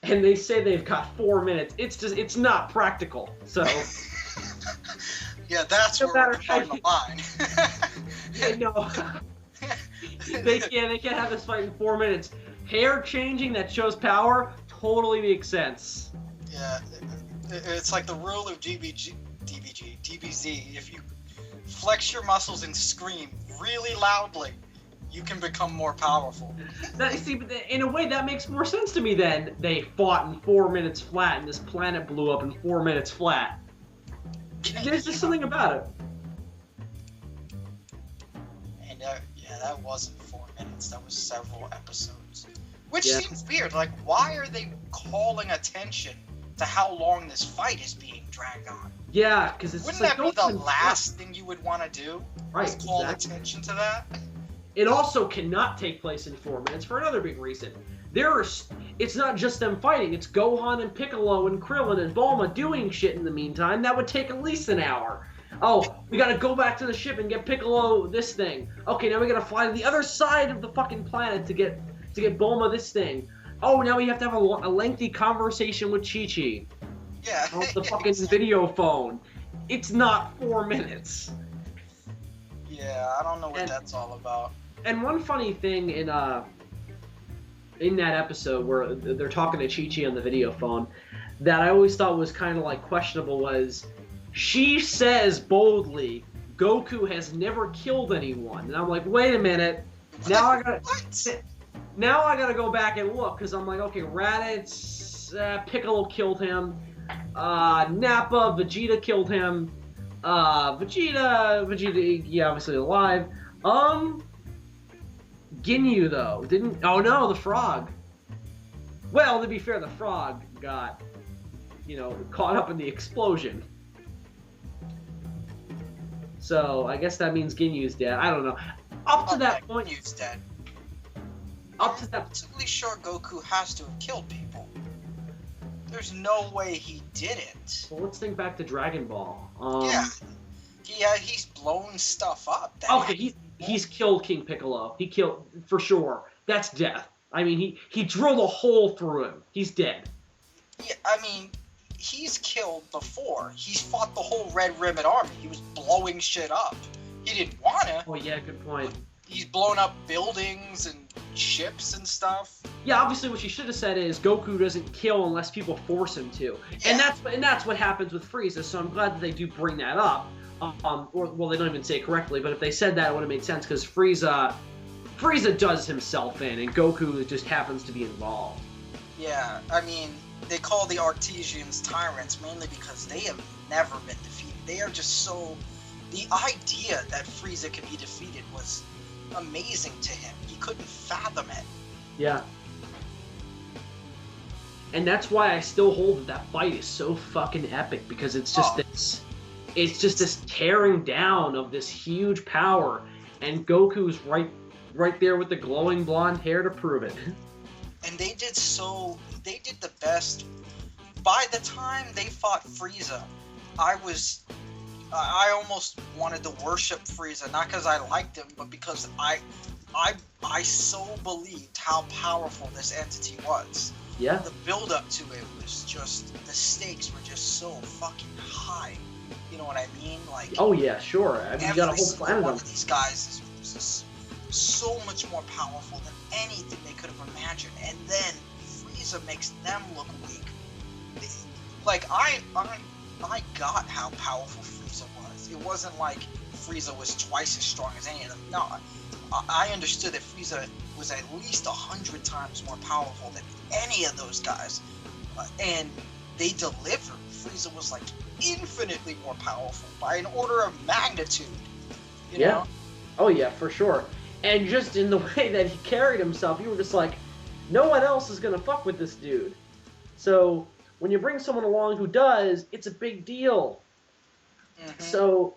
And they say they've got 4 minutes. It's not practical, so... Yeah, that's no where we're drawing the line. I know. They can't have this fight in 4 minutes. Hair changing that shows power totally makes sense. Yeah, it's like the rule of DBZ. If you flex your muscles and scream really loudly, you can become more powerful. See, but in a way that makes more sense to me then. They fought in 4 minutes flat and this planet blew up in 4 minutes flat. There's just something about it. And yeah, that wasn't 4 minutes. That was several episodes. Which Yeah. seems weird. Like, why are they calling attention to how long this fight is being dragged on? Yeah, because it's Wouldn't like that be the last thing you would want to do? Right, Is call exactly. attention to that? It also cannot take place in 4 minutes for another big reason. It's not just them fighting, it's Gohan and Piccolo and Krillin and Bulma doing shit in the meantime. That would take at least an hour. Oh, we gotta go back to the ship and get Piccolo this thing. Okay, now we gotta fly to the other side of the fucking planet to get Bulma this thing. Oh, now we have to have a lengthy conversation with Chi-Chi. Yeah. Off the fucking video phone. It's not 4 minutes. Yeah, I don't know what that's all about. And one funny thing in that episode where they're talking to Chi-Chi on the video phone that I always thought was kind of like questionable was she says boldly, Goku has never killed anyone. And I'm like, wait a minute. Now I gotta go back and look because I'm like, okay, Raditz, Piccolo killed him. Nappa, Vegeta killed him. Vegeta, yeah, obviously alive. Ginyu though didn't. Oh no, the frog. Well, to be fair, the frog got, caught up in the explosion. So I guess that means Ginyu's dead. I don't know. Up to that point, Ginyu's dead. Up to that. I'm absolutely sure Goku has to have killed people. There's no way he didn't. Well, let's think back to Dragon Ball. Yeah, he's blown stuff up. Okay, he's killed King Piccolo. He killed, for sure. That's death. I mean, he drilled a hole through him. He's dead. Yeah, I mean, he's killed before. He's fought the whole Red Ribbon Army. He was blowing shit up. He didn't want to. Oh, yeah, good point. He's blown up buildings and ships and stuff. Yeah, obviously what you should have said is Goku doesn't kill unless people force him to. Yeah. And that's what happens with Frieza, so I'm glad that they do bring that up. Well, they don't even say it correctly, but if they said that, it would have made sense, because Frieza does himself in, and Goku just happens to be involved. Yeah, I mean, they call the Artesians tyrants mainly because they have never been defeated. They are just so... The idea that Frieza could be defeated was amazing to him. He couldn't fathom it. Yeah. And that's why I still hold that fight is so fucking epic, because it's just this tearing down of this huge power, and Goku's right there with the glowing blonde hair to prove it. And they did the best. By the time they fought Frieza, I almost wanted to worship Frieza, not because I liked him, but because I so believed how powerful this entity was. Yeah. The build up to it was just, the stakes were just so fucking high. You know what I mean? Like, oh yeah, sure. I mean, you got a whole planet one of these guys is so much more powerful than anything they could have imagined, and then Frieza makes them look weak. Like, I got how powerful Frieza was. It wasn't like Frieza was twice as strong as any of them. No, I understood that Frieza was at least 100 times more powerful than any of those guys, and they delivered. Frieza was like infinitely more powerful by an order of magnitude. You know? Oh yeah, for sure. And just in the way that he carried himself, you were just like, no one else is gonna fuck with this dude. So when you bring someone along who does, it's a big deal. Mm-hmm. So,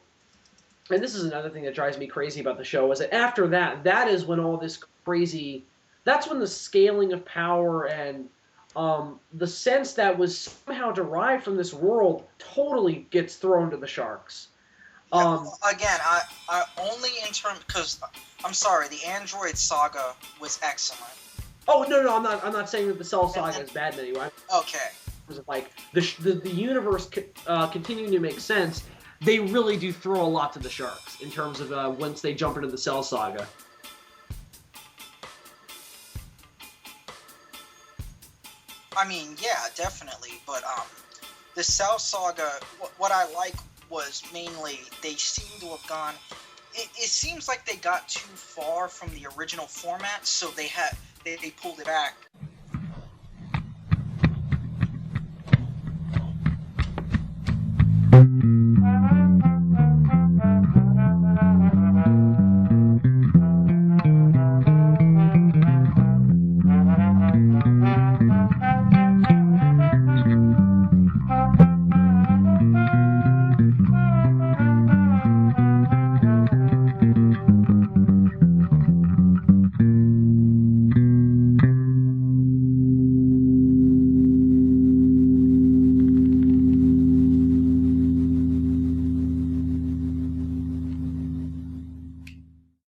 and this is another thing that drives me crazy about the show, is that after that, that is when all this crazy, that's when the scaling of power and the sense that was somehow derived from this world totally gets thrown to the sharks. Again, I only in terms, because I'm sorry, the Android saga was excellent. Oh no, I'm not saying that the Cell Saga is bad in any way. Okay. Like the universe continuing to make sense, they really do throw a lot to the sharks in terms of once they jump into the Cell Saga. I mean, yeah, definitely, but the Cell Saga, what I like was mainly they seem to have gone. It seems like they got too far from the original format, so they pulled it back.